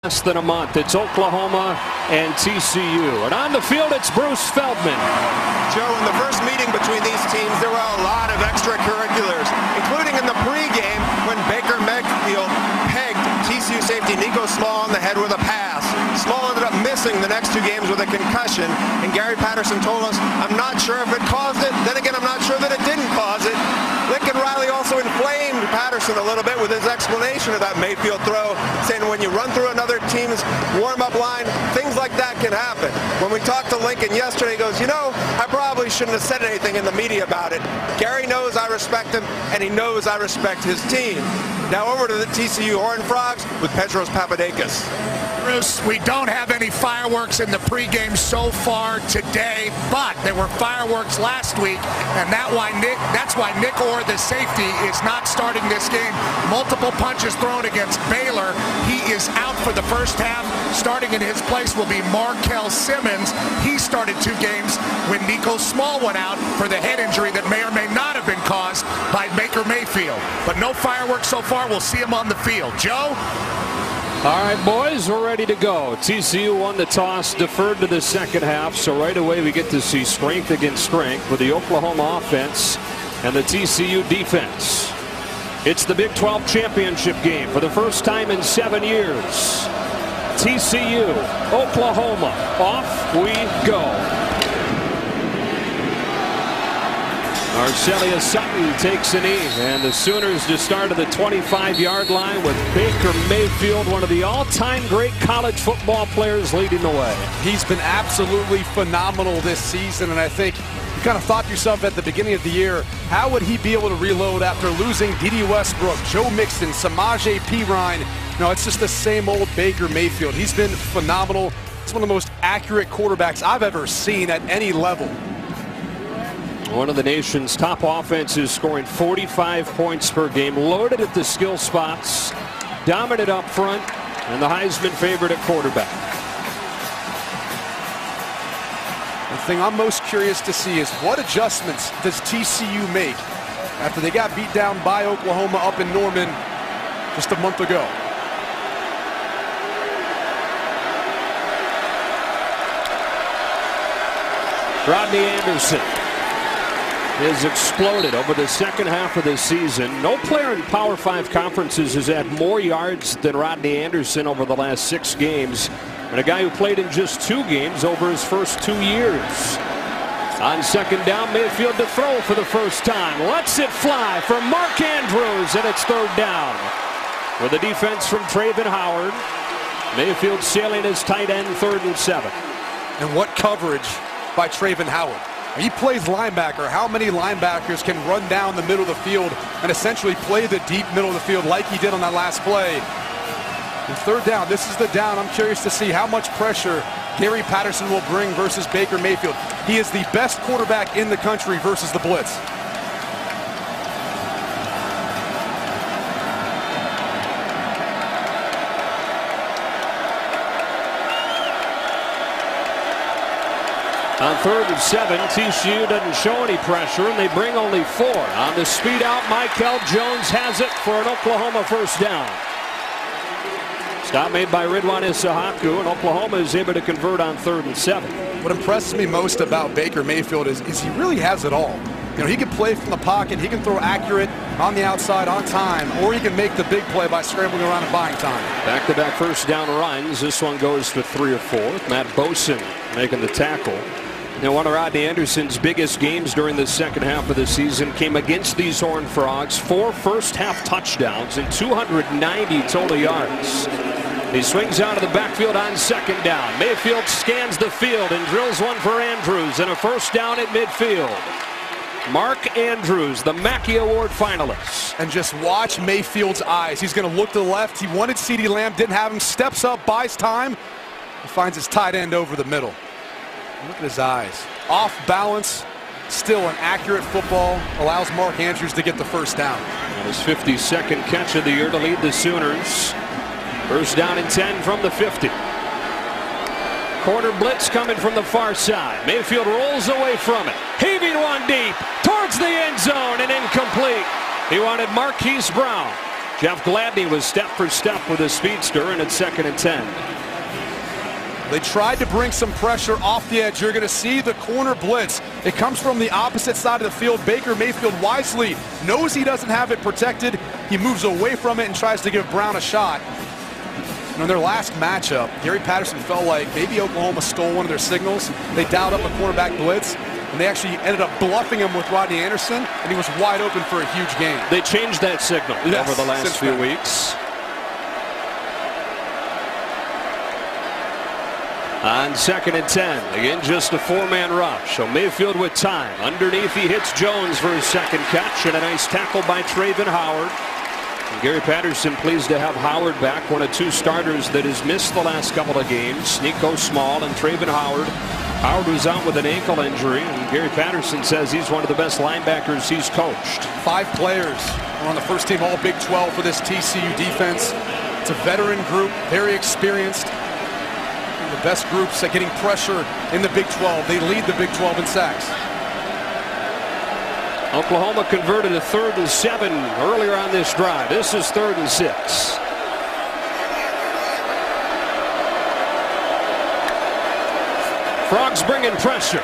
less than a month. It's Oklahoma and TCU. And on the field, it's Bruce Feldman. Joe, in the first meeting between these teams, there were a lot of extracurriculars, including in the pregame when Baker Mayfield pegged TCU safety Nico Small on the head with a pass. Small ended up missing the next two games with a concussion, and Gary Patterson told us, I'm not sure if it caused it. Then again, I'm not sure that it didn't cause it. Lincoln Riley also inflamed Patterson a little bit with his explanation of that Mayfield throw, saying when you run through another team's warm-up line, things like that can happen. When we talked to Lincoln yesterday, he goes, you know, I probably shouldn't have said anything in the media about it. Gary knows I respect him, and he knows I respect his team. Now over to the TCU Horned Frogs with Petros Papadakis. Bruce, we don't have any fireworks in the pregame so far today, but there were fireworks last week, and that's why Nick Orr, the safety, is not starting this game. Multiple punches thrown against Baylor. He is out for the first half. Starting in his place will be Markel Simmons. He started 2 games when Nico Small went out for the head injury that may or may not have been caused by Baker Mayfield. But no fireworks so far. We'll see him on the field. Joe? All right, boys, we're ready to go. TCU won the toss, deferred to the second half, so right away we get to see strength against strength with the Oklahoma offense and the TCU defense. It's the Big 12 championship game for the first time in 7 years. TCU, Oklahoma, off we go. Arcelia Sutton takes a knee, and the Sooners just start at the 25-yard line with Baker Mayfield, one of the all-time great college football players, leading the way. He's been absolutely phenomenal this season, and I think you kind of thought to yourself at the beginning of the year, how would he be able to reload after losing Dede Westbrook, Joe Mixon, Samaje Perine? No, it's just the same old Baker Mayfield. He's been phenomenal. He's one of the most accurate quarterbacks I've ever seen at any level. One of the nation's top offenses, scoring 45 points per game, loaded at the skill spots, dominant up front, and the Heisman favorite at quarterback. The thing I'm most curious to see is what adjustments does TCU make after they got beat down by Oklahoma up in Norman just a month ago. Rodney Anderson has exploded over the second half of the season. No player in Power 5 conferences has had more yards than Rodney Anderson over the last 6 games, and a guy who played in just 2 games over his first 2 years. On second down, Mayfield to throw for the first time. Lets it fly for Mark Andrews, and it's third down. With a defense from Traven Howard, Mayfield sailing his tight end, 3rd and 7. And what coverage by Traven Howard. He plays linebacker. How many linebackers can run down the middle of the field and essentially play the deep middle of the field like he did on that last play? And third down, this is the down. I'm curious to see how much pressure Gary Patterson will bring versus Baker Mayfield. He is the best quarterback in the country versus the blitz. On 3rd and 7, TCU doesn't show any pressure, and they bring only 4. On the speed out, Michael Jones has it for an Oklahoma first down. Stop made by Ridwan Issahaku, and Oklahoma is able to convert on 3rd and 7. What impresses me most about Baker Mayfield is he really has it all. You know, he can play from the pocket, he can throw accurate on the outside on time, or he can make the big play by scrambling around and buying time. Back-to-back first down runs. This one goes for 3 or 4. Matt Boson making the tackle. Now, one of Rodney Anderson's biggest games during the second half of the season came against these Horned Frogs. 4 first-half touchdowns and 290 total yards. He swings out of the backfield on second down. Mayfield scans the field and drills one for Andrews, and a first down at midfield. Mark Andrews, the Mackey Award finalist. And just watch Mayfield's eyes. He's going to look to the left. He wanted CeeDee Lamb, didn't have him. Steps up, buys time, and finds his tight end over the middle. Look at his eyes. Off balance, still an accurate football. Allows Mark Andrews to get the first down. And his 52nd catch of the year to lead the Sooners. First down and 10 from the 50. Corner blitz coming from the far side. Mayfield rolls away from it. Heaving one deep towards the end zone and incomplete. He wanted Marquise Brown. Jeff Gladney was step for step with a speedster, and it's 2nd and 10. They tried to bring some pressure off the edge. You're going to see the corner blitz. It comes from the opposite side of the field. Baker Mayfield wisely knows he doesn't have it protected. He moves away from it and tries to give Brown a shot. And in their last matchup, Gary Patterson felt like maybe Oklahoma stole one of their signals. They dialed up a cornerback blitz, and they actually ended up bluffing him with Rodney Anderson, and he was wide open for a huge gain. They changed that signal over the last few weeks. On 2nd and 10, again just a 4-man rush. So Mayfield with time. Underneath he hits Jones for his 2nd catch, and a nice tackle by Traven Howard. And Gary Patterson pleased to have Howard back, one of 2 starters that has missed the last couple of games. Nico Small and Traven Howard. Howard was out with an ankle injury, and Gary Patterson says he's one of the best linebackers he's coached. 5 players are on the first team All Big 12 for this TCU defense. It's a veteran group, very experienced. The best groups at getting pressure in the Big 12. They lead the Big 12 in sacks. Oklahoma converted a 3rd and 7 earlier on this drive. This is 3rd and 6. Frogs bringing pressure.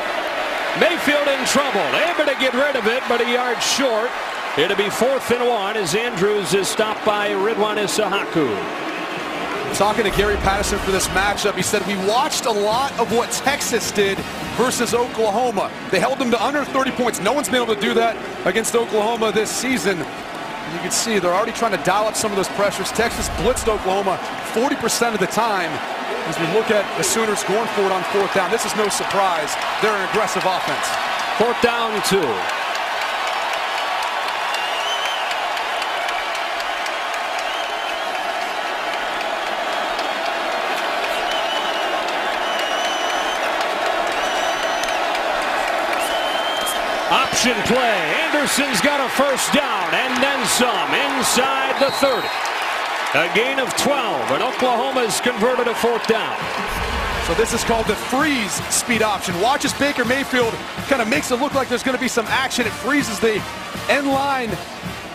Mayfield in trouble. Able to get rid of it, but a yard short. It'll be 4th and 1 as Andrews is stopped by Ridwan Issahaku. Talking to Gary Patterson for this matchup, he said, we watched a lot of what Texas did versus Oklahoma. They held them to under 30 points. No one's been able to do that against Oklahoma this season. You can see they're already trying to dial up some of those pressures. Texas blitzed Oklahoma 40% of the time. As we look at the Sooners going for it on 4th down, this is no surprise. They're an aggressive offense. 4th down 2. Option play. Anderson's got a 1st down and then some inside the 30. A gain of 12, and Oklahoma's converted a 4th down. So this is called the freeze speed option. Watch as Baker Mayfield kind of makes it look like there's going to be some action. It freezes the end line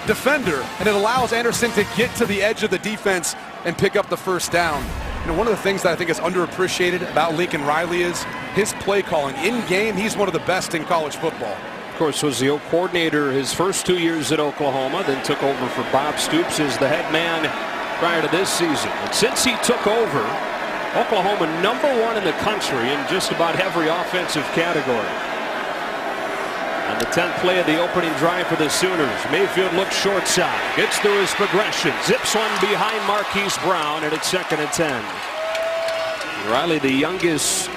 defender, and it allows Anderson to get to the edge of the defense and pick up the 1st down. You know, one of the things that I think is underappreciated about Lincoln Riley is his play calling. In game, he's one of the best in college football. Of course, was the coordinator his first 2 years at Oklahoma, then took over for Bob Stoops as the head man prior to this season. And since he took over, Oklahoma #1 in the country in just about every offensive category. On the 10th play of the opening drive for the Sooners, Mayfield looks short side, gets through his progression, zips one behind Marquise Brown, and it's 2nd and 10. Riley, the youngest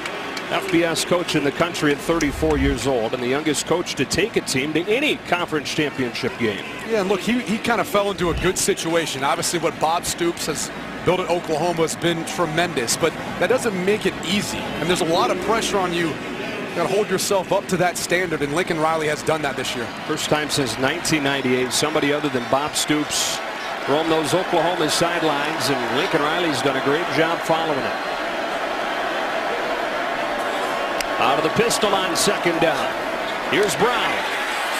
FBS coach in the country at 34 years old, and the youngest coach to take a team to any conference championship game. Yeah, and look, he kind of fell into a good situation. Obviously, what Bob Stoops has built at Oklahoma has been tremendous, but that doesn't make it easy. And there's a lot of pressure on you. You got to hold yourself up to that standard, and Lincoln Riley has done that this year. First time since 1998, somebody other than Bob Stoops roamed those Oklahoma sidelines, and Lincoln Riley's done a great job following it. Out of the pistol on 2nd down. Here's Brown.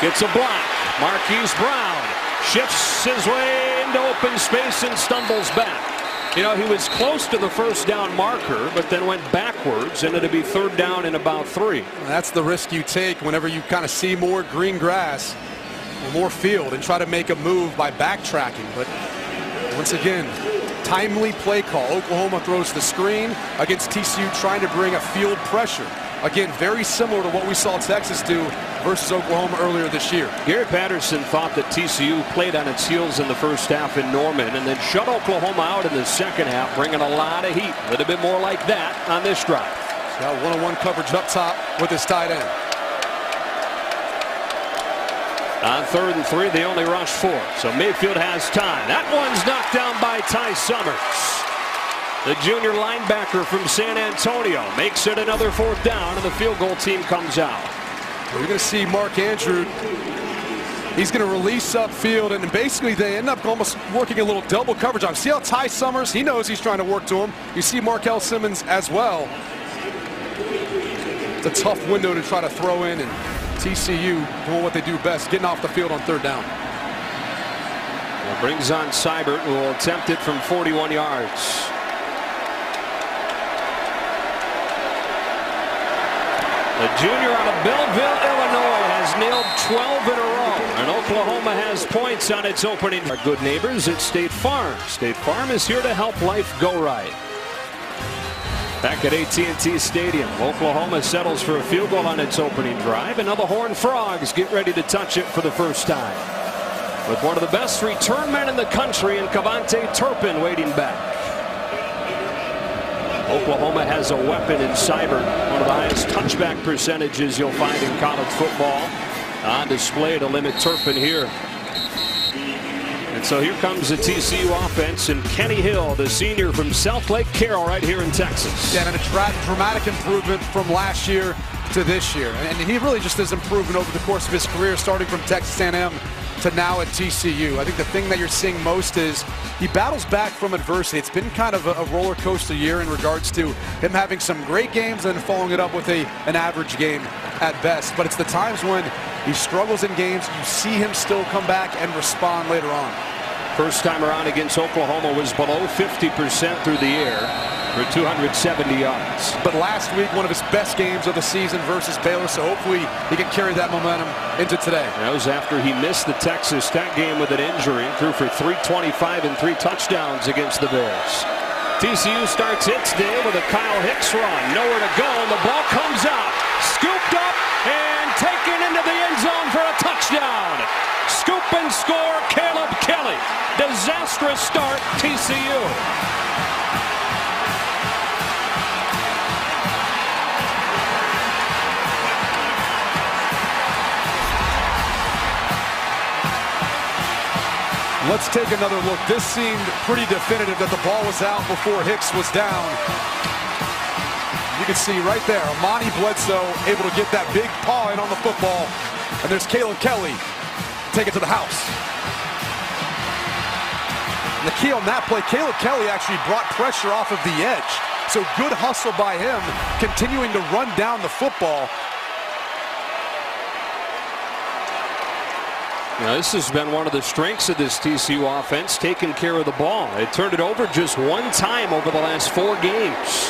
Gets a block. Marquise Brown shifts his way into open space and stumbles back. You know, he was close to the 1st down marker, but then went backwards, and it'll be 3rd down and about 3. That's the risk you take whenever you kind of see more green grass or more field and try to make a move by backtracking. But once again, timely play call. Oklahoma throws the screen against TCU, trying to bring a field pressure. Again, very similar to what we saw Texas do versus Oklahoma earlier this year. Gary Patterson thought that TCU played on its heels in the 1st half in Norman and then shut Oklahoma out in the 2nd half, bringing a lot of heat. A little bit more like that on this drive. He's got one-on-one coverage up top with his tight end. On 3rd and 3, they only rush 4. So Mayfield has time. That one's knocked down by Ty Summers. The junior linebacker from San Antonio makes it another 4th down, and the field goal team comes out. We're going to see Mark Andrew. He's going to release upfield, and basically they end up almost working a little double coverage on. See how Ty Summers, he knows he's trying to work to him. You see Markel Simmons as well. It's a tough window to try to throw in, and TCU doing what they do best, getting off the field on 3rd down. Well, Brings on Seibert, who will attempt it from 41 yards. The junior out of Belleville, Illinois, has nailed 12 in a row, and Oklahoma has points on its opening. Our good neighbors at State Farm. State Farm is here to help life go right. Back at AT&T Stadium, Oklahoma settles for a field goal on its opening drive, and now the Horned Frogs get ready to touch it for the first time, with one of the best return men in the country in Cavante Turpin waiting back. Oklahoma has a weapon in Seibert, one of the highest touchback percentages you'll find in college football, on display to limit Turpin here. And so here comes the TCU offense, and Kenny Hill, the senior from South Lake Carroll, right here in Texas. Yeah, and a dramatic improvement from last year to this year. And he really just has improved over the course of his career, starting from Texas A&M to now at TCU. I think the thing that you're seeing most is he battles back from adversity. It's been kind of a roller coaster year in regards to him having some great games and following it up with an average game at best. But it's the times when he struggles in games, you see him still come back and respond later on. First time around against Oklahoma was below 50% through the air for 270 yards. But last week, one of his best games of the season versus Baylor, so hopefully he can carry that momentum into today. That was after he missed the Texas Tech game with an injury. Threw for 325 and 3 touchdowns against the Bears. TCU starts its day with a Kyle Hicks run. Nowhere to go, and the ball comes out. Scooped up and taken into the end zone for a touchdown. Scoop and score, Caleb Kelly. Disastrous start, TCU. Let's take another look. This seemed pretty definitive that the ball was out before Hicks was down. You can see right there, Amani Bledsoe able to get that big paw in on the football. And there's Caleb Kelly. Take it to the house. And the key on that play, Caleb Kelly actually brought pressure off of the edge. So good hustle by him, continuing to run down the football. Now, this has been one of the strengths of this TCU offense, taking care of the ball. It turned it over just one time over the last 4 games.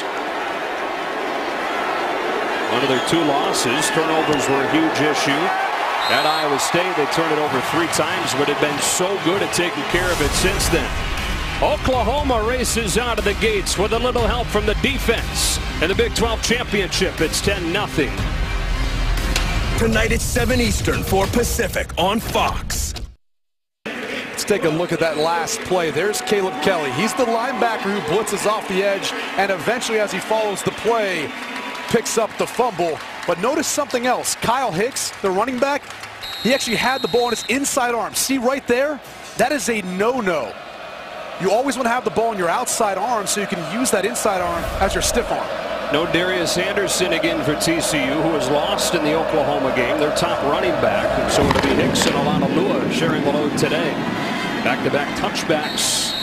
One of their 2 losses. Turnovers were a huge issue. At Iowa State, they turned it over 3 times, but had been so good at taking care of it since then. Oklahoma races out of the gates with a little help from the defense. In the Big 12 championship, it's 10-0. Tonight at 7 Eastern, 4 Pacific on Fox. Let's take a look at that last play. There's Caleb Kelly. He's the linebacker who blitzes off the edge, and eventually, as he follows the play, picks up the fumble. But notice something else. Kyle Hicks, the running back, he actually had the ball in his inside arm. See right there? That is a no-no. You always want to have the ball in your outside arm so you can use that inside arm as your stiff arm. No Darius Anderson again for TCU, who was lost in the Oklahoma game, their top running back. And so it'll be Hicks and Alanalua sharing the load today. Back-to-back touchbacks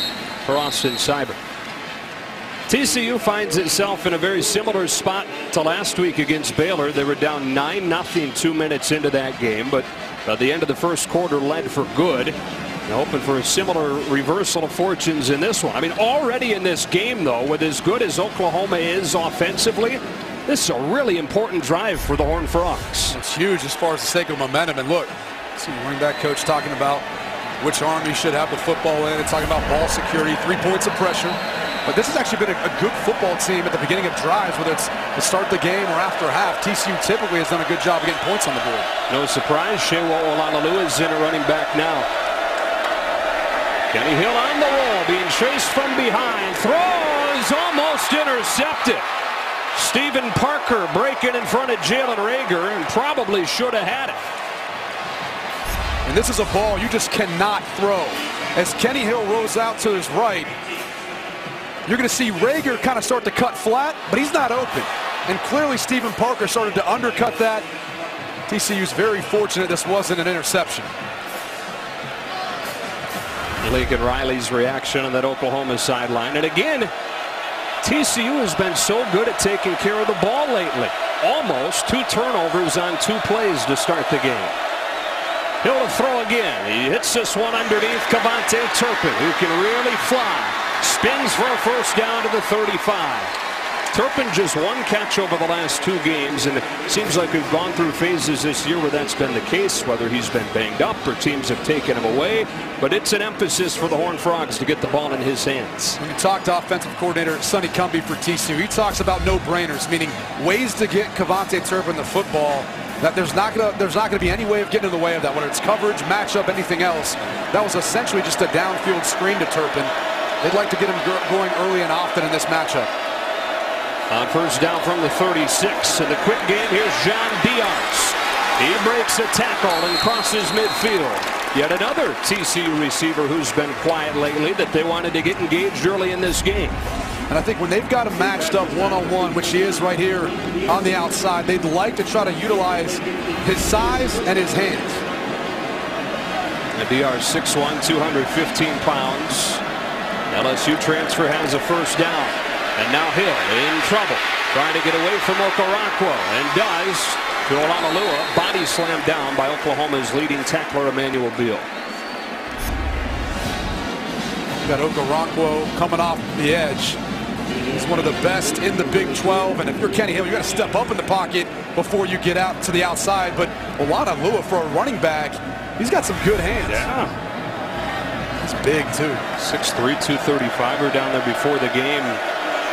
for Austin Seibert. TCU finds itself in a very similar spot to last week against Baylor. They were down 9-0 2 minutes into that game, but at the end of the first quarter led for good. Hoping for a similar reversal of fortunes in this one. I mean, already in this game, though, with as good as Oklahoma is offensively, this is a really important drive for the Horned Frogs. It's huge as far as the sake of momentum. And look, see the running back coach talking about which arm he should have the football in. It's talking about ball security, 3 points of pressure. But this has actually been a good football team at the beginning of drives, whether it's to start the game or after half. TCU typically has done a good job of getting points on the board. No surprise, Shewa Olanalua is in a running back now. Kenny Hill on the roll, being chased from behind. Throws almost intercepted. Stephen Parker breaking in front of Jalen Reagor and probably should have had it. And this is a ball you just cannot throw. As Kenny Hill rolls out to his right, you're going to see Reagor kind of start to cut flat, but he's not open. And clearly Stephen Parker started to undercut that. TCU's very fortunate this wasn't an interception. Lincoln Riley's reaction on that Oklahoma sideline. And again, TCU has been so good at taking care of the ball lately. Almost 2 turnovers on 2 plays to start the game. Hill to throw again. He hits this one underneath Cavante Turpin, who can really fly. Spins for a first down to the 35. Turpin just one catch over the last 2 games, and it seems like we've gone through phases this year where that's been the case, whether he's been banged up or teams have taken him away. But it's an emphasis for the Horned Frogs to get the ball in his hands. When you talk to offensive coordinator Sonny Cumbie for TCU, he talks about no-brainers, meaning ways to get Cavante Turpin the football that there's not going to be any way of getting in the way of that, whether it's coverage, matchup, anything else. That was essentially just a downfield screen to Turpin. They'd like to get him going early and often in this matchup. On first down from the 36, in the quick game, here's John Diaz. He breaks a tackle and crosses midfield. Yet another TCU receiver who's been quiet lately that they wanted to get engaged early in this game. And I think when they've got him matched up one-on-one, which he is right here on the outside, they'd like to try to utilize his size and his hands. Diaz 6'1", 215 pounds. LSU transfer has a first down. And now Hill in trouble, trying to get away from Okoronkwo, and does. To Olanalua, body slammed down by Oklahoma's leading tackler, Emmanuel Beal. Got Okoronkwo coming off the edge. He's one of the best in the Big 12, and if you're Kenny Hill, you got to step up in the pocket before you get out to the outside. But Olanalua, for a running back, he's got some good hands. Yeah. He's big, too. 6'3", 235er down there before the game.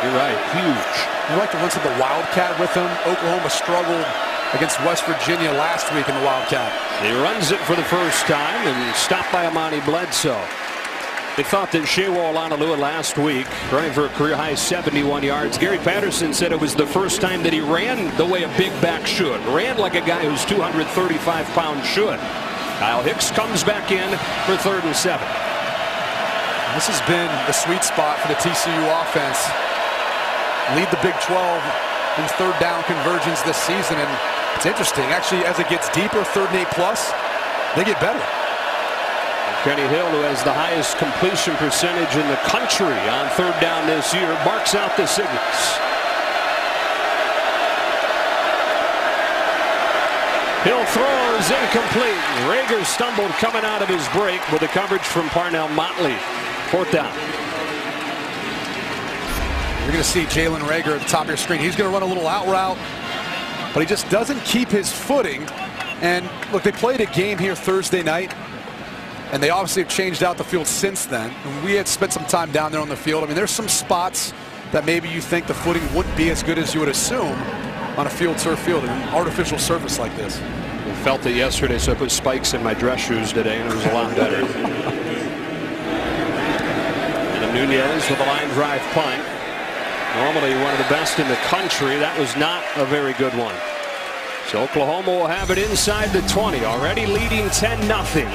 You're right, huge. I'd like to run some of the Wildcat with him. Oklahoma struggled against West Virginia last week in the Wildcat. He runs it for the first time and stopped by Amani Bledsoe. They thought that Shewa Olanalua last week, running for a career-high 71 yards. Gary Patterson said it was the first time that he ran the way a big back should. Ran like a guy who's 235 pounds should. Kyle Hicks comes back in for 3rd and 7. This has been the sweet spot for the TCU offense. Lead the Big 12 in 3rd down conversions this season, and it's interesting. Actually, as it gets deeper, 3rd and 8+, they get better. Kenny Hill, who has the highest completion percentage in the country on 3rd down this year, barks out the signals. Hill throws incomplete. Rager stumbled coming out of his break with the coverage from Parnell Motley. 4th down. You're going to see Jalen Rager at the top of your screen. He's going to run a little out route, but he just doesn't keep his footing. And look, they played a game here Thursday night, and they obviously have changed out the field since then. And we had spent some time down there on the field. I mean, there's some spots that maybe you think the footing wouldn't be as good as you would assume on a turf field, an artificial surface like this. I felt it yesterday, so I put spikes in my dress shoes today, and it was a lot better. And Nunez with a line drive punt. Normally one of the best in the country. That was not a very good one. So Oklahoma will have it inside the 20, already leading 10-0.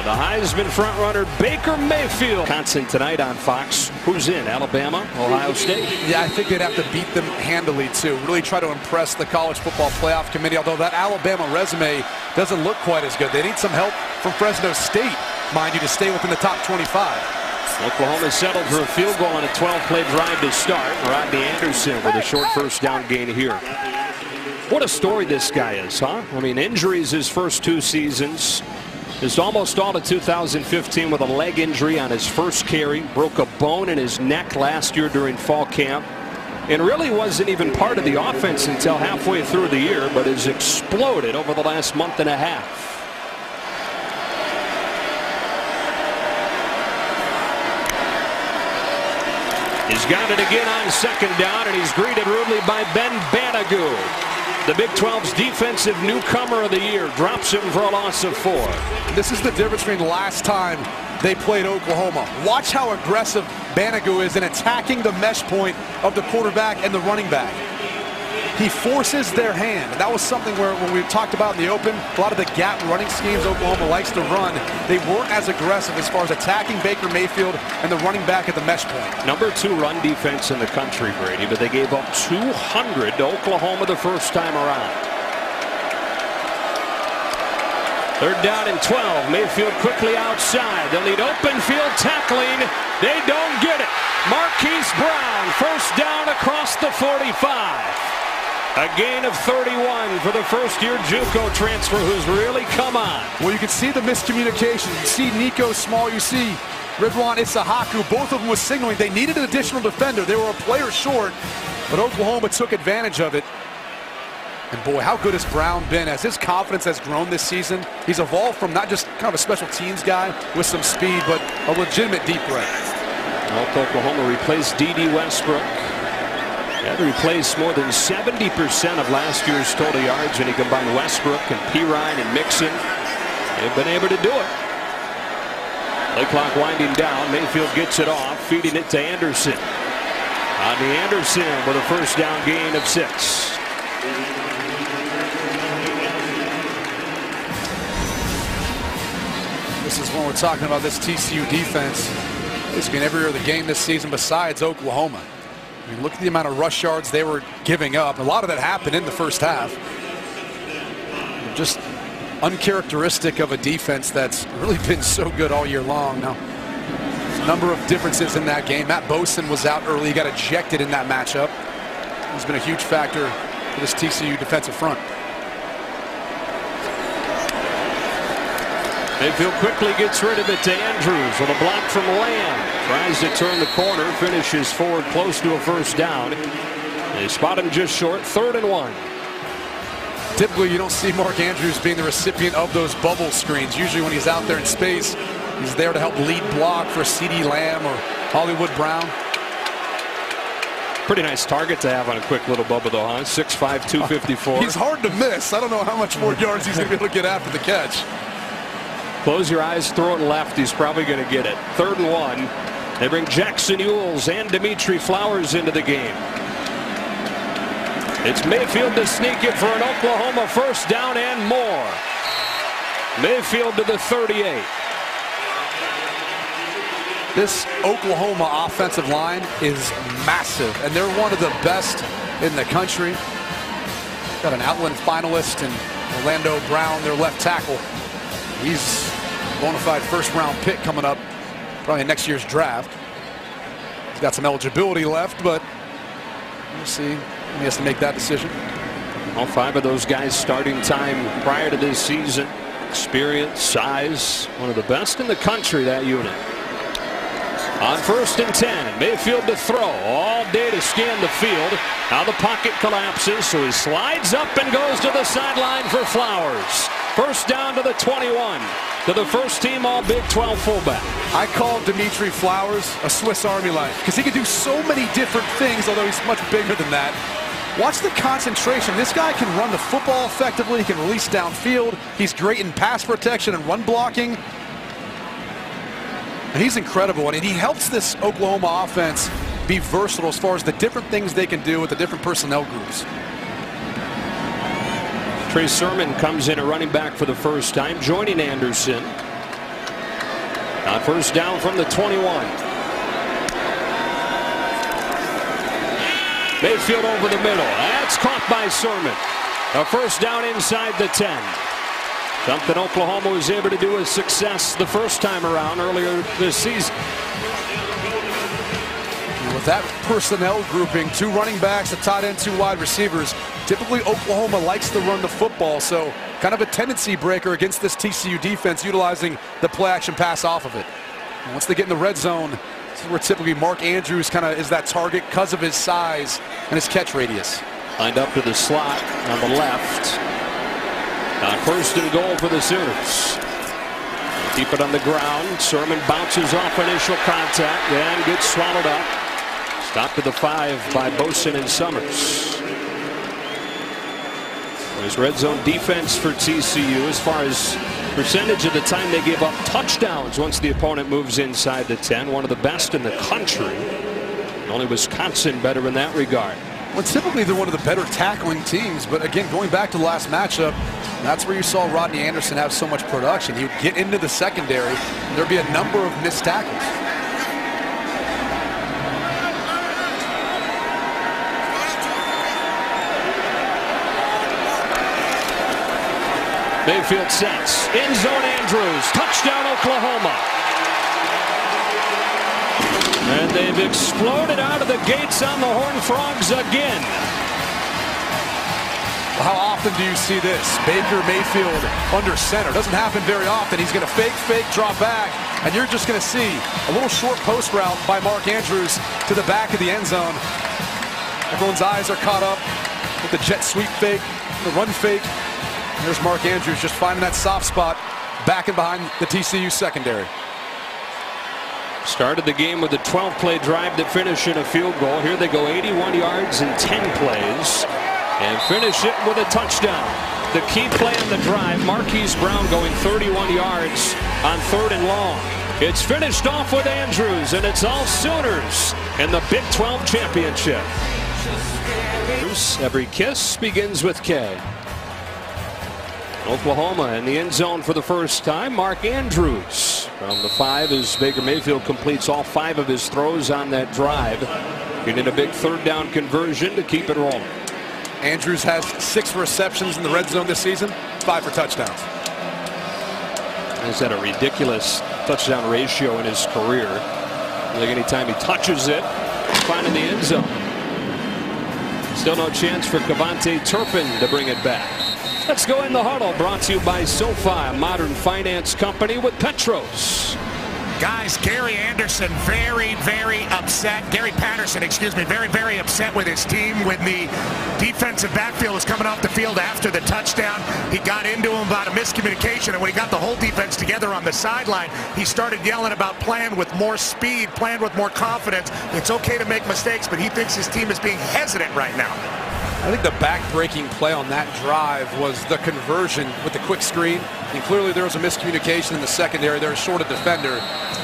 The Heisman frontrunner Baker Mayfield. Wisconsin tonight on Fox. Who's in? Alabama, Ohio State? Yeah, I think they'd have to beat them handily, too. Really try to impress the College Football Playoff Committee, although that Alabama resume doesn't look quite as good. They need some help from Fresno State, mind you, to stay within the top 25. Oklahoma settled for a field goal on a 12-play drive to start. Rodney Anderson with a short first down gain here. What a story this guy is, huh? I mean, injuries his first 2 seasons. Missed almost all of 2015 with a leg injury on his first carry. Broke a bone in his neck last year during fall camp. And really wasn't even part of the offense until halfway through the year, but has exploded over the last month and a half. He's got it again on 2nd down, and he's greeted rudely by Ben Banogu. The Big 12's defensive newcomer of the year drops him for a loss of 4. This is the difference between the last time they played Oklahoma. Watch how aggressive Banogu is in attacking the mesh point of the quarterback and the running back. He forces their hand. And that was something where, when we talked about in the open, a lot of the gap running schemes Oklahoma likes to run, they weren't as aggressive as far as attacking Baker Mayfield and the running back at the mesh point. Number 2 run defense in the country, Brady, but they gave up 200 to Oklahoma the first time around. 3rd down and 12. Mayfield quickly outside. They'll need open field tackling. They don't get it. Marquise Brown, first down across the 45. A gain of 31 for the first-year JUCO transfer who's really come on. Well, you can see the miscommunication. You see Nico Small, you see Ridwan Isahaku. Both of them was signaling they needed an additional defender. They were a player short, but Oklahoma took advantage of it. And boy, how good has Brown been as his confidence has grown this season. He's evolved from not just kind of a special teams guy with some speed, but a legitimate deep threat. Oklahoma replaced D.D. Westbrook. Had to replace more than 70% of last year's total yards when he combined Westbrook and Pirine and Mixon. They've been able to do it. Play clock winding down. Mayfield gets it off, feeding it to Anderson. Rodney Anderson with a first down gain of 6. This is when we're talking about this TCU defense. It's been every other game this season besides Oklahoma. I mean, look at the amount of rush yards they were giving up. A lot of that happened in the first half. Just uncharacteristic of a defense that's really been so good all year long. Now, there's a number of differences in that game. Matt Boson was out early. He got ejected in that matchup. He's been a huge factor for this TCU defensive front. Mayfield quickly gets rid of it to Andrews with a block from Lamb. Tries to turn the corner, finishes forward close to a first down. They spot him just short, 3rd and 1. Typically, you don't see Mark Andrews being the recipient of those bubble screens. Usually when he's out there in space, he's there to help lead block for C.D. Lamb or Hollywood Brown. Pretty nice target to have on a quick little bubble though, huh? 6'5", 254. He's hard to miss. I don't know how much more yards he's going to be able to get after the catch. Close your eyes, throw it left. He's probably going to get it. 3rd and 1. They bring Jackson Ewells and Dimitri Flowers into the game. It's Mayfield to sneak it for an Oklahoma first down and more. Mayfield to the 38. This Oklahoma offensive line is massive, and they're one of the best in the country. Got an Outland finalist in Orlando Brown, their left tackle. He's a bona fide first-round pick coming up, probably in next year's draft. He's got some eligibility left, but we'll see. He has to make that decision. All 5 of those guys starting time prior to this season. Experience, size, one of the best in the country, that unit. On 1st and 10, Mayfield to throw. All day to scan the field. Now the pocket collapses, so he slides up and goes to the sideline for Flowers. First down to the 21. To the first team all Big 12 fullback. I call Dimitri Flowers a Swiss Army knife because he can do so many different things, although he's much bigger than that. Watch the concentration. This guy can run the football effectively. He can release downfield. He's great in pass protection and run blocking. And he's incredible, and he helps this Oklahoma offense be versatile as far as the different things they can do with the different personnel groups. Trey Sermon comes in a running back for the first time, joining Anderson. On first down from the 21. Mayfield over the middle. That's caught by Sermon. A first down inside the 10. Something Oklahoma was able to do with success the first time around earlier this season. With that personnel grouping, 2 running backs, a tight end, 2 wide receivers, typically Oklahoma likes to run the football, so kind of a tendency breaker against this TCU defense utilizing the play action pass off of it. And once they get in the red zone, this is where typically Mark Andrews kind of is that target because of his size and his catch radius. Lined up to the slot on the left. First and goal for the Sooners. Keep it on the ground. Sermon bounces off initial contact and gets swallowed up. Stopped to the 5 by Boson and Summers. There's red zone defense for TCU as far as percentage of the time they give up touchdowns once the opponent moves inside the 10. One of the best in the country. Only Wisconsin better in that regard. Well, typically they're one of the better tackling teams, but again, going back to the last matchup, that's where you saw Rodney Anderson have so much production. He would get into the secondary, and there'd be a number of missed tackles. Mayfield sets. End zone Andrews. Touchdown Oklahoma. And they've exploded out of the gates on the Horned Frogs again. How often do you see this? Baker Mayfield under center. Doesn't happen very often. He's going to fake, drop back, and you're just going to see a little short post route by Mark Andrews to the back of the end zone. Everyone's eyes are caught up with the jet sweep fake, the run fake. There's Mark Andrews just finding that soft spot back and behind the TCU secondary. Started the game with a 12-play drive that finished in a field goal. Here they go 81 yards in 10 plays and finish it with a touchdown. The key play on the drive, Marquise Brown going 31 yards on 3rd and long. It's finished off with Andrews, and it's all Sooners in the Big 12 championship. Every kiss begins with K. Oklahoma in the end zone for the first time. Mark Andrews from the 5 as Baker Mayfield completes all 5 of his throws on that drive. He did a big 3rd down conversion to keep it rolling. Andrews has 6 receptions in the red zone this season, 5 for touchdowns. He's had a ridiculous touchdown ratio in his career. Like anytime he touches it, finding the end zone. Still no chance for Kevontae Turpin to bring it back. Let's go in the huddle, brought to you by SoFi, a modern finance company with Petros. Guys, Gary Anderson very upset. Gary Patterson, excuse me, very upset with his team when the defensive backfield was coming off the field after the touchdown. He got into him about a miscommunication, and when he got the whole defense together on the sideline, he started yelling about playing with more speed, playing with more confidence. It's okay to make mistakes, but he thinks his team is being hesitant right now. I think the back-breaking play on that drive was the conversion with the quick screen. And clearly there was a miscommunication in the secondary. There was short a defender.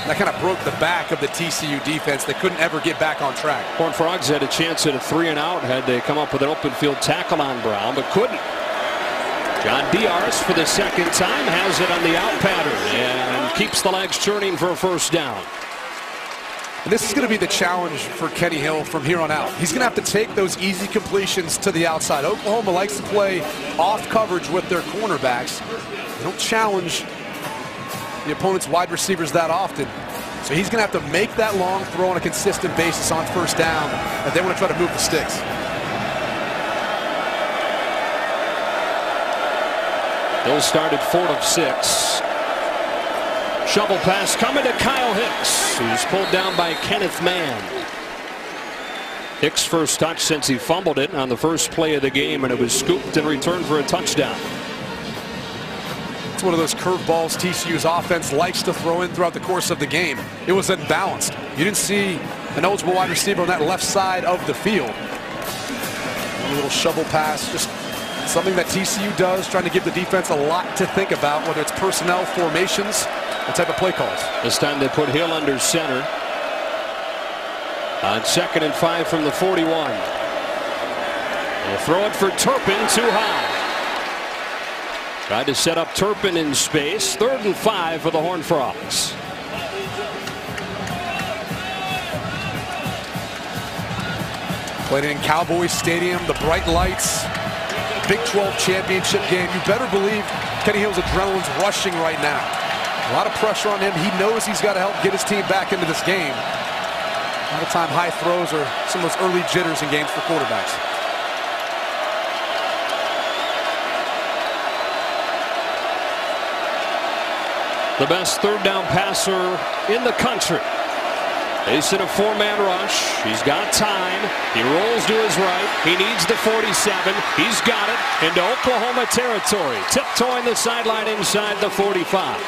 That kind of broke the back of the TCU defense. They couldn't ever get back on track. Horned Frogs had a chance at a 3-and-out had they come up with an open field tackle on Brown, but couldn't. John Diar's for the 2nd time has it on the out pattern and keeps the legs churning for a 1st down. And this is going to be the challenge for Kenny Hill from here on out. He's going to have to take those easy completions to the outside. Oklahoma likes to play off coverage with their cornerbacks. They don't challenge the opponent's wide receivers that often. So he's going to have to make that long throw on a consistent basis on 1st down, and they want to try to move the sticks. Hill started 4 of 6. Shovel pass coming to Kyle Hicks, who's pulled down by Kenneth Mann. Hicks' first touch since he fumbled it on the first play of the game, and it was scooped and returned for a touchdown. It's one of those curveballs TCU's offense likes to throw in throughout the course of the game. It was unbalanced. You didn't see an eligible wide receiver on that left side of the field. A little shovel pass, just something that TCU does, trying to give the defense a lot to think about, whether it's personnel, formations, what type of play calls. This time they put Hill under center. On 2nd and 5 from the 41. They'll throw it for Turpin, too high. Tried to set up Turpin in space. 3rd and 5 for the Horned Frogs. Played in Cowboys Stadium, the bright lights, Big 12 championship game. You better believe Kenny Hill's adrenaline's rushing right now. A lot of pressure on him. He knows he's got to help get his team back into this game. A lot of time high throws are some of those early jitters in games for quarterbacks. The best 3rd down passer in the country. Facing a 4-man rush. He's got time. He rolls to his right. He needs the 47. He's got it into Oklahoma territory. Tiptoeing the sideline inside the 45.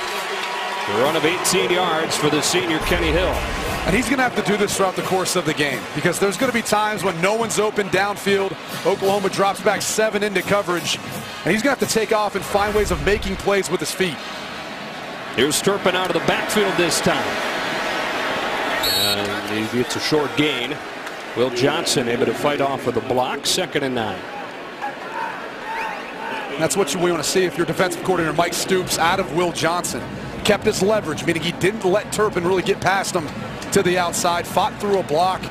A run of 18 yards for the senior Kenny Hill. And he's going to have to do this throughout the course of the game, because there's going to be times when no one's open downfield. Oklahoma drops back 7 into coverage, and he's going to have to take off and find ways of making plays with his feet. Here's Turpin out of the backfield this time. And he gets a short gain. Will Johnson able to fight off with a block. 2nd and 9. That's what you want to see if you're defensive coordinator Mike Stoops out of Will Johnson. Kept his leverage, meaning he didn't let Turpin really get past him to the outside. Fought through a block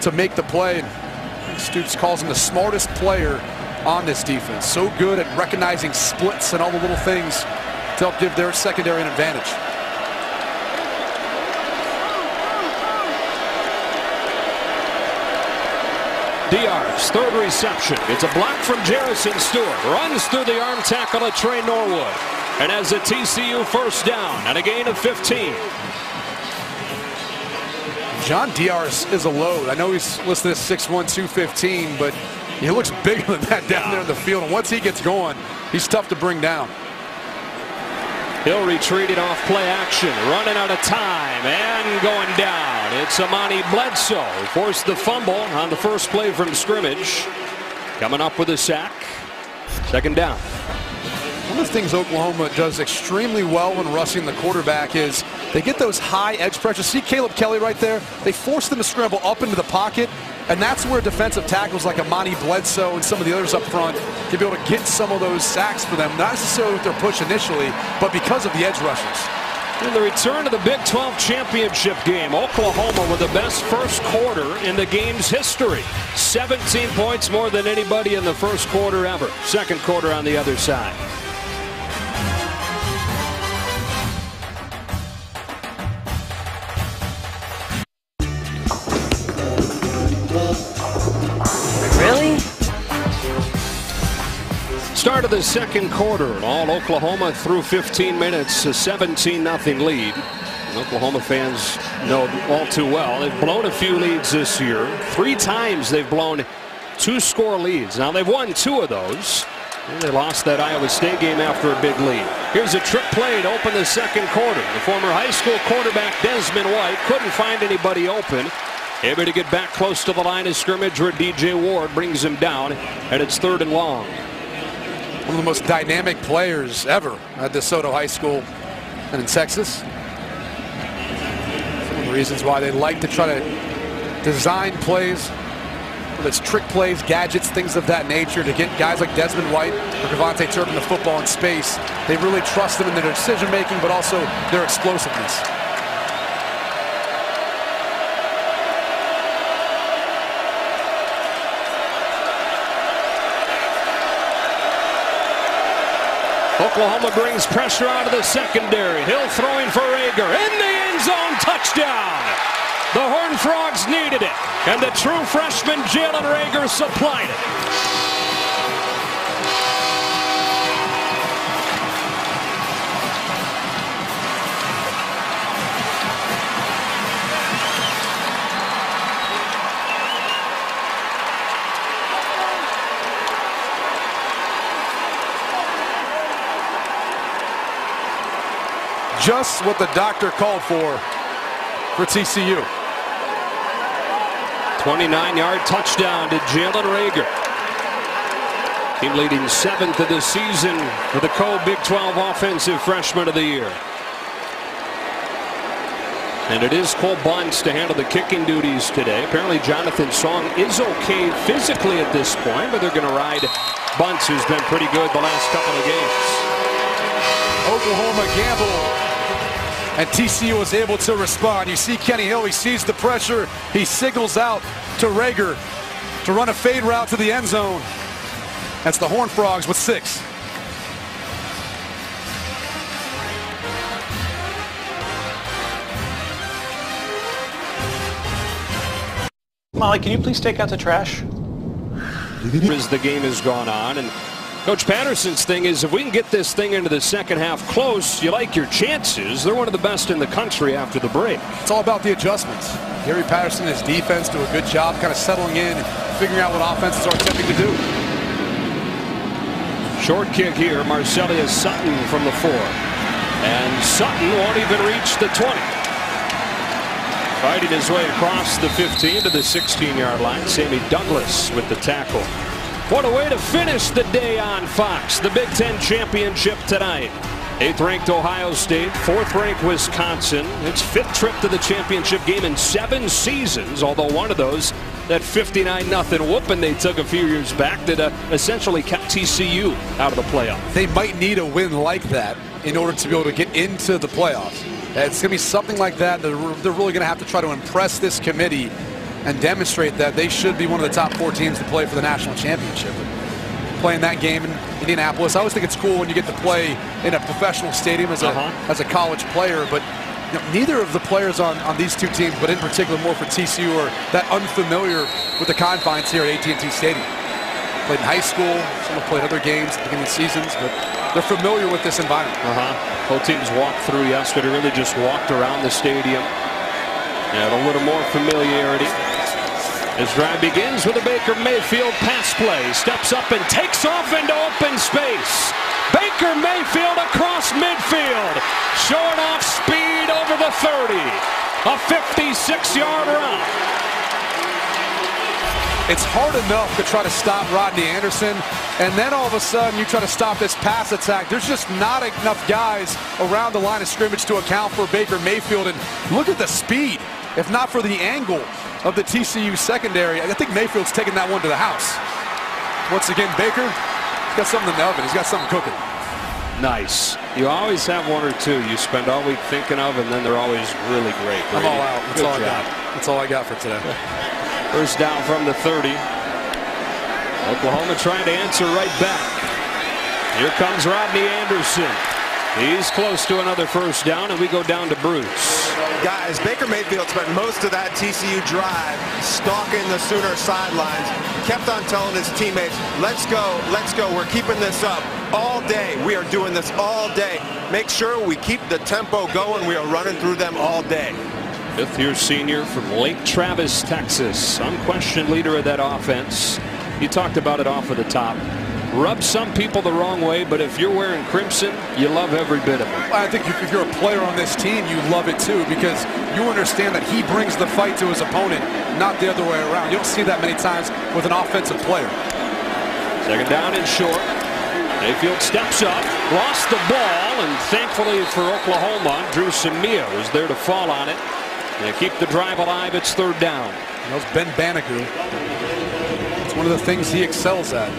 to make the play. And Stoops calls him the smartest player on this defense. So good at recognizing splits and all the little things to help give their secondary an advantage. Diar His third reception. It's a block from Jarrison Stewart. Runs through the arm tackle of Trey Norwood. And has a TCU first down and a gain of 15. John Diar's is a load. I know he's listed as 6'1", 215, but he looks bigger than that down there in the field. And once he gets going, he's tough to bring down. He'll retreat it off play action. Running out of time and going down. It's Amani Bledsoe who forced the fumble on the first play from scrimmage. Coming up with a sack. Second down. One of the things Oklahoma does extremely well when rushing the quarterback is they get those high edge pressures. See Caleb Kelly right there? They force them to scramble up into the pocket, and that's where defensive tackles like Amani Bledsoe and some of the others up front can be able to get some of those sacks for them. Not necessarily with their push initially, but because of the edge rushes. In the return to the Big 12 championship game, Oklahoma with the best first quarter in the game's history. 17 points more than anybody in the first quarter ever. Second quarter on the other side. Really? Start of the second quarter. All Oklahoma through 15 minutes, a 17-0 lead. And Oklahoma fans know all too well. They've blown a few leads this year. 3 times they've blown 2-score leads. Now they've won 2 of those. And they lost that Iowa State game after a big lead. Here's a trick play to open the second quarter. The former high school quarterback Desmond White couldn't find anybody open. Able to get back close to the line of scrimmage where DJ Ward brings him down, and it's 3rd and long. One of the most dynamic players ever at DeSoto High School and in Texas. One of the reasons why they like to try to design plays, whether it's trick plays, gadgets, things of that nature, to get guys like Desmond White or Devontae Turpin the football in space. They really trust them in their decision making, but also their explosiveness. Oklahoma brings pressure out of the secondary. Hill throwing for Rager. In the end zone, touchdown. The Horned Frogs needed it, and the true freshman Jalen Rager supplied it. Just what the doctor called for TCU. 29-yard touchdown to Jalen Rager. Team leading 7th of the season for the Big 12 Offensive Freshman of the Year. And it is Cole Bunce to handle the kicking duties today. Apparently Jonathan Song is okay physically at this point, but they're going to ride Bunce, who's been pretty good the last couple of games. Oklahoma gambled, and TCU was able to respond. You see Kenny Hill, he sees the pressure. He signals out to Rager to run a fade route to the end zone. That's the Horned Frogs with 6. Molly, can you please take out the trash? As the game has gone on, and Coach Patterson's thing is, if we can get this thing into the second half close, you like your chances. They're one of the best in the country after the break. It's all about the adjustments. Gary Patterson and his defense do a good job kind of settling in, figuring out what offenses are attempting to do. Short kick here, Marcelius Sutton from the 4. And Sutton won't even reach the 20. Fighting his way across the 15 to the 16-yard line. Sammy Douglas with the tackle. What a way to finish the day on Fox. The Big Ten Championship tonight. 8th-ranked Ohio State, 4th-ranked Wisconsin. Its 5th trip to the championship game in 7 seasons, although one of those, that 59-0 whooping they took a few years back that essentially kept TCU out of the playoff. They might need a win like that in order to be able to get into the playoffs. It's going to be something like that. They're really going to have to try to impress this committee and demonstrate that they should be one of the top 4 teams to play for the national championship. Playing that game in Indianapolis, I always think it's cool when you get to play in a professional stadium as a college player, but neither of the players on these two teams, but in particular more for TCU, are that unfamiliar with the confines here at AT&T Stadium. Played in high school, some have played other games at the beginning of seasons, but they're familiar with this environment. Both teams walked through yesterday, really just walked around the stadium. And a little more familiarity. This drive begins with a Baker Mayfield pass play. Steps up and takes off into open space. Baker Mayfield across midfield. Showing off speed over the 30. A 56-yard run. It's hard enough to try to stop Rodney Anderson, and then all of a sudden you try to stop this pass attack. There's just not enough guys around the line of scrimmage to account for Baker Mayfield. And look at the speed. If not for the angle of the TCU secondary, I think Mayfield's taking that one to the house. Once again, Baker, he's got something in the oven. He's got something cooking. Nice. You always have one or two you spend all week thinking of, and then they're always really great. I'm all out. That's all I got. That's all I got for today. First down from the 30. Oklahoma trying to answer right back. Here comes Rodney Anderson. He's close to another first down, and we go down to Bruce. Guys, Baker Mayfield spent most of that TCU drive stalking the Sooner sidelines. Kept on telling his teammates, let's go, we're keeping this up all day. We are doing this all day. Make sure we keep the tempo going. We are running through them all day. Fifth-year senior from Lake Travis, Texas. Unquestioned leader of that offense. You talked about it off of the top. Rubs some people the wrong way, but if you're wearing crimson, you love every bit of it. I think if you're a player on this team, you love it too, because you understand that he brings the fight to his opponent, not the other way around. You don't see that many times with an offensive player. Second down and short. Mayfield steps up, lost the ball, and thankfully for Oklahoma, Drew Samia was there to fall on it. They keep the drive alive. It's third down. That was Ben Banagoo. It's one of the things he excels at.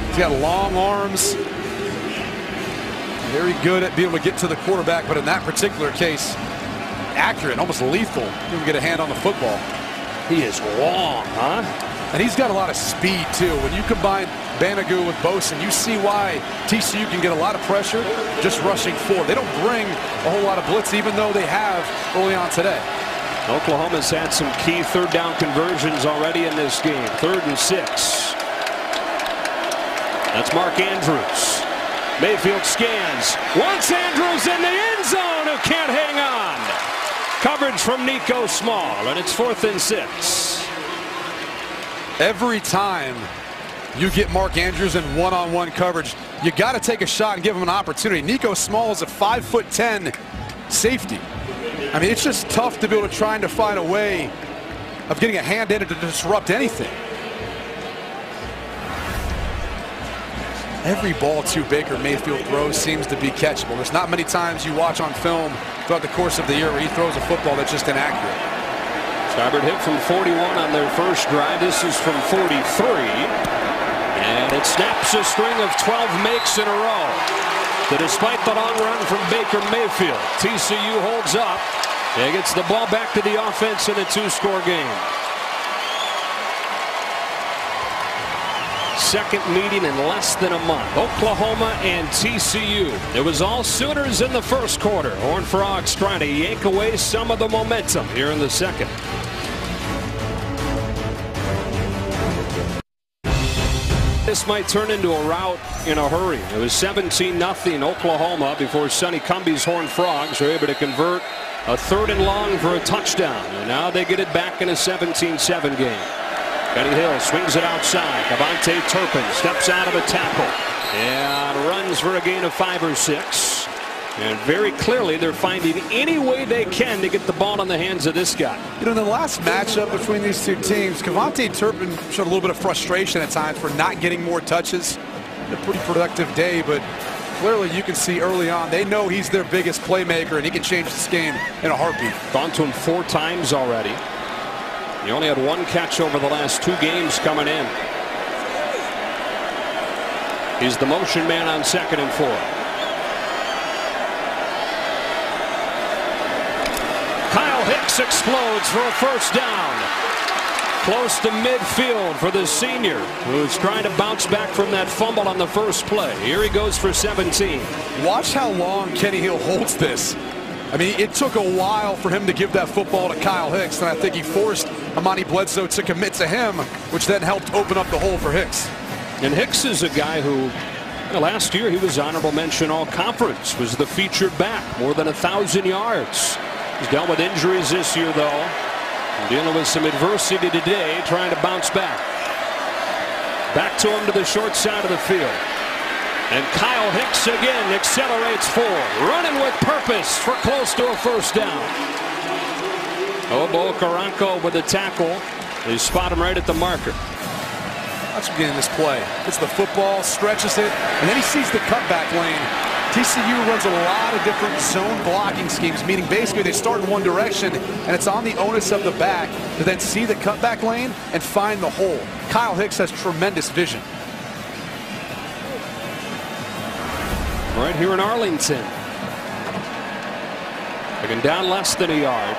He's got long arms. Very good at being able to get to the quarterback, but in that particular case, accurate, almost lethal. He can get a hand on the football. He is long, huh? And he's got a lot of speed, too. When you combine Banagoo with Bosen, you see why TCU can get a lot of pressure just rushing forward. They don't bring a whole lot of blitz, even though they have early on today. Oklahoma's had some key third down conversions already in this game. 3rd and 6. That's Mark Andrews. Mayfield scans. Wants Andrews in the end zone, who can't hang on. Coverage from Nico Small, and it's 4th and 6. Every time you get Mark Andrews in one-on-one coverage, you got to take a shot and give him an opportunity. Nico Small is a 5'10" safety. I mean, it's just tough to be able to try to find a way of getting a hand in it to disrupt anything. Every ball to Baker Mayfield throws seems to be catchable. There's not many times you watch on film throughout the course of the year where he throws a football that's just inaccurate. Starboard hit from 41 on their first drive. This is from 43. And it snaps a string of 12 makes in a row. But despite the long run from Baker Mayfield, TCU holds up and gets the ball back to the offense in a 2-score game. Second meeting in less than a month. Oklahoma and TCU. It was all Sooners in the first quarter. Horned Frogs trying to yank away some of the momentum here in the second. This might turn into a rout in a hurry. It was 17-0 Oklahoma before Sonny Cumbie's Horned Frogs were able to convert a 3rd and long for a touchdown. And now they get it back in a 17-7 game. Kenny Hill swings it outside. Avante Turpin steps out of a tackle and runs for a gain of 5 or 6. And very clearly they're finding any way they can to get the ball in the hands of this guy. You know, in the last matchup between these two teams, Avante Turpin showed a little bit of frustration at times for not getting more touches. A pretty productive day, but clearly you can see early on they know he's their biggest playmaker and he can change this game in a heartbeat. Gone to him 4 times already. He only had 1 catch over the last 2 games coming in. He's the motion man on 2nd and 4. Kyle Hicks explodes for a first down. Close to midfield for the senior, who's trying to bounce back from that fumble on the first play. Here he goes for 17. Watch how long Kenny Hill holds this. I mean, it took a while for him to give that football to Kyle Hicks, and I think he forced Amani Bledsoe to commit to him, which then helped open up the hole for Hicks. And Hicks is a guy who, last year he was honorable mention all-conference, was the featured back, more than 1,000 yards. He's dealt with injuries this year, though, dealing with some adversity today, trying to bounce back. Back to him to the short side of the field. And Kyle Hicks again accelerates forward, running with purpose for close to a first down. Obo Okoronkwo with the tackle. They spot him right at the marker. That's beginning this play. It's the football, stretches it, and then he sees the cutback lane. TCU runs a lot of different zone blocking schemes, meaning basically they start in one direction, and it's on the onus of the back to then see the cutback lane and find the hole. Kyle Hicks has tremendous vision. Right here in Arlington. Looking down less than a yard.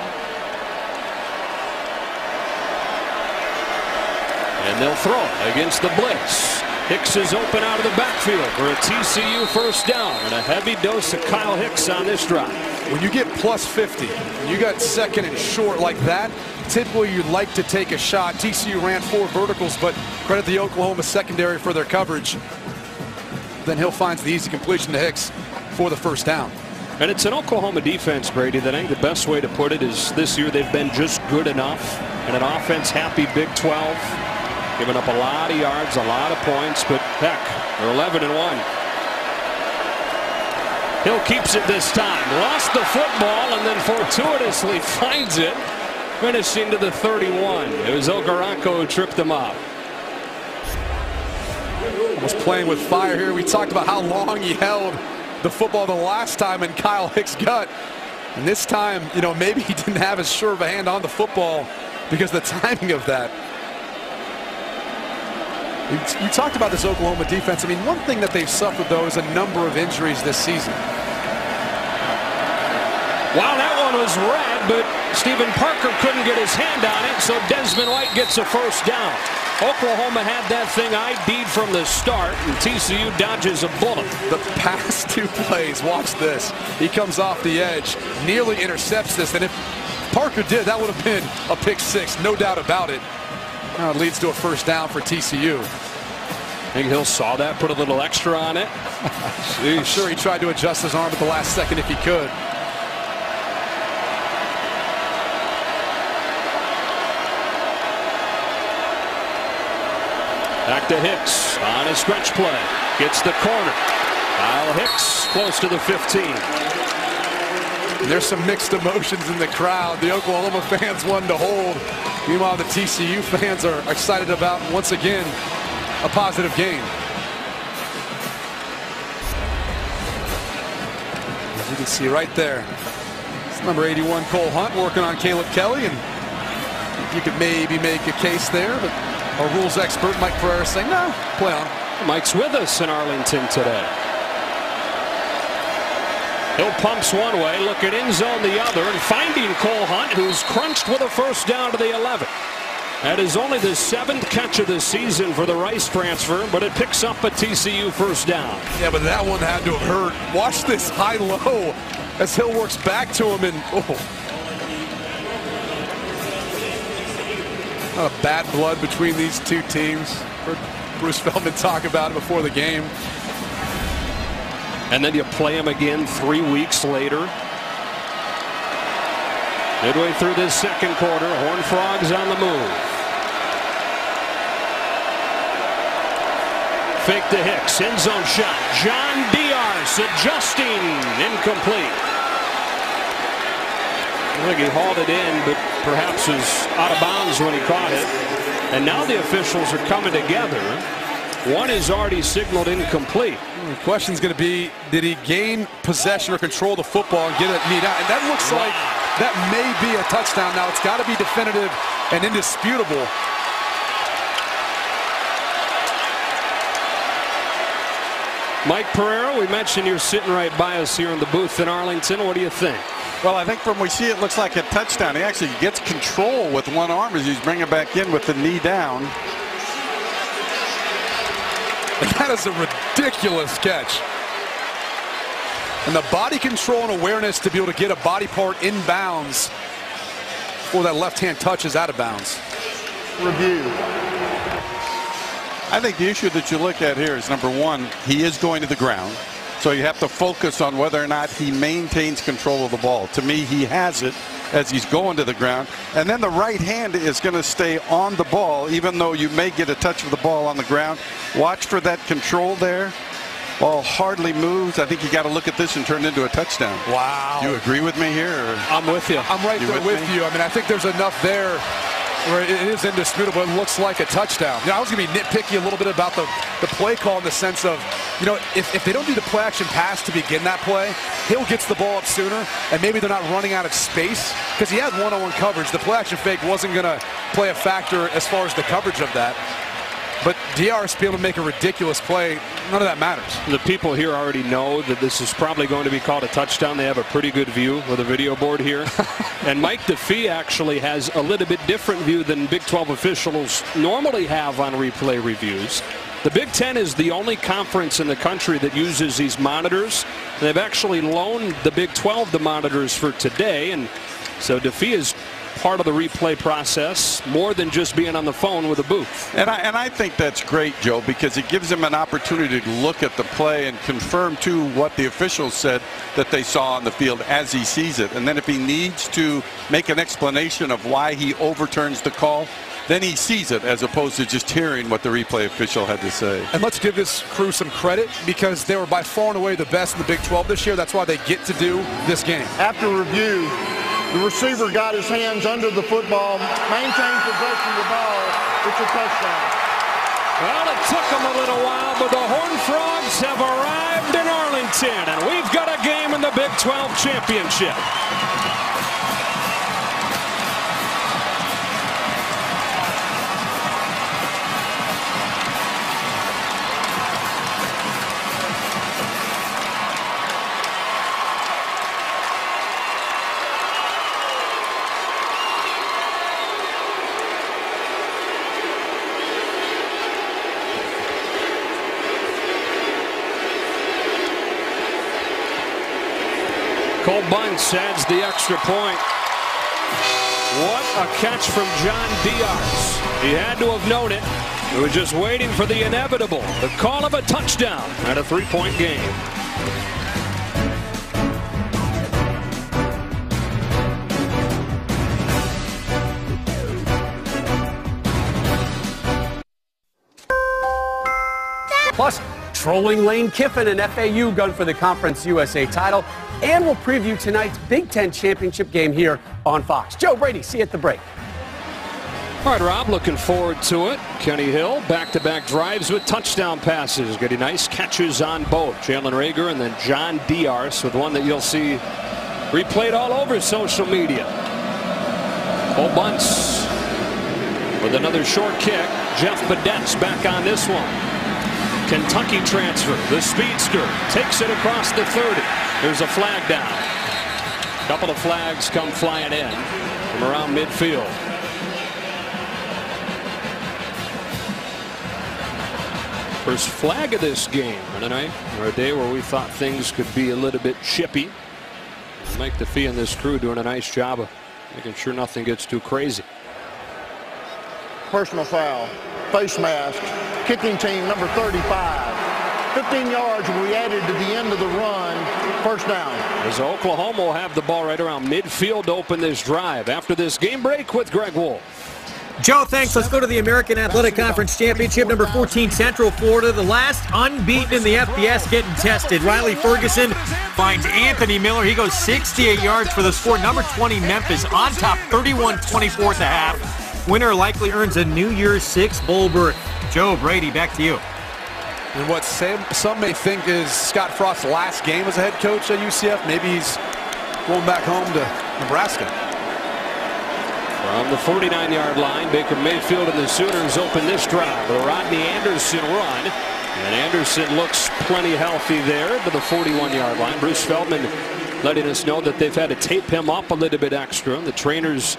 And they'll throw it against the blitz. Hicks is open out of the backfield for a TCU first down, and a heavy dose of Kyle Hicks on this drive. When you get plus 50, when you got second and short like that, typically you'd like to take a shot. TCU ran 4 verticals, but credit the Oklahoma secondary for their coverage. Then Hill finds the easy completion to Hicks for the first down. And it's an Oklahoma defense, Brady, that I think the best way to put it is this year they've been just good enough. And an offense-happy Big 12. Giving up a lot of yards, a lot of points, but heck, they're 11-1. Hill keeps it this time. Lost the football and then fortuitously finds it, finishing to the 31. It was Okoronkwo who tripped him up. Was playing with fire here. We talked about how long he held the football the last time in Kyle Hicks' gut. And this time, you know, maybe he didn't have as sure of a hand on the football because of the timing of that. You talked about this Oklahoma defense. I mean, one thing that they've suffered, though, is a number of injuries this season. Wow, that one was red, but Stephen Parker couldn't get his hand on it, so Desmond White gets a first down. Oklahoma had that thing ID'd from the start, and TCU dodges a bullet. The past 2 plays, watch this. He comes off the edge, nearly intercepts this, and if Parker did, that would have been a pick 6, no doubt about it. Now it leads to a first down for TCU. I think Hill saw that, put a little extra on it. I'm sure he tried to adjust his arm at the last second if he could. Back to Hicks on a stretch play. Gets the corner. Kyle Hicks close to the 15. And there's some mixed emotions in the crowd. The Oklahoma fans won to hold. Meanwhile, the TCU fans are excited about, once again, a positive game. As you can see right there, it's number 81, Cole Hunt, working on Caleb Kelly. And you could maybe make a case there, but our rules expert, Mike Pereira, saying, no, play on. Mike's with us in Arlington today. Hill pumps one way, looking in zone the other, and finding Cole Hunt, who's crunched with a first down to the 11. That is only the 7th catch of the season for the Rice transfer, but it picks up a TCU first down. Yeah, but that one had to have hurt. Watch this high-low as Hill works back to him, and not a bad blood between these 2 teams. Heard Bruce Feldman talk about it before the game. And then you play him again 3 weeks later. Midway through this second quarter, Horned Frogs on the move. Fake to Hicks, end zone shot. John Diaz adjusting, incomplete. I think he hauled it in, but perhaps was out of bounds when he caught it. And now the officials are coming together. One is already signaled incomplete. The question's going to be, did he gain possession or control the football and get it knee down? And that looks like that may be a touchdown. Now it's got to be definitive and indisputable. Mike Pereira, we mentioned you're sitting right by us here in the booth in Arlington. What do you think? Well, I think from we see it looks like a touchdown. He actually gets control with one arm as he's bringing it back in with the knee down. That is a ridiculous catch. And the body control and awareness to be able to get a body part inbounds before that left-hand touch is out of bounds. Review. I think the issue that you look at here is, number one, he is going to the ground. So you have to focus on whether or not he maintains control of the ball. To me, he has it as he's going to the ground. And then the right hand is going to stay on the ball, even though you may get a touch of the ball on the ground. Watch for that control there. Ball hardly moves. I think you got to look at this and turn it into a touchdown. Wow. Do you agree with me here? Or? I'm with you. I'm right there with you. I mean, I think there's enough there where it is indisputable. It looks like a touchdown. You know, I was going to be nitpicky a little bit about the play call in the sense of, you know, if they don't do the play action pass to begin that play, Hill gets the ball up sooner, and maybe they're not running out of space because he had one-on-one coverage. The play action fake wasn't going to play a factor as far as the coverage of that. But DR's being able to make a ridiculous play. None of that matters. The people here already know that this is probably going to be called a touchdown. They have a pretty good view with a video board here. And Mike DeFee actually has a little bit different view than Big 12 officials normally have on replay reviews. The Big 10 is the only conference in the country that uses these monitors. They've actually loaned the Big 12 the monitors for today. And so DeFee is part of the replay process more than just being on the phone with a booth. And I think that's great, Joe, because it gives him an opportunity to look at the play and confirm to what the officials said that they saw on the field as he sees it. And then if he needs to make an explanation of why he overturns the call, then he sees it as opposed to just hearing what the replay official had to say. And let's give this crew some credit because they were by far and away the best in the Big 12 this year. That's why they get to do this game. After review, the receiver got his hands under the football, maintained possession of the ball. It's a touchdown. Well, it took them a little while, but the Horned Frogs have arrived in Arlington, and we've got a game in the Big 12 championship. Cole Bunce adds the extra point. What a catch from John Diaz. He had to have known it. He was just waiting for the inevitable, the call of a touchdown at a three-point game. Plus, trolling Lane Kiffin and FAU gun for the Conference USA title. And we'll preview tonight's Big Ten championship game here on Fox. Joe Brady, see you at the break. All right, Rob, looking forward to it. Kenny Hill, back-to-back drives with touchdown passes. Getting nice catches on both. Jalen Reagor and then John Diaz with one that you'll see replayed all over social media. Cole Bunce with another short kick. Jeff Badette's back on this one. Kentucky transfer, the speedster, takes it across the 30. There's a flag down. A couple of flags come flying in from around midfield. First flag of this game tonight, or a day where we thought things could be a little bit chippy. Mike DeFee and this crew doing a nice job of making sure nothing gets too crazy. Personal foul, face mask, kicking team number 35. 15 yards will be added to the end of the run. First down. As Oklahoma will have the ball right around midfield to open this drive. After this game break with Greg Wolf. Joe, thanks. Let's go to the American Athletic Conference Championship, number 14, Central Florida. The last unbeaten in the FBS getting tested. Riley Ferguson finds Anthony Miller. He goes 68 yards for the score. Number 20, Memphis, on top, 31-24 at the half. Winner likely earns a New Year's Six bowl berth. Joe Brady, back to you. And what some may think is Scott Frost's last game as a head coach at UCF. Maybe he's going back home to Nebraska. From the 49-yard line, Baker Mayfield and the Sooners open this drive with a Rodney Anderson run. And Anderson looks plenty healthy there to the 41-yard line. Bruce Feldman letting us know that they've had to tape him up a little bit extra. The trainer's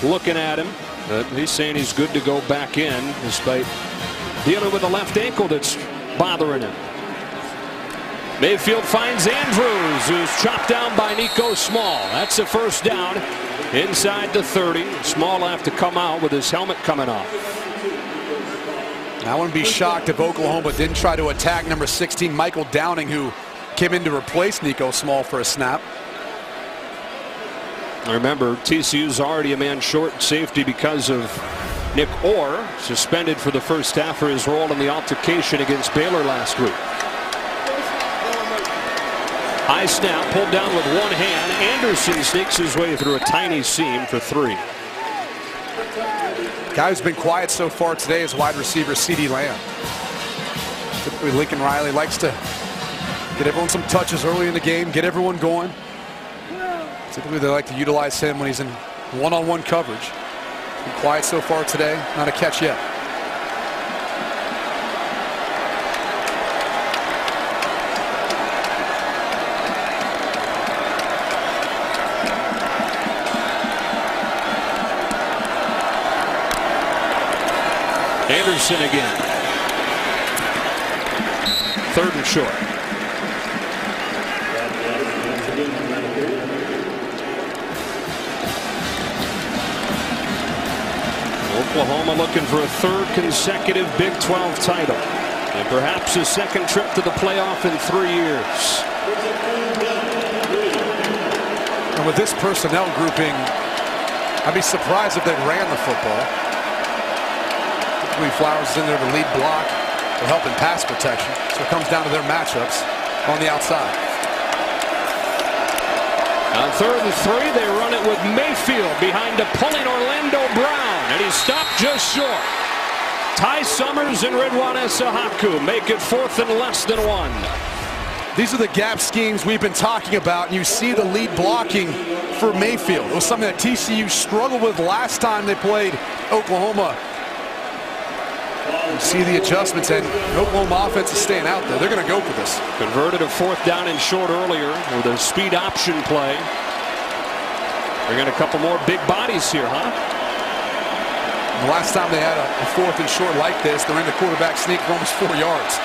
looking at him. But he's saying he's good to go back in despite dealing with a left ankle that's bothering him. Mayfield finds Andrews, who's chopped down by Nico Small. That's a first down inside the 30. Small will have to come out with his helmet coming off. I wouldn't be shocked if Oklahoma didn't try to attack number 16, Michael Downing, who came in to replace Nico Small for a snap. Remember, TCU's already a man short safety because of Nick Orr, suspended for the first half for his role in the altercation against Baylor last week. High snap, pulled down with one hand. Anderson sneaks his way through a tiny seam for 3. Guy who's been quiet so far today is wide receiver CeeDee Lamb. Typically, Lincoln Riley likes to get everyone some touches early in the game, get everyone going. Typically, they like to utilize him when he's in one-on-one coverage. Been quiet so far today, not a catch yet. Anderson again. 3rd and short. Oklahoma looking for a 3rd consecutive Big 12 title and perhaps a 2nd trip to the playoff in 3 years. And with this personnel grouping, I'd be surprised if they ran the football. Flowers is in there to lead block or help in pass protection. So it comes down to their matchups on the outside. On 3rd and 3, they run it with Mayfield behind a pulling Orlando Brown, and he's stopped just short. Ty Summers and Ridwan Esahaku make it 4th and less than 1. These are the gap schemes we've been talking about, and you see the lead blocking for Mayfield. It was something that TCU struggled with last time they played Oklahoma. You see the adjustments, and Oklahoma offense is staying out there. They're going to go for this. Converted a 4th down and short earlier with a speed option play. They're getting a couple more big bodies here, huh? The last time they had a 4th and short like this, they're in the quarterback sneak for almost 4 yards.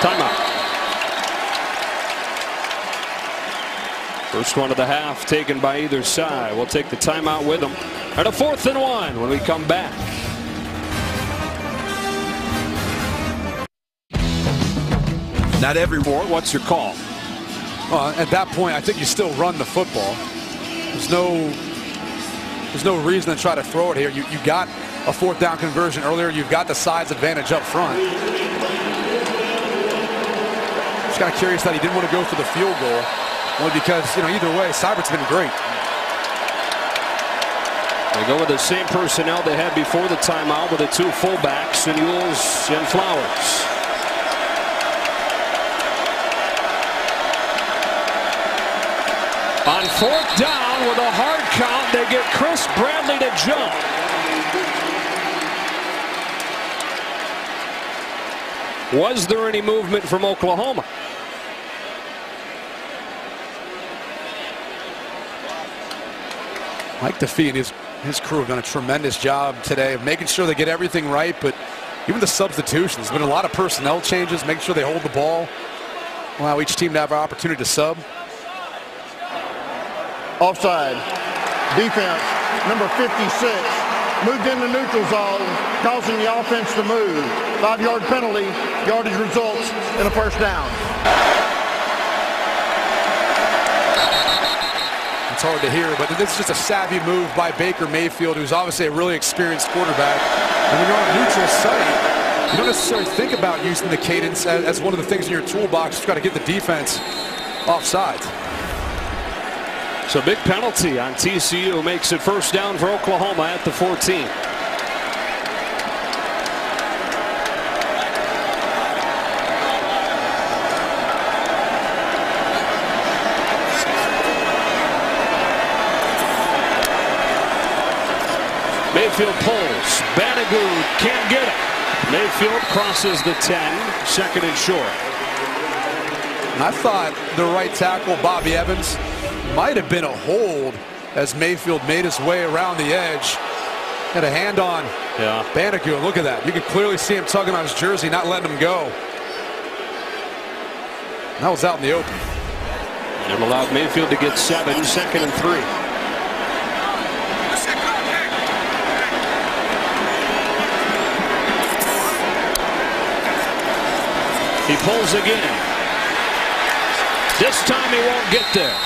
Timeout. First one of the half taken by either side. We'll take the timeout with them. And a 4th and 1 when we come back. Not everyone. What's your call? Well, at that point, I think you still run the football. There's no reason to try to throw it here. You got a 4th down conversion earlier. You've got the size advantage up front. Just kind of curious that he didn't want to go for the field goal. Only because, either way, Seibert's been great. They go with the same personnel they had before the timeout with the 2 fullbacks, Ewells and Flowers. On 4th down with a hard count, they get Chris Bradley to jump. Was there any movement from Oklahoma? Mike DeFee and his crew have done a tremendous job today of making sure they get everything right, but even the substitutions. There's been a lot of personnel changes, making sure they hold the ball, allow each team to have an opportunity to sub. Offside. Defense, number 56, moved into neutral zone, causing the offense to move. 5-yard penalty, yardage results in a first down. It's hard to hear, but this is just a savvy move by Baker Mayfield, who's obviously a really experienced quarterback. And when you're on a neutral site, you don't necessarily think about using the cadence as one of the things in your toolbox. You've got to get the defense offside. So big penalty on TCU makes it first down for Oklahoma at the 14. Mayfield pulls. Banigou can't get it. Mayfield crosses the 10. 2nd and short. I thought the right tackle, Bobby Evans, might have been a hold as Mayfield made his way around the edge. Had a hand on Bandicoot. Look at that. You can clearly see him tugging on his jersey, not letting him go. That was out in the open. It allowed Mayfield to get 7, 2nd and 3. He pulls again. This time he won't get there.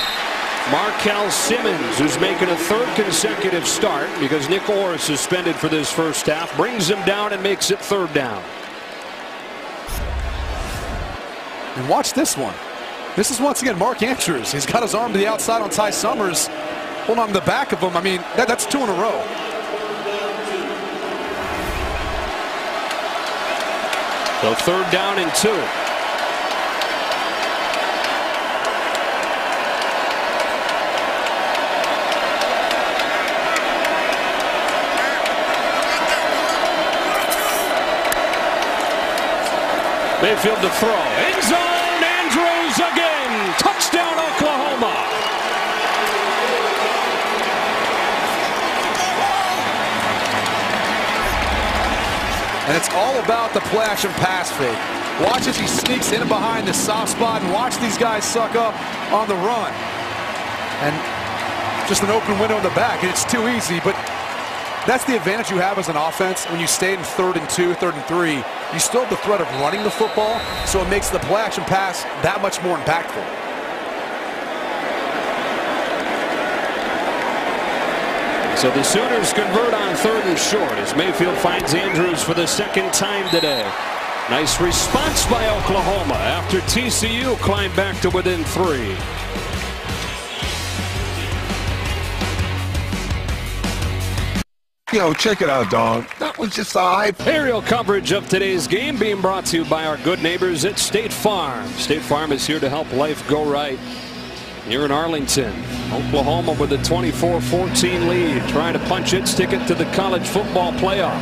Markel Simmons, who's making a 3rd consecutive start because Nick Orr is suspended for this first half, brings him down and makes it 3rd down. And watch this one. This is once again Mark Andrews. He's got his arm to the outside on Ty Summers. Hold on to the back of him. I mean, that's 2 in a row. So 3rd down and 2. Mayfield to throw. End zone. Andrews again. Touchdown, Oklahoma. And it's all about the play action pass fake. Watch as he sneaks in behind the soft spot and watch these guys suck up on the run. And just an open window in the back. It's too easy, but that's the advantage you have as an offense when you stay in 3rd and 2, 3rd and 3. You still have the threat of running the football, so it makes the play action pass that much more impactful. So the Sooners convert on 3rd and short as Mayfield finds Andrews for the 2nd time today. Nice response by Oklahoma after TCU climbed back to within 3. Yo, check it out, dog. That was just all right. Aerial coverage of today's game being brought to you by our good neighbors at State Farm. State Farm is here to help life go right. Here in Arlington, Oklahoma with a 24-14 lead, trying to punch its ticket to the college football playoff.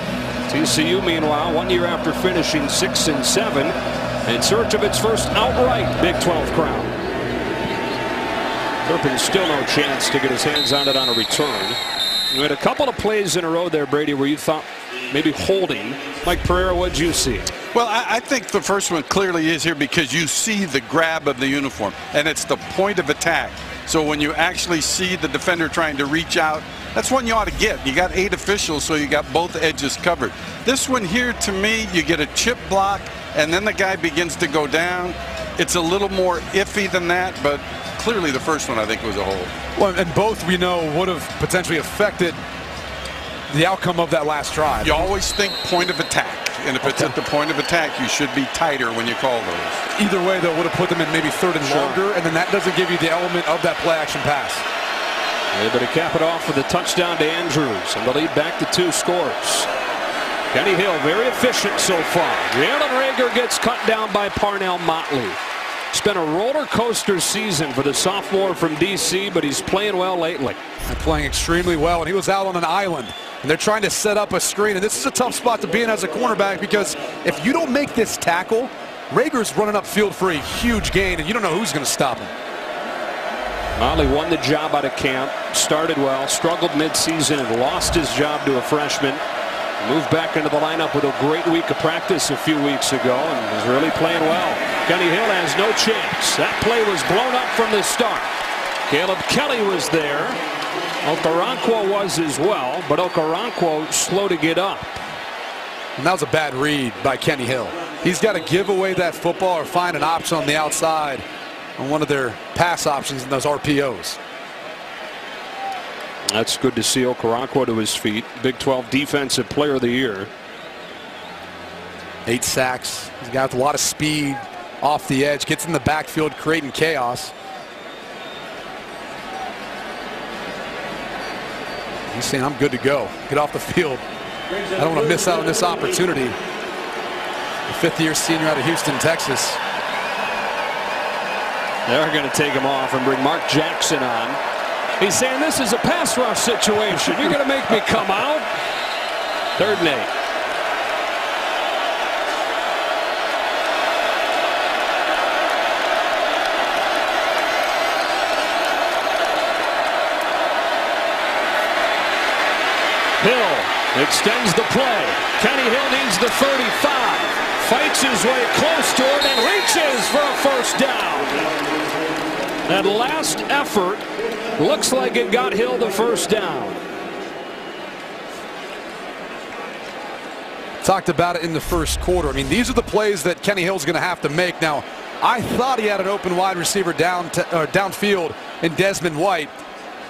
TCU, meanwhile, 1 year after finishing 6 and 7, in search of its first outright Big 12 crown. Turpin still no chance to get his hands on it on a return. You had a couple of plays in a row there, Brady, where you thought maybe holding. Mike Pereira, what'd you see? Well, I think the first one clearly is here because you see the grab of the uniform, and it's the point of attack. So when you actually see the defender trying to reach out, that's one you ought to get. You got 8 officials, so you got both edges covered. This one here, to me, you get a chip block, and then the guy begins to go down. It's a little more iffy than that, but clearly the first one I think was a hold. Well, and both we know would have potentially affected the outcome of that last drive. You always think point of attack, and if it's at the point of attack, you should be tighter when you call those. Either way, though, would have put them in maybe 3rd and longer, and then that doesn't give you the element of that play action pass. Able to cap it off with a touchdown to Andrews, and the lead back to 2 scores. Kenny Hill very efficient so far. Jalen Reagor gets cut down by Parnell Motley. It's been a roller coaster season for the sophomore from DC, but he's playing well lately. And playing extremely well, and he was out on an island, and they're trying to set up a screen, and this is a tough spot to be in as a cornerback because if you don't make this tackle, Rager's running upfield for a huge gain, and you don't know who's going to stop him. Motley won the job out of camp, started well, struggled midseason, and lost his job to a freshman. Moved back into the lineup with a great week of practice a few weeks ago and is really playing well. Kenny Hill has no chance. That play was blown up from the start. Caleb Kelly was there. Okoronkwo was as well, but Okoronkwo slow to get up. And that was a bad read by Kenny Hill. He's got to give away that football or find an option on the outside on one of their pass options in those RPOs. That's good to see Okoronkwo to his feet. Big 12 Defensive Player of the Year. 8 sacks. He's got a lot of speed off the edge. Gets in the backfield, creating chaos. He's saying, I'm good to go. Get off the field. I don't want to miss out on this opportunity. The 5th-year senior out of Houston, Texas. They're going to take him off and bring Mark Jackson on. He's saying this is a pass rush situation. You're going to make me come out. 3rd and 8. Hill Extends the play. Kenny Hill needs the 35. Fights his way close to it and reaches for a first down. That last effort looks like it got Hill the first down. Talked about it in the first quarter. I mean, these are the plays that Kenny Hill's going to have to make. Now, I thought he had an open wide receiver downfield in Desmond White.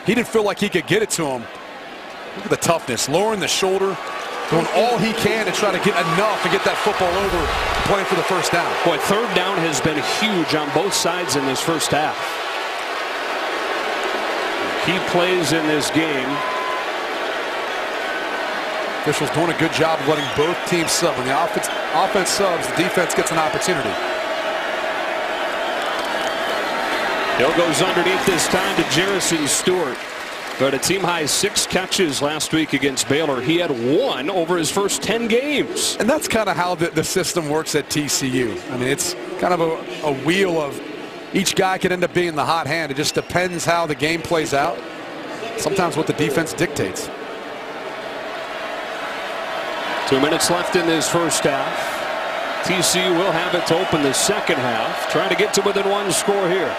He didn't feel like he could get it to him. Look at the toughness, lowering the shoulder, doing all he can to try to get enough and get that football over, playing for the first down. Boy, third down has been huge on both sides in this first half. Key plays in this game. Officials doing a good job of letting both teams sub. When the offense subs, the defense gets an opportunity. Hill goes underneath this time to Jerrison Stewart. But a team-high 6 catches last week against Baylor. He had 1 over his first 10 games. And that's kind of how the system works at TCU. I mean, it's kind of a wheel of each guy could end up being the hot hand. It just depends how the game plays out. Sometimes what the defense dictates. 2 minutes left in this first half. TCU will have it to open the second half. Trying to get to within 1 score here.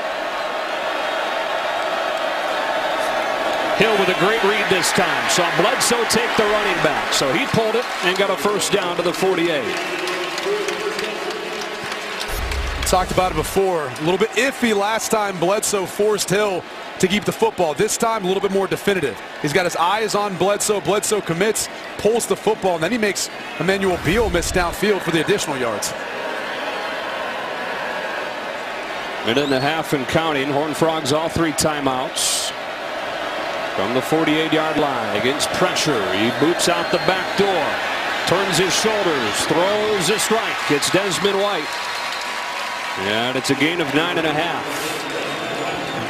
Hill with a great read this time. Saw Bledsoe take the running back. So he pulled it and got a first down to the 48. Talked about it before. A little bit iffy last time Bledsoe forced Hill to keep the football. This time a little bit more definitive. He's got his eyes on Bledsoe. Bledsoe commits, pulls the football, and then he makes Emmanuel Beal miss downfield for the additional yards. Minute and a half and counting. Horned Frogs all 3 timeouts. From the 48-yard line against pressure. He boots out the back door. Turns his shoulders. Throws a strike. It's Desmond White. And it's a gain of 9.5.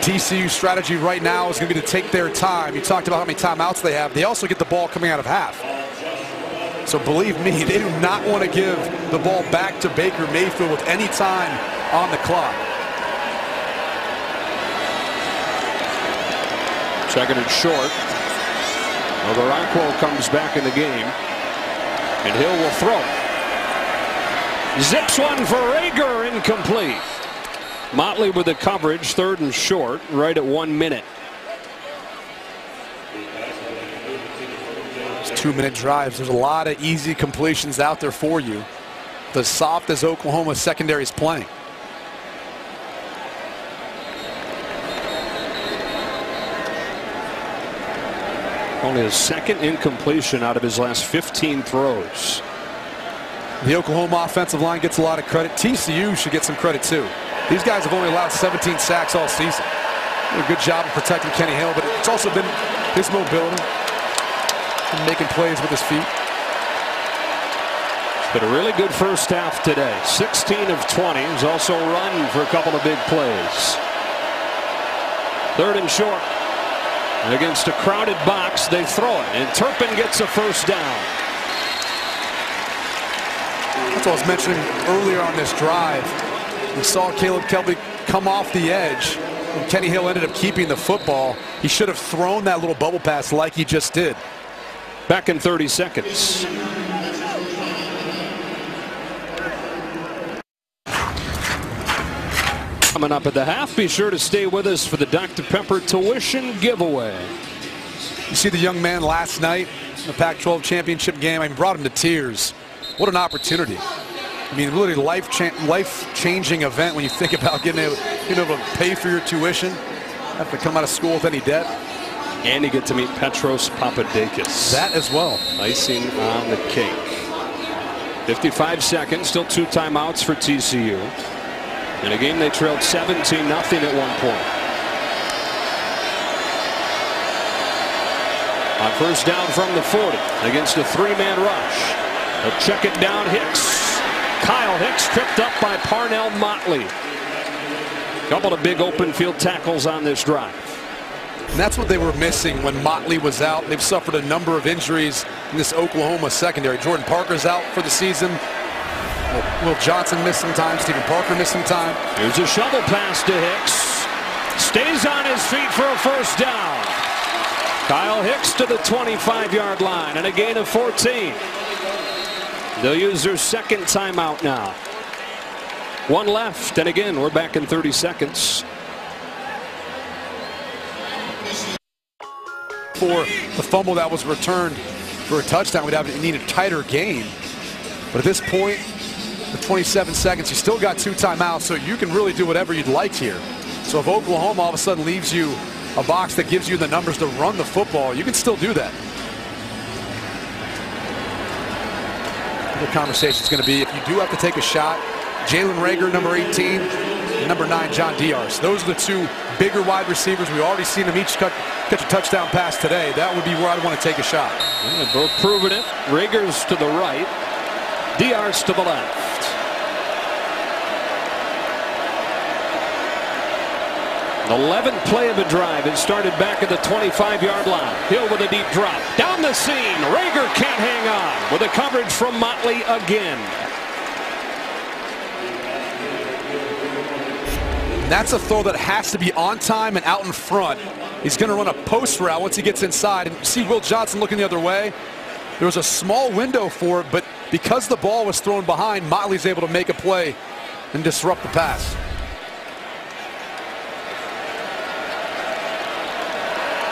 TCU's strategy right now is going to be to take their time. You talked about how many timeouts they have. They also get the ball coming out of half. So believe me, they do not want to give the ball back to Baker Mayfield with any time on the clock. Second and short. Well, Rockwell comes back in the game. And Hill will throw. Zips one for Rager, incomplete. Motley with the coverage, 3rd and short, right at 1 minute. It's 2-minute drives. There's a lot of easy completions out there for you. As soft as Oklahoma's secondary is playing. Only his 2nd incompletion out of his last 15 throws. The Oklahoma offensive line gets a lot of credit. TCU should get some credit too. These guys have only allowed 17 sacks all season. Did a good job of protecting Kenny Hill, but it's also been his mobility and making plays with his feet. It's been a really good first half today. 16 of 20. He's also run for a couple of big plays. 3rd and short. And against a crowded box, they throw it, and Turpin gets a first down. That's what I was mentioning earlier on this drive. We saw Caleb Kelby come off the edge, and Kenny Hill ended up keeping the football. He should have thrown that little bubble pass like he just did. Back in 30 seconds. Coming up at the half, be sure to stay with us for the Dr. Pepper tuition giveaway. You see the young man last night in the Pac-12 championship game. I mean, brought him to tears. What an opportunity. I mean, really life-changing event when you think about getting able to pay for your tuition, have to come out of school with any debt. And you get to meet Petros Papadakis. That as well. Icing on the cake. 55 seconds, still 2 timeouts for TCU. In a game they trailed 17-0 at one point. On first down from the 40 against a 3-man rush. They'll check it down. Hicks. Kyle Hicks tripped up by Parnell Motley. Couple of big open field tackles on this drive. And that's what they were missing when Motley was out. They've suffered a number of injuries in this Oklahoma secondary. Jordan Parker's out for the season. Will Johnson missed some time. Stephen Parker missed some time. Here's a shovel pass to Hicks. Stays on his feet for a first down. Kyle Hicks to the 25-yard line and a gain of 14. They'll use their second timeout now. One left, and again, we're back in 30 seconds. For the fumble that was returned for a touchdown, we'd need a tighter game. But at this point, with 27 seconds, you still got 2 timeouts, so you can really do whatever you'd like here. So if Oklahoma all of a sudden leaves you a box that gives you the numbers to run the football, you can still do that. The conversation is going to be, if you do have to take a shot, Jalen Reagor, number 18, and number 9, John Diar's. Those are the 2 bigger wide receivers. We've already seen them each catch a touchdown pass today. That would be where I'd want to take a shot. Yeah, both proving it. Reagor's to the right, Diar's to the left. 11th play of the drive. It started back at the 25-yard line. Hill with a deep drop. Down the seam. Reagor can't hang on with a coverage from Motley again. And that's a throw that has to be on time and out in front. He's going to run a post route once he gets inside. And you see Will Johnson looking the other way. There was a small window for it, but because the ball was thrown behind, Motley's able to make a play and disrupt the pass.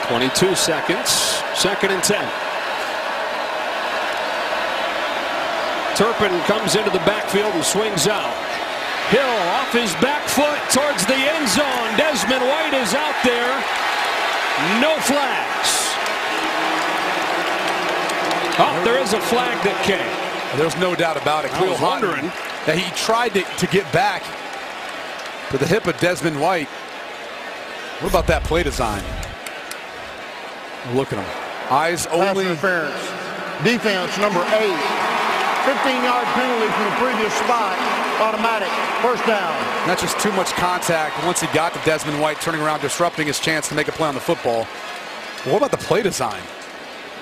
22 seconds. 2nd and 10. Turpin comes into the backfield and swings out. Hill off his back foot towards the end zone. Desmond White is out there. No flags. Oh, there is a flag that came. There's no doubt about it. I was wondering that he tried to get back to the hip of Desmond White. What about that play design? Look at him. Eyes only. Pass interference. Defense, number 8. 15-yard penalty from the previous spot. Automatic. First down. That's just too much contact once he got to Desmond White, turning around, disrupting his chance to make a play on the football. What about the play design?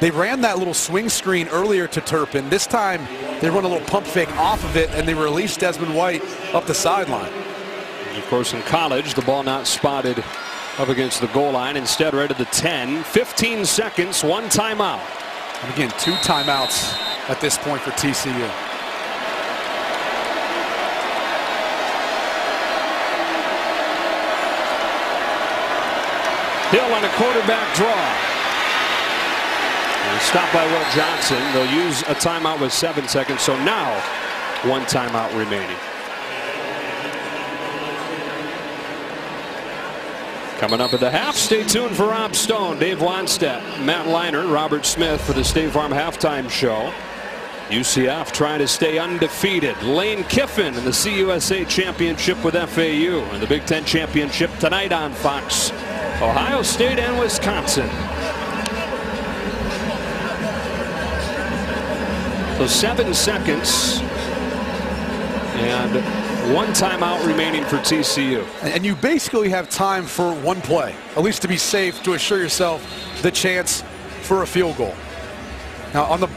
They ran that little swing screen earlier to Turpin. This time, they run a little pump fake off of it, and they release Desmond White up the sideline. Of course, in college, the ball not spotted up against the goal line. Instead, right at the 10. 15 seconds, 1 timeout. And again, 2 timeouts at this point for TCU. Hill on a quarterback draw. And stopped by Will Johnson. They'll use a timeout with 7 seconds. So now 1 timeout remaining. Coming up at the half, stay tuned for Rob Stone, Dave Wannstedt, Matt Leinart, Robert Smith for the State Farm Halftime Show. UCF trying to stay undefeated. Lane Kiffin in the CUSA Championship with FAU and the Big Ten Championship tonight on Fox. Ohio State and Wisconsin. So 7 seconds and 1 timeout remaining for TCU. And you basically have time for 1 play, at least to be safe, to assure yourself the chance for a field goal. Now on the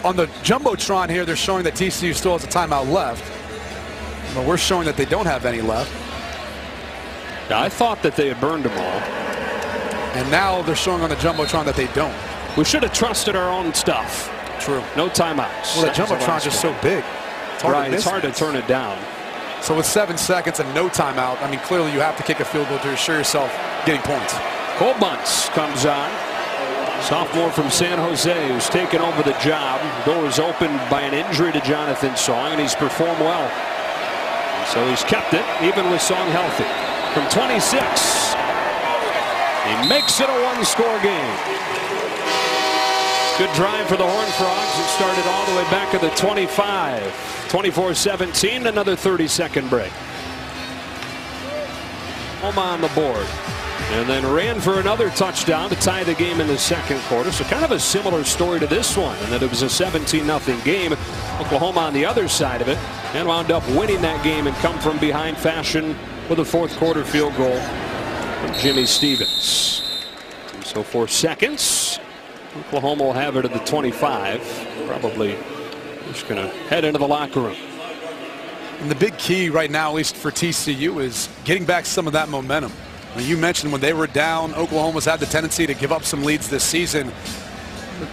Jumbotron here, they're showing that TCU still has a timeout left. But we're showing that they don't have any left. Now, I thought that they had burned them all. And now they're showing on the Jumbotron that they don't. We should have trusted our own stuff. True. No timeouts. Well, the Jumbotron's just so big. It's hard, it's hard to turn it down. So with 7 seconds and no timeout, I mean, clearly you have to kick a field goal to assure yourself getting points. Cole Bunce comes on. Sophomore from San Jose who's taken over the job. The door was opened by an injury to Jonathan Song, and he's performed well. So he's kept it, even with Song healthy. From 26, he makes it a 1-score game. Good drive for the Horned Frogs. It started all the way back at the 25. 24-17, another 30-second break. Home on the board. And then ran for another touchdown to tie the game in the second quarter. So kind of a similar story to this one, and that it was a 17-0 game. Oklahoma on the other side of it, and wound up winning that game and come from behind fashion with a fourth quarter field goal from Jimmy Stevens. And so 4 seconds. Oklahoma will have it at the 25. Probably just going to head into the locker room. And the big key right now, at least for TCU, is getting back some of that momentum. I mean, you mentioned when they were down, Oklahoma's had the tendency to give up some leads this season.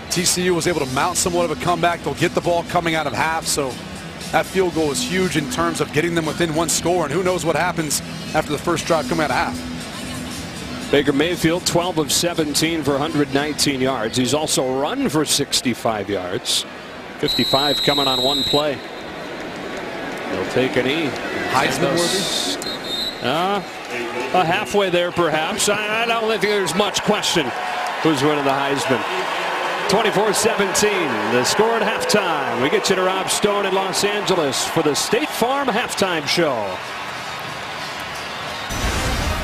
TCU was able to mount somewhat of a comeback. They'll get the ball coming out of half, so that field goal is huge in terms of getting them within one score, and who knows what happens after the first drive coming out of half. Baker Mayfield, 12 of 17 for 119 yards. He's also run for 65 yards. 55 coming on one play. He'll take a knee. Heisman worthy? Halfway there, perhaps. I don't think there's much question who's winning the Heisman. 24-17, the score at halftime. We get you to Rob Stone in Los Angeles for the State Farm halftime show.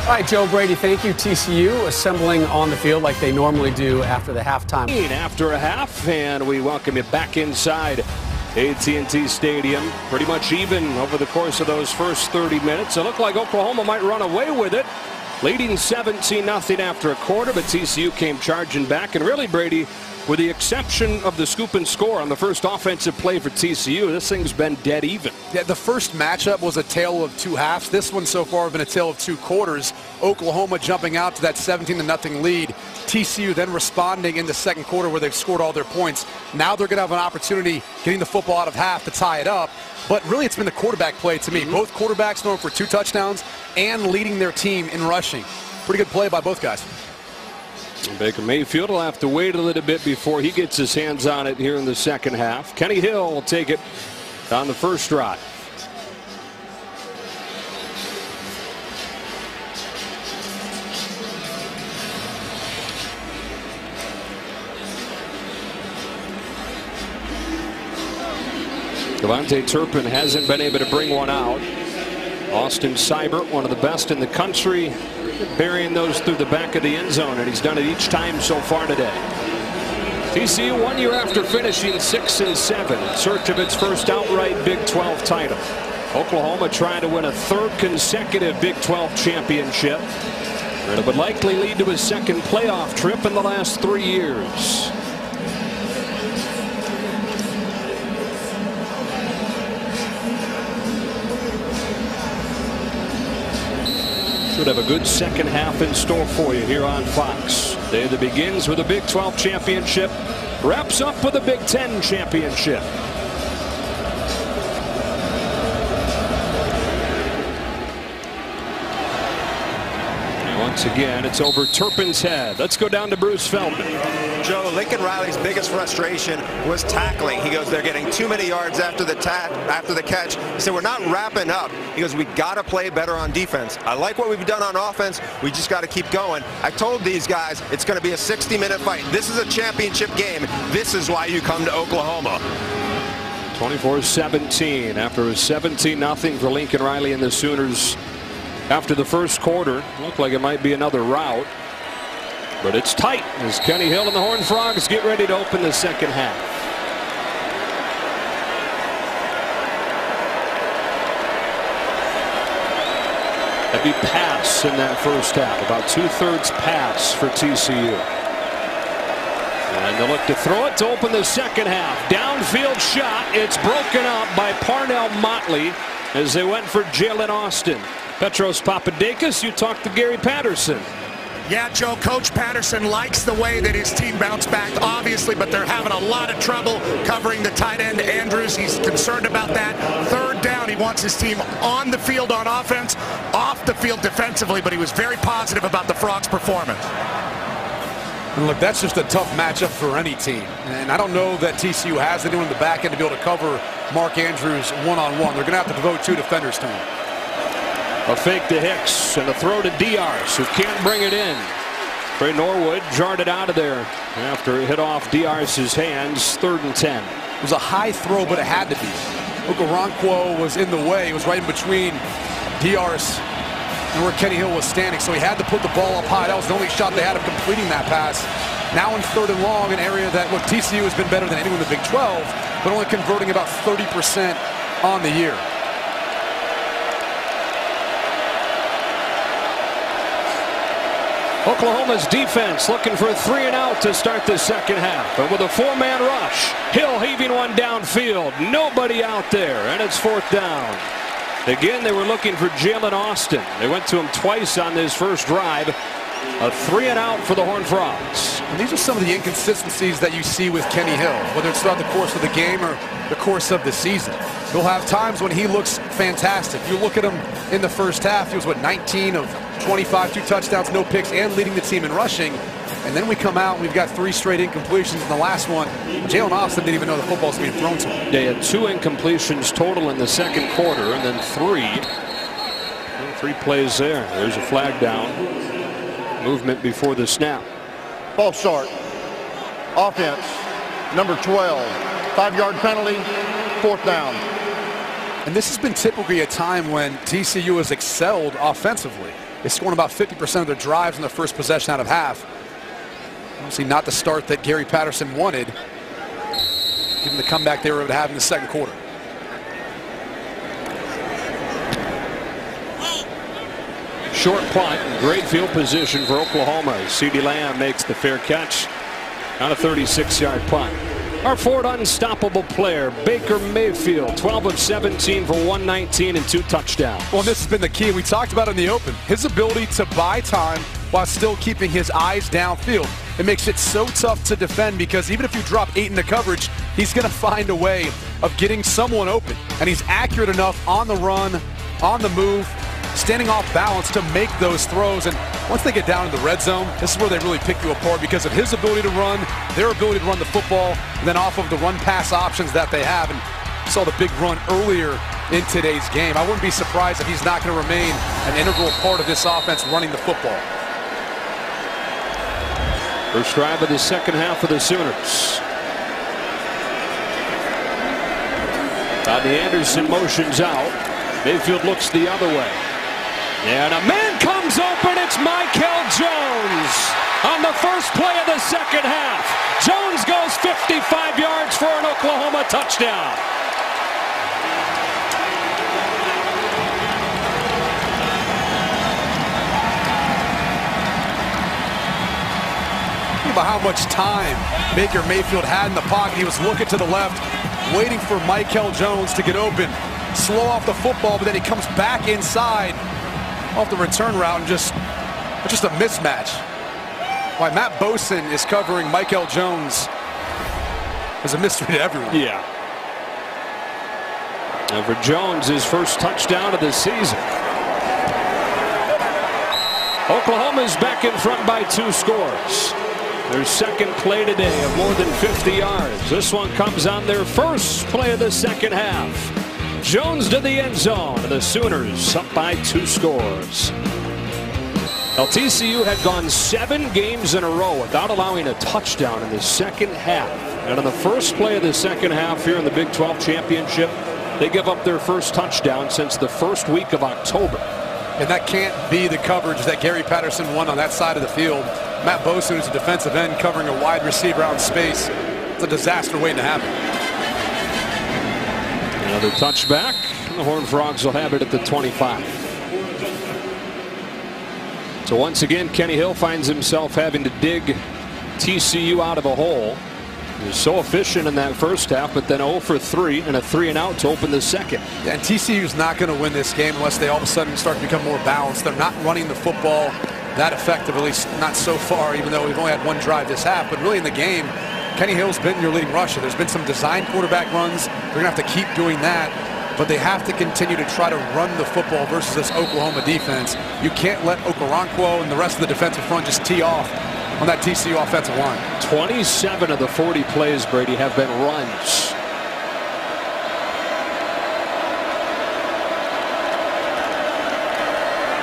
All right, Joe Brady, thank you. TCU assembling on the field like they normally do after the halftime. After a half, and we welcome you back inside AT&T Stadium. Pretty much even over the course of those first 30 minutes. It looked like Oklahoma might run away with it, leading 17-0 after a quarter, but TCU came charging back. And really, Brady, with the exception of the scoop and score on the first offensive play for TCU, this thing's been dead even. Yeah, the first matchup was a tale of two halves. This one so far has been a tale of two quarters. Oklahoma jumping out to that 17-0 lead. TCU then responding in the second quarter where they've scored all their points. Now they're going to have an opportunity getting the football out of half to tie it up. But really, it's been the quarterback play to me. Both quarterbacks throwing for 2 touchdowns and leading their team in rushing. Pretty good play by both guys. Baker Mayfield will have to wait a little bit before he gets his hands on it here in the second half. Kenny Hill will take it on the first drive. Devontae Turpin hasn't been able to bring one out. Austin Seibert, one of the best in the country, burying those through the back of the end zone, and he's done it each time so far today. TCU 1 year after finishing 6-7 in search of its first outright Big 12 title. Oklahoma trying to win a third consecutive Big 12 championship, and it would likely lead to a second playoff trip in the last 3 years. Should have a good second half in store for you here on Fox. Day that begins with a Big 12 championship, wraps up with a Big 10 championship. And once again, it's over Turpin's head. Let's go down to Bruce Feldman. Joe, Lincoln Riley's biggest frustration was tackling. He goes, they're getting too many yards after the catch. He said, we're not wrapping up. He goes, we got to play better on defense. I like what we've done on offense. We just got to keep going. I told these guys it's going to be a 60-minute fight. This is a championship game. This is why you come to Oklahoma. 24-17 after a 17-0 for Lincoln Riley and the Sooners after the first quarter. Looked like it might be another rout. But it's tight as Kenny Hill and the Horned Frogs get ready to open the second half. Heavy pass in that first half. About 2/3 pass for TCU. And they'll look to throw it to open the second half. Downfield shot. It's broken up by Parnell Motley as they went for Jalen Austin. Petros Papadakis, you talked to Gary Patterson. Yeah, Joe, Coach Patterson likes the way that his team bounced back, obviously, but they're having a lot of trouble covering the tight end, Andrews. He's concerned about that. Third down, he wants his team on the field on offense, off the field defensively, but he was very positive about the Frogs' performance. And look, that's just a tough matchup for any team. And I don't know that TCU has anyone in the back end to be able to cover Mark Andrews one-on-one. They're going to have to devote 2 defenders to him. A fake to Hicks and a throw to Diar's, who can't bring it in. Trey Norwood jarred it out of there after it hit off Diar's hands. 3rd and 10. It was a high throw, but it had to be. Okoronkwo was in the way. He was right in between Diar's and where Kenny Hill was standing, so he had to put the ball up high. That was the only shot they had of completing that pass. Now in 3rd and long, an area that, look, TCU has been better than anyone in the Big 12, but only converting about 30% on the year. Oklahoma's defense looking for a 3 and out to start the second half. But with a 4-man rush, Hill heaving one downfield. Nobody out there, and it's 4th down. Again, they were looking for Jalen Austin. They went to him twice on this first drive. A 3-and-out for the Horned Frogs. And these are some of the inconsistencies that you see with Kenny Hill, whether it's throughout the course of the game or the course of the season. He'll have times when he looks fantastic. You look at him in the first half, he was, 19 of 25, 2 touchdowns, no picks, and leading the team in rushing. And then we come out and we've got 3 straight incompletions in the last one. Jalen Austin didn't even know the football was being thrown to him. They had 2 incompletions total in the second quarter, and then 3 plays there. There's a flag down. Movement before the snap. False start. Offense, number 12. 5-yard penalty, 4th down. And this has been typically a time when TCU has excelled offensively. They scored about 50% of their drives in the first possession out of half. Obviously not the start that Gary Patterson wanted, given the comeback they were able to have in the second quarter. Short punt, great field position for Oklahoma. CeeDee Lamb makes the fair catch on a 36-yard punt. Our fourth unstoppable player, Baker Mayfield, 12 of 17 for 119 and 2 touchdowns. Well, this has been the key. We talked about it in the open. His ability to buy time while still keeping his eyes downfield. It makes it so tough to defend because even if you drop 8 in the coverage, he's going to find a way of getting someone open. And he's accurate enough on the run, on the move, standing off balance to make those throws. And once they get down in the red zone, this is where they really pick you apart because of his ability to run, their ability to run the football, and then off of the run-pass options that they have. And you saw the big run earlier in today's game. I wouldn't be surprised if he's not going to remain an integral part of this offense running the football. First drive of the second half of the Sooners. Rodney Anderson motions out. Mayfield looks the other way. And a man comes open. It's Michael Jones on the first play of the second half. Jones goes 55 yards for an Oklahoma touchdown. Think about how much time Baker Mayfield had in the pocket. He was looking to the left, waiting for Michael Jones to get open. Slow off the football, but then he comes back inside off the return route and just a mismatch. Why Matt Bosin is covering Michael Jones is a mystery to everyone. Yeah. And for Jones, his first touchdown of the season. Oklahoma's back in front by 2 scores. Their second play today of more than 50 yards. This one comes on their first play of the second half. Jones to the end zone, and the Sooners up by 2 scores. Now, TCU had gone 7 games in a row without allowing a touchdown in the second half. And on the first play of the second half here in the Big 12 Championship, they give up their first touchdown since the first week of October. And that can't be the coverage that Gary Patterson won on that side of the field. Matt Bosin is a defensive end covering a wide receiver out in space. It's a disaster waiting to happen. Another touchback. The Horned Frogs will have it at the 25. So once again, Kenny Hill finds himself having to dig TCU out of a hole. He was so efficient in that first half, but then 0 for 3 and a 3-and-out to open the second. Yeah, and TCU's not going to win this game unless they all of a sudden start to become more balanced. They're not running the football that effective, at least not so far, even though we've only had 1 drive this half. But really in the game, Kenny Hill's been your leading rusher. There's been some design quarterback runs. They're going to have to keep doing that. But they have to continue to try to run the football versus this Oklahoma defense. You can't let Okoronkwo and the rest of the defensive front just tee off on that TCU offensive line. 27 of the 40 plays, Brady, have been runs.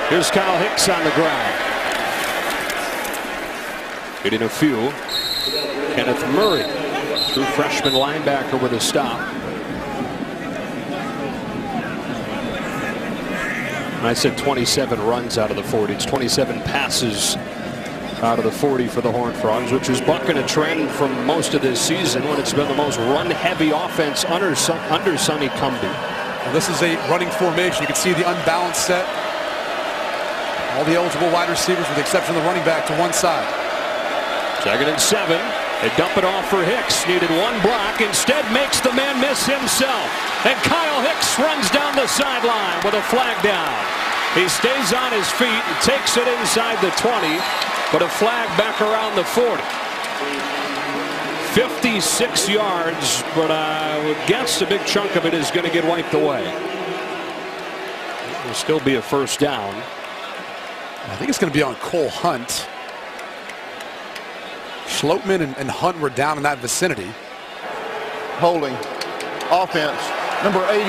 Here's Kyle Hicks on the ground. Getting a few. Kenneth Murray, true freshman linebacker, with a stop. And I said 27 runs out of the 40. It's 27 passes out of the 40 for the Horned Frogs, which is bucking a trend from most of this season when it's been the most run-heavy offense under Sonny Cumbie. Well, this is a running formation. You can see the unbalanced set. All the eligible wide receivers, with the exception of the running back, to one side. 2nd and 7. They dump it off for Hicks. Needed one block. Instead makes the man miss himself. And Kyle Hicks runs down the sideline with a flag down. He stays on his feet and takes it inside the 20. But a flag back around the 40. 56 yards, but I would guess a big chunk of it is going to get wiped away. It will still be a first down. I think it's going to be on Cole Hunt. Schlotman and Hunt were down in that vicinity. Holding. Offense. Number 81.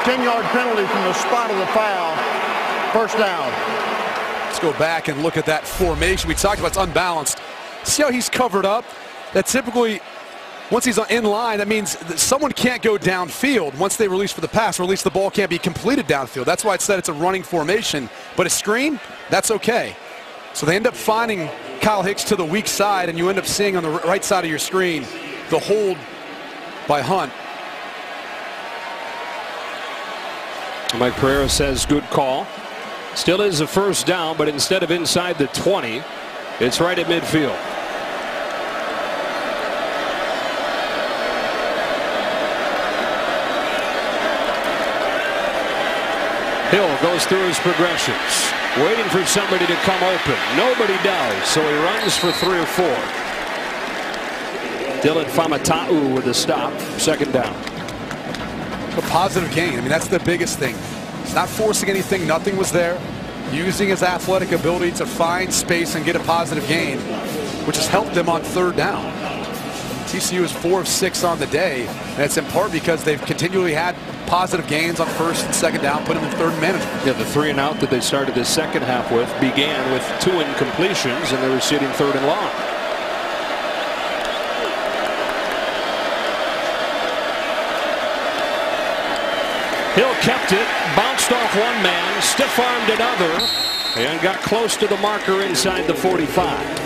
10-yard penalty from the spot of the foul. First down. Let's go back and look at that formation. We talked about it's unbalanced. See how he's covered up? That typically, once he's in line, that means that someone can't go downfield once they release for the pass, or at least the ball can't be completed downfield. That's why it said it's a running formation. But a screen, that's okay. So they end up finding Kyle Hicks to the weak side, and you end up seeing on the right side of your screen the hold by Hunt. Mike Pereira says good call. Still is a first down, but instead of inside the 20, it's right at midfield. Hill goes through his progressions, waiting for somebody to come open. Nobody does, so he runs for 3 or 4. Dylan Famatau with a stop. Second down. A positive gain. I mean, that's the biggest thing. He's not forcing anything. Nothing was there. Using his athletic ability to find space and get a positive gain, which has helped them on third down. TCU is 4 of 6 on the day, and it's in part because they've continually had positive gains on first and second down, put them in third and management. Yeah, the 3 and out that they started the second half with began with 2 incompletions, and they were sitting third and long. Hill kept it, bounced off one man, stiff-armed another, and got close to the marker inside the 45.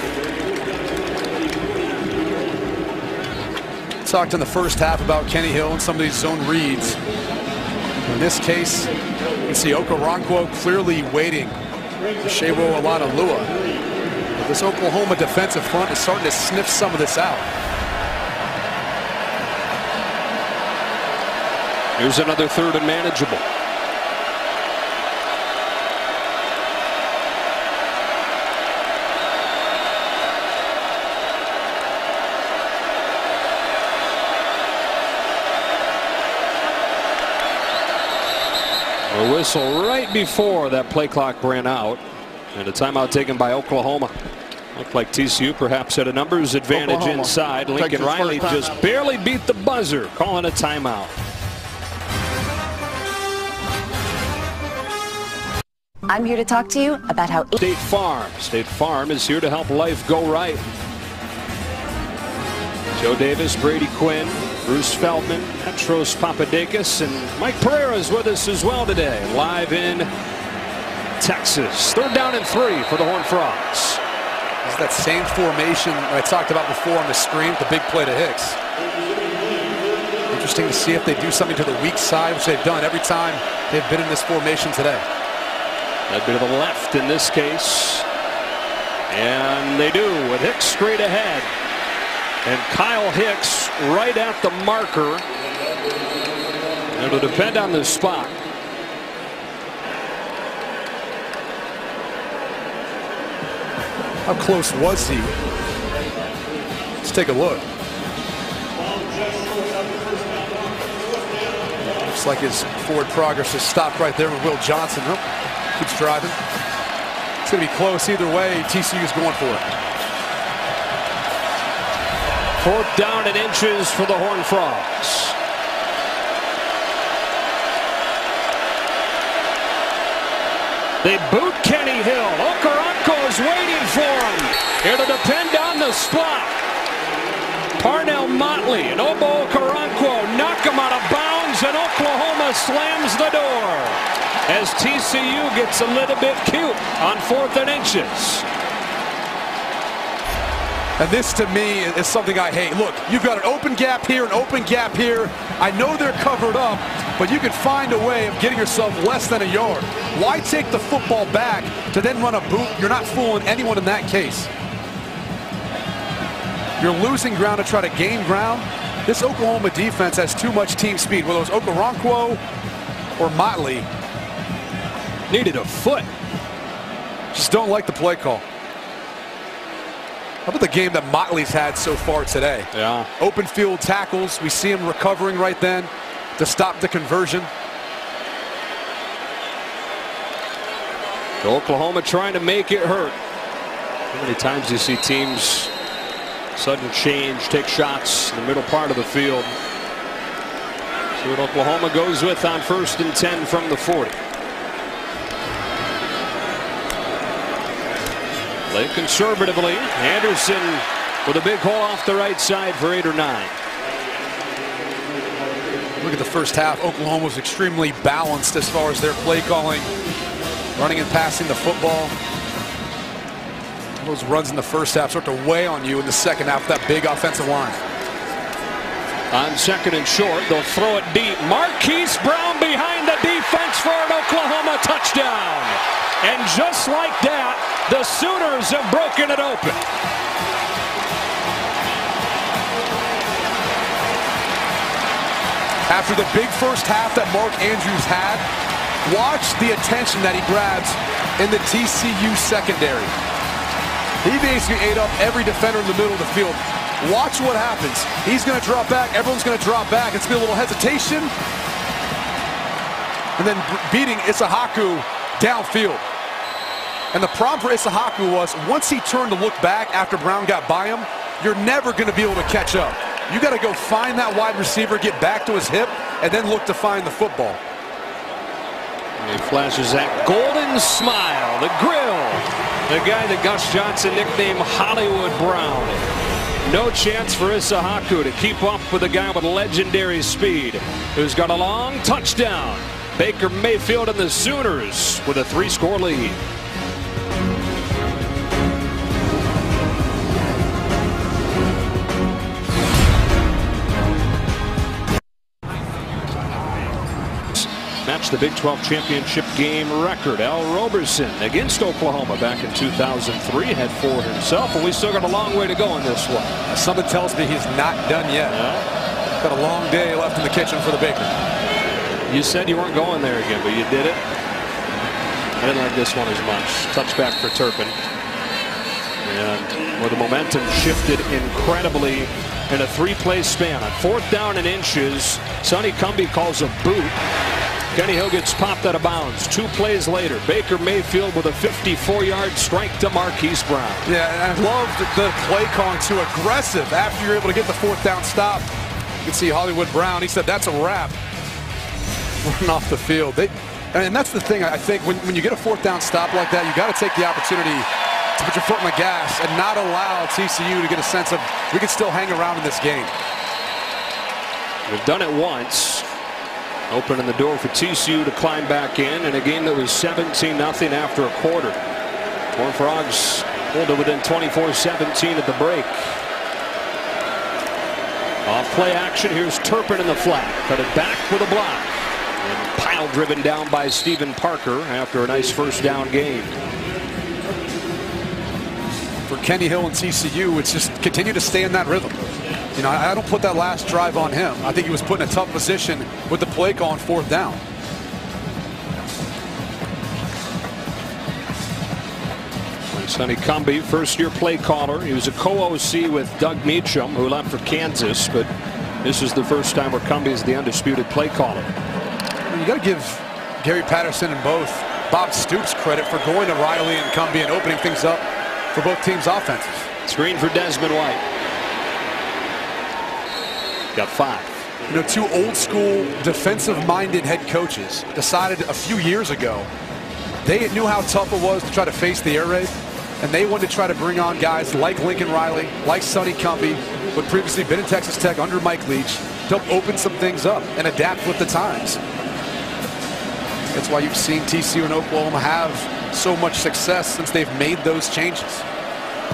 Talked in the first half about Kenny Hill and some of these zone reads. In this case, you can see Okoronkwo clearly waiting for Shewo Alanalua. But this Oklahoma defensive front is starting to sniff some of this out. Here's another third and manageable. A whistle right before that play clock ran out, and a timeout taken by Oklahoma. Looked like TCU perhaps had a numbers advantage Oklahoma inside. Lincoln Riley just barely beat the buzzer, calling a timeout. I'm here to talk to you about how State Farm is here to help life go right. Joe Davis, Brady Quinn, Bruce Feldman, Petros Papadakis, and Mike Pereira is with us as well today, live in Texas. Third down and 3 for the Horned Frogs. This is that same formation I talked about before on the screen, the big play to Hicks. Interesting to see if they do something to the weak side, which they've done every time they've been in this formation today. A bit of the left in this case. And they do with Hicks straight ahead. And Kyle Hicks right at the marker. It'll depend on the spot. How close was he? Let's take a look. Looks like his forward progress has stopped right there with Will Johnson. Nope. Keeps driving. It's going to be close either way. TCU's going for it. 4th down and inches for the Horned Frogs. They boot Kenny Hill. Okoronkwo is waiting for him. It'll depend on the spot. Parnell Motley and Obo Okoronkwo knock him out of bounds, and Oklahoma slams the door as TCU gets a little bit cute on 4th and inches. And this, to me, is something I hate. Look, you've got an open gap here, an open gap here. I know they're covered up, but you can find a way of getting yourself less than a yard. Why take the football back to then run a boot? You're not fooling anyone in that case. You're losing ground to try to gain ground. This Oklahoma defense has too much team speed, whether it was Okoronkwo or Motley. Needed a foot. Just don't like the play call. How about the game that Motley's had so far today? Yeah. Open field tackles. We see him recovering right then to stop the conversion. Oklahoma trying to make it hurt. How many times do you see teams sudden change, take shots in the middle part of the field? See what Oklahoma goes with on 1st and 10 from the 40. Play conservatively. Anderson with a big hole off the right side for 8 or 9. Look at the first half. Oklahoma was extremely balanced as far as their play calling, running and passing the football. Those runs in the first half start to weigh on you in the second half with that big offensive line. On 2nd and short, they'll throw it deep. Marquise Brown behind the defense for an Oklahoma touchdown. And just like that, the Sooners have broken it open. After the big first half that Mark Andrews had, watch the attention that he grabs in the TCU secondary. He basically ate up every defender in the middle of the field. Watch what happens. He's going to drop back. Everyone's going to drop back. It's going to be a little hesitation. And then beating Isahaku downfield. And the problem for Isahaku was once he turned to look back after Brown got by him, you're never going to be able to catch up. You got to go find that wide receiver, get back to his hip, and then look to find the football. And he flashes that golden smile, the grill. The guy that Gus Johnson nicknamed Hollywood Brown. No chance for Isahaku to keep up with a guy with legendary speed who's got a long touchdown. Baker Mayfield and the Sooners with a 3-score lead. Matched the Big 12 championship game record. Al Roberson against Oklahoma back in 2003 had 4 himself, and we still got a long way to go in this one. Something tells me he's not done yet. Got a long day left in the kitchen for the Baker. You said you weren't going there again, but you did it. I didn't like this one as much. Touchback for Turpin. And where the momentum shifted incredibly in a 3-play span. On 4th down and inches, Sonny Cumbie calls a boot. Kenny Hill gets popped out of bounds. 2 plays later, Baker Mayfield with a 54-yard strike to Marquise Brown. Yeah, and I loved the play calling too. Aggressive after you're able to get the 4th down stop. You can see Hollywood Brown. He said that's a wrap. Running off the field. And that's the thing, I think, when you get a 4th down stop like that, you got to take the opportunity to put your foot on the gas and not allow TCU to get a sense of we can still hang around in this game. We've done it once. Opening the door for TCU to climb back in a game that was 17-0 after a quarter. Horned Frogs pulled it within 24-17 at the break. Off play action. Here's Turpin in the flat. Cut it back with a block. And pile driven down by Stephen Parker after a nice 1st down gain. For Kenny Hill and TCU, it's just continue to stay in that rhythm. You know, I don't put that last drive on him. I think he was put in a tough position with the play call on 4th down. Sonny Cumbie, 1st-year play caller. He was a co-OC with Doug Meacham, who left for Kansas, but this is the first time where Cumbie is the undisputed play caller. You got to give Gary Patterson and both Bob Stoops credit for going to Riley and Cumbie and opening things up for both teams' offenses. Screen for Desmond White. Got 5. You know, 2 old-school defensive-minded head coaches decided a few years ago they knew how tough it was to try to face the air raid, and they wanted to try to bring on guys like Lincoln Riley, like Sonny Cumbie, who had previously been in Texas Tech under Mike Leach, to help open some things up and adapt with the times. That's why you've seen TCU and Oklahoma have so much success since they've made those changes.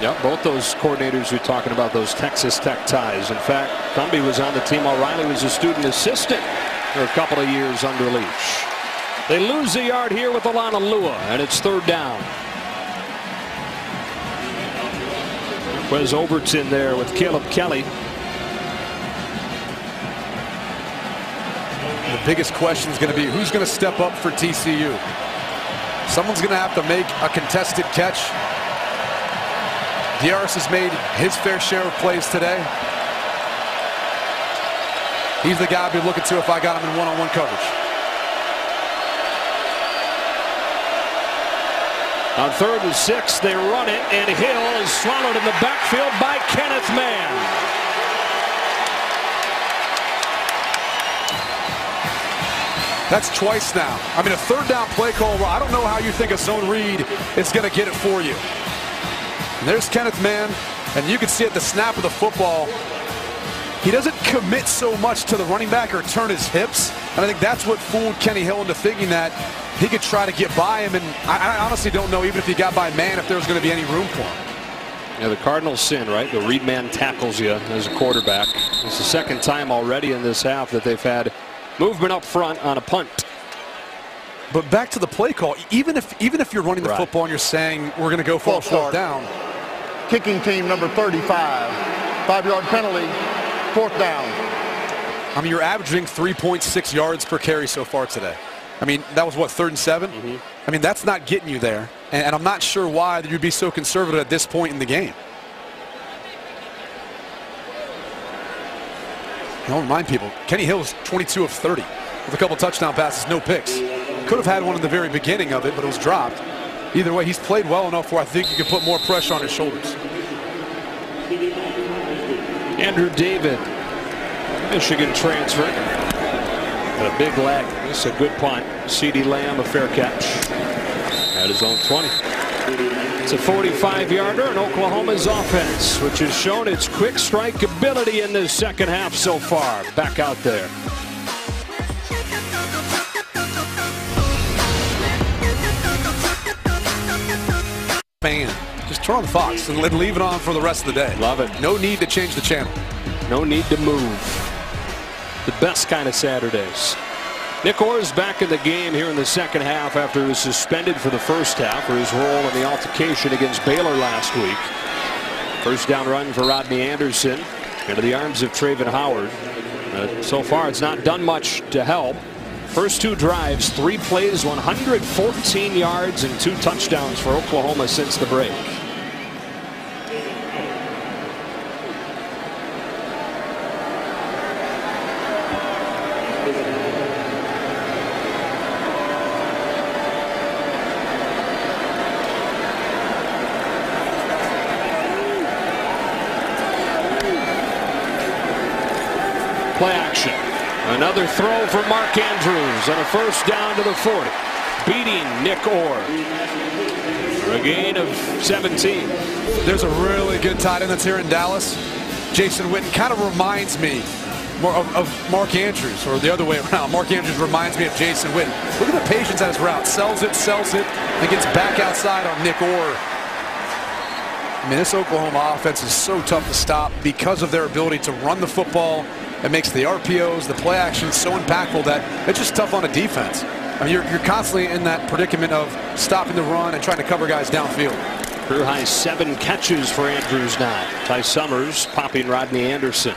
Yep, both those coordinators are talking about those Texas Tech ties. In fact, Cumbie was on the team while Riley was a student assistant for a couple of years under Leach. They lose a yard here with Alana Lua, and it's 3rd down. Wes Overton there with Caleb Kelly. The biggest question is going to be who's going to step up for TCU. Someone's going to have to make a contested catch. Diarras has made his fair share of plays today. He's the guy I'd be looking to if I got him in one-on-one coverage. On 3rd and 6, they run it, and Hill is swallowed in the backfield by Kenneth Mann. That's twice now. I mean, a 3rd down play call. I don't know how you think a zone read is going to get it for you. And there's Kenneth Mann, and you can see at the snap of the football, he doesn't commit so much to the running back or turn his hips. And I think that's what fooled Kenny Hill into thinking that he could try to get by him. And I honestly don't know, even if he got by man, if there was going to be any room for him. Yeah, the Cardinals sin, right? The read man tackles you as a quarterback. It's the 2nd time already in this half that they've had movement up front on a punt. But back to the play call, even if you're running the football and you're saying we're going to go for a 4th down. Kicking team number 35. 5-yard penalty. 4th down. I mean, you're averaging 3.6 yards per carry so far today. I mean, that was what, 3rd and 7? Mm-hmm. I mean, that's not getting you there. And I'm not sure why you'd be so conservative at this point in the game. I'll remind people, Kenny Hill's 22 of 30 with a couple touchdown passes, no picks. Could have had one in the very beginning of it, but it was dropped. Either way, he's played well enough where I think you can put more pressure on his shoulders. Andrew David, Michigan transfer. And a big leg. This is a good punt. CeeDee Lamb, a fair catch. At his own 20. It's a 45-yarder in Oklahoma's offense, which has shown its quick strike ability in this 2nd half so far. Back out there. Fan. Just turn on the Fox and leave it on for the rest of the day. Love it. No need to change the channel. No need to move. The best kind of Saturdays. Nick Orr is back in the game here in the 2nd half after he was suspended for the 1st half for his role in the altercation against Baylor last week. 1st down run for Rodney Anderson into the arms of Trayvon Howard. So far it's not done much to help. First 2 drives, 3 plays, 114 yards and 2 touchdowns for Oklahoma since the break. Play action. Another throw for Mark Andrews on a 1st down to the 40. Beating Nick Orr. For a gain of 17. There's a really good tight end that's here in Dallas. Jason Witten kind of reminds me more of Mark Andrews, or the other way around. Mark Andrews reminds me of Jason Witten. Look at the patience at his route. Sells it, and gets back outside on Nick Orr. I mean, this Oklahoma offense is so tough to stop because of their ability to run the football. It makes the RPOs, the play action so impactful that it's just tough on a defense. I mean, you're constantly in that predicament of stopping the run and trying to cover guys downfield. Career high 7 catches for Andrews now. Ty Summers popping Rodney Anderson.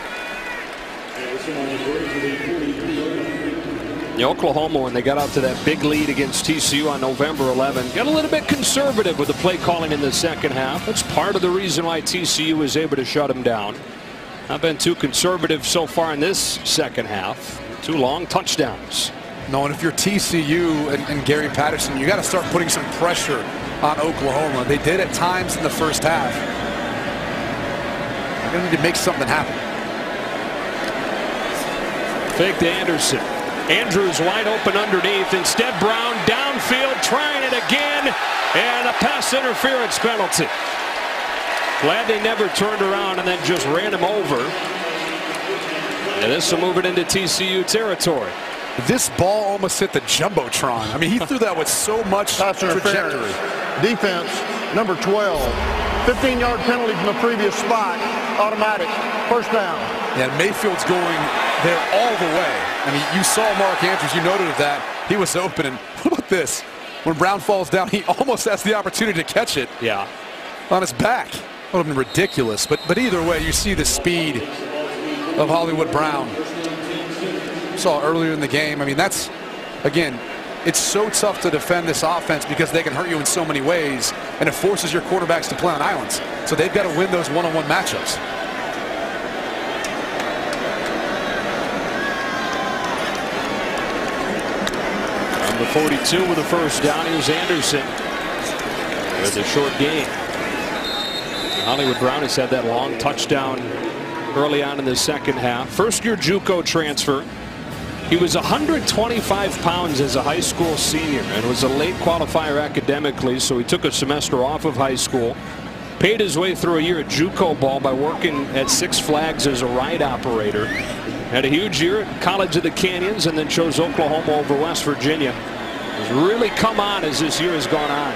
Oklahoma, when they got out to that big lead against TCU on November 11, got a little bit conservative with the play calling in the 2nd half. That's part of the reason why TCU was able to shut them down. Not been too conservative so far in this 2nd half. 2 long touchdowns. No, and if you're TCU and Gary Patterson, you got to start putting some pressure on Oklahoma. They did at times in the 1st half. They're going to need to make something happen. Fake to Anderson. Andrews wide open underneath. Instead, Brown downfield trying it again. And a pass interference penalty. Glad they never turned around and then just ran him over. And this will move it into TCU territory. This ball almost hit the Jumbotron. I mean, he threw that with so much trajectory. Defense, number 12. 15-yard penalty from the previous spot. Automatic. 1st down. Yeah, Mayfield's going there all the way. I mean, you saw Mark Andrews. You noted that. He was open. And what about this? When Brown falls down, he almost has the opportunity to catch it. Yeah. On his back. would have been ridiculous. But either way, you see the speed of Hollywood Brown. Saw earlier in the game. I mean, that's, again, it's so tough to defend this offense because they can hurt you in so many ways, and it forces your quarterbacks to play on islands. So they've got to win those one-on-one matchups. On the 42 with the first down, here's Anderson with a short gain. Hollywood Brown has had that long touchdown early on in the second half. First-year JUCO transfer. He was 125 pounds as a high school senior and was a late qualifier academically, so he took a semester off of high school. Paid his way through a year at JUCO ball by working at Six Flags as a ride operator. Had a huge year at College of the Canyons and then chose Oklahoma over West Virginia. Has really come on as this year has gone on.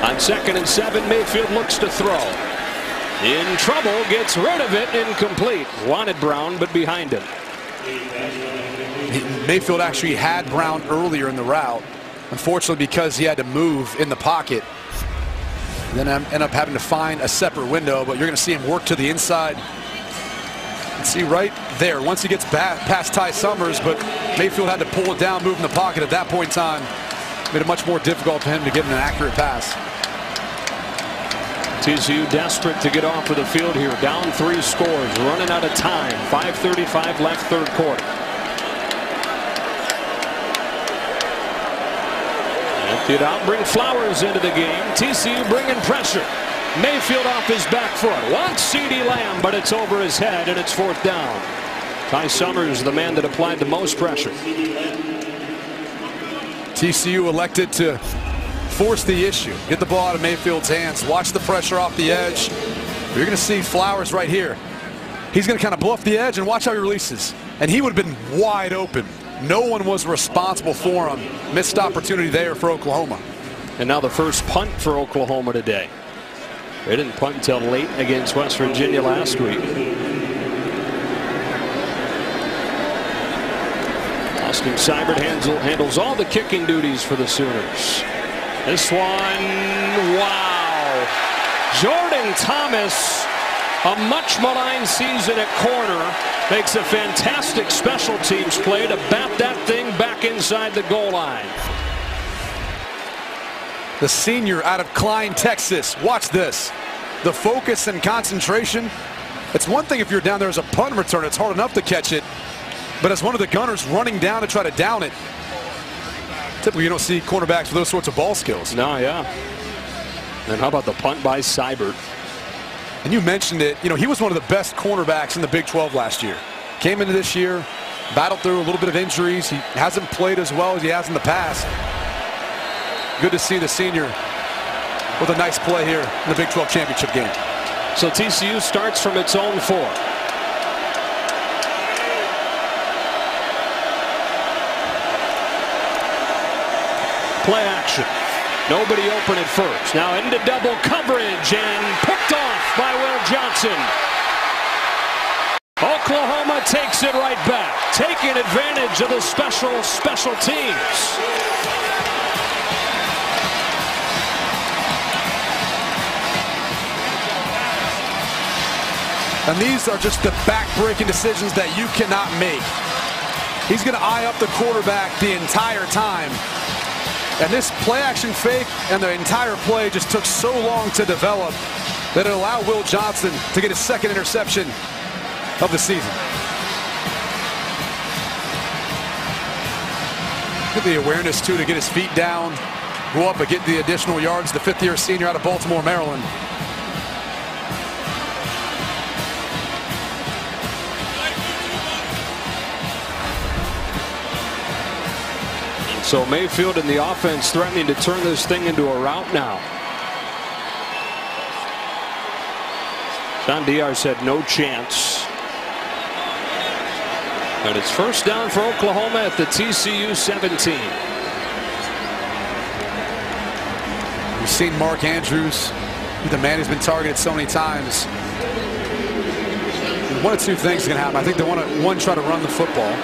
On 2nd and 7, Mayfield looks to throw. In trouble, gets rid of it, incomplete. Wanted Brown, but behind him. Mayfield actually had Brown earlier in the route. Unfortunately, because he had to move in the pocket, then end up having to find a separate window, but you're going to see him work to the inside. See right there, once he gets past Ty Summers, but Mayfield had to pull it down, move in the pocket at that point in time. Made it much more difficult for him to get an accurate pass. TCU desperate to get off of the field here. Down 3 scores, running out of time. 5:35 left, third quarter. Empty it out, bring Flowers into the game. TCU bringing pressure. Mayfield off his back foot. Wants CeeDee Lamb, but it's over his head, and it's 4th down. Ty Summers, the man that applied the most pressure. TCU elected to force the issue. Get the ball out of Mayfield's hands. Watch the pressure off the edge. You're going to see Flowers right here. He's going to kind of bluff the edge and watch how he releases. And he would have been wide open. No one was responsible for him. Missed opportunity there for Oklahoma. And now the first punt for Oklahoma today. They didn't punt until late against West Virginia last week. Austin Seibert handles all the kicking duties for the Sooners. This one, wow. Jordan Thomas, a much maligned season at corner, makes a fantastic special teams play to bat that thing back inside the goal line. The senior out of Klein, Texas. Watch this. The focus and concentration. It's one thing if you're down there as a punt return, it's hard enough to catch it. But as one of the gunners running down to try to down it, typically you don't see cornerbacks with those sorts of ball skills. No, yeah. And how about the punt by Seibert? And you mentioned it, you know, he was one of the best cornerbacks in the Big 12 last year. Came into this year, battled through a little bit of injuries. He hasn't played as well as he has in the past. Good to see the senior with a nice play here in the Big 12 championship game. So TCU starts from its own 4. Play action. Nobody open at first. Now into double coverage and picked off by Will Johnson. Oklahoma takes it right back, taking advantage of the special teams. And these are just the back-breaking decisions that you cannot make. He's going to eye up the quarterback the entire time. And this play-action fake and the entire play just took so long to develop that it allowed Will Johnson to get his 2nd interception of the season. Get the awareness, too, to get his feet down, go up and get the additional yards. The 5th-year senior out of Baltimore, Maryland. So Mayfield and the offense threatening to turn this thing into a rout now. John Diar's had no chance. And it's 1st down for Oklahoma at the TCU 17. We've seen Mark Andrews, the man who's been targeted so many times. One of 2 things is going to happen. I think they want to, one, try to run the football.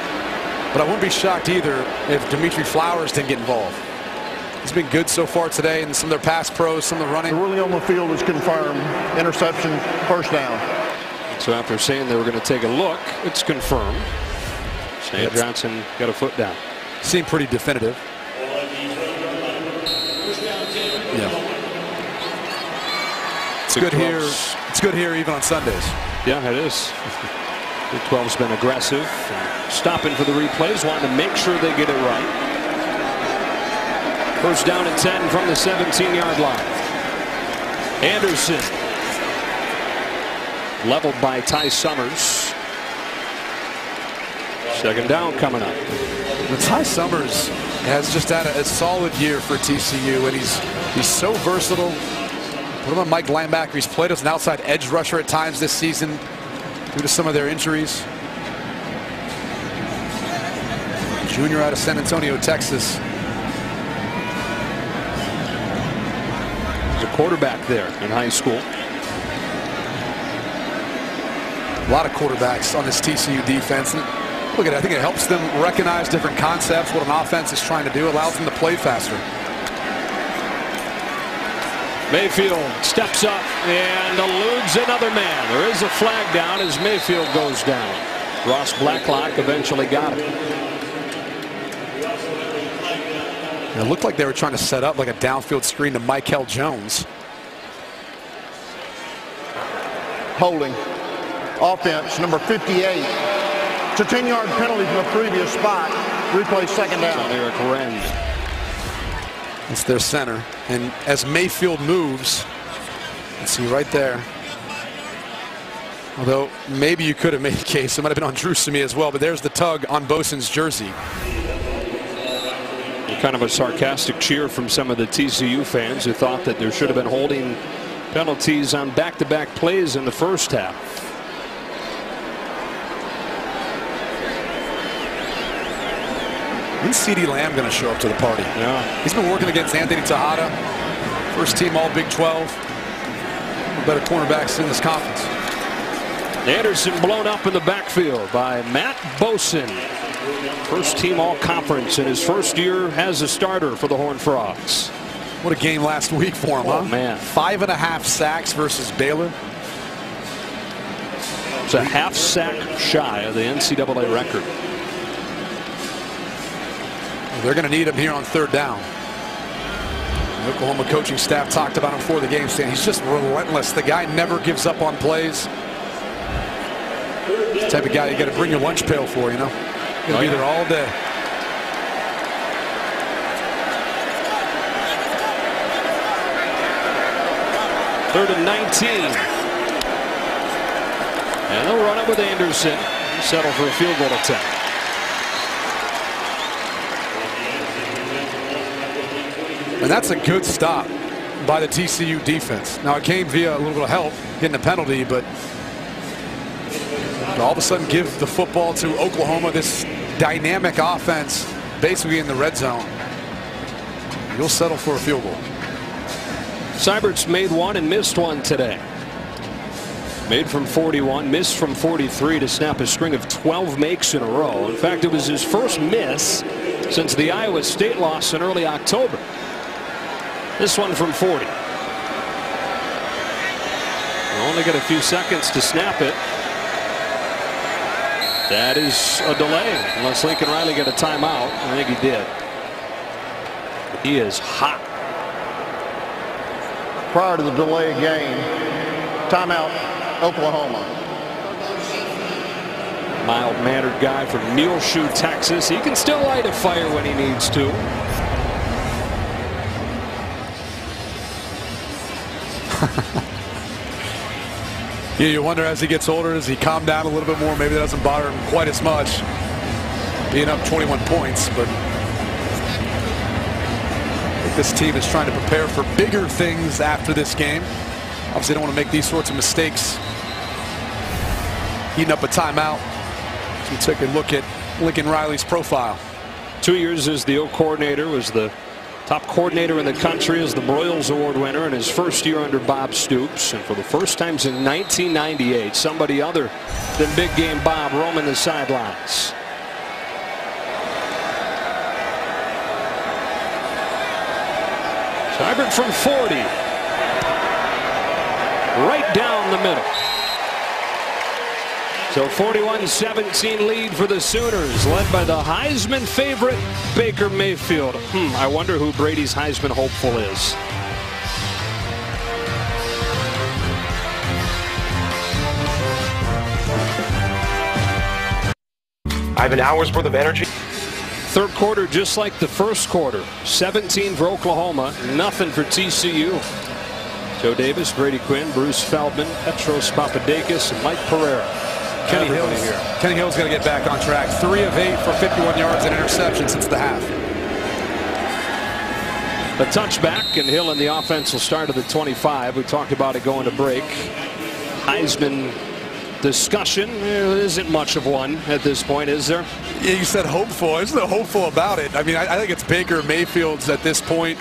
But I wouldn't be shocked either if Dimitri Flowers didn't get involved. He's been good so far today, and some of their pass pros, some of the running. The ruling on the field is confirmed. Interception, first down. So after saying they were going to take a look, it's confirmed. Sam Johnson got a foot down. Seemed pretty definitive. Yeah. It's good here. It's good here even on Sundays. Yeah, it is. Big 12's been aggressive, stopping for the replays, wanting to make sure they get it right. First down and 10 from the 17-yard line. Anderson leveled by Ty Summers. Second down coming up. Ty Summers has just had a solid year for TCU, and he's so versatile. Put him on Mike linebacker. He's played as an outside edge rusher at times this season due to some of their injuries. Junior out of San Antonio, Texas. He's a quarterback there in high school. A lot of quarterbacks on this TCU defense. And look at it, I think it helps them recognize different concepts, what an offense is trying to do, allows them to play faster. Mayfield steps up and eludes another man. There is a flag down as Mayfield goes down. Ross Blacklock eventually got it. It looked like they were trying to set up like a downfield screen to Michael Jones. Holding. Offense, number 58. It's a 10-yard penalty from the previous spot. Replay second down. Eric Wren. It's their center. And as Mayfield moves, let's see right there. Although maybe you could have made a case. It might have been on Drew Samia as well, but there's the tug on Bosan's jersey. Kind of a sarcastic cheer from some of the TCU fans who thought that there should have been holding penalties on back-to-back plays in the first half. When's CeeDee Lamb going to show up to the party? Yeah. He's been working against Anthony Tejada. First team all Big 12. Better cornerbacks in this conference. Anderson blown up in the backfield by Matt Bosan. First team all conference in his first year as a starter for the Horned Frogs. What a game last week for him, huh? Man. 5.5 sacks versus Baylor. It's a half sack shy of the NCAA record. They're going to need him here on third down. The Oklahoma coaching staff talked about him before the game, saying he's just relentless. The guy never gives up on plays. He's the type of guy you got to bring your lunch pail for, you know. He'll be there all day. Third and 19. And they'll run it with Anderson. Settle for a field goal attempt. And that's a good stop by the TCU defense. Now it came via a little bit of help getting a penalty, but all of a sudden give the football to Oklahoma, this dynamic offense basically in the red zone. You'll settle for a field goal. Seibert's made one and missed one today. Made from 41, missed from 43 to snap a string of 12 makes in a row. In fact, it was his first miss since the Iowa State loss in early October. This one from 40. We'll only get a few seconds to snap it. That is a delay, unless Lincoln Riley got a timeout. I think he did. He is hot. Prior to the delay of game, timeout, Oklahoma. Mild-mannered guy from Muleshoe, Texas. He can still light a fire when he needs to. Yeah, you wonder as he gets older, does he calm down a little bit more? Maybe that doesn't bother him quite as much, being up 21 points. But I think this team is trying to prepare for bigger things after this game. Obviously, they don't want to make these sorts of mistakes. Heating up a timeout. So we take a look at Lincoln Riley's profile. 2 years as the O coordinator, was the top coordinator in the country as the Broyles Award winner in his first year under Bob Stoops. And for the first time since 1998, somebody other than Big Game Bob roaming the sidelines. Hybrid from 40. Right down the middle. So 41-17 lead for the Sooners, led by the Heisman favorite, Baker Mayfield. I wonder who Brady's Heisman hopeful is. I have an hour's worth of energy. Third quarter just like the first quarter. 17 for Oklahoma, nothing for TCU. Joe Davis, Brady Quinn, Bruce Feldman, Petros Papadakis, and Mike Pereira. Kenny Hill's going to get back on track. 3 of 8 for 51 yards and interception since the half. A touchback, and Hill in the offense will start at the 25. We talked about it going to break. Heisman discussion. There isn't much of one at this point, is there? Yeah, you said hopeful. There's no hopeful about it. I mean, I think it's Baker Mayfield's at this point.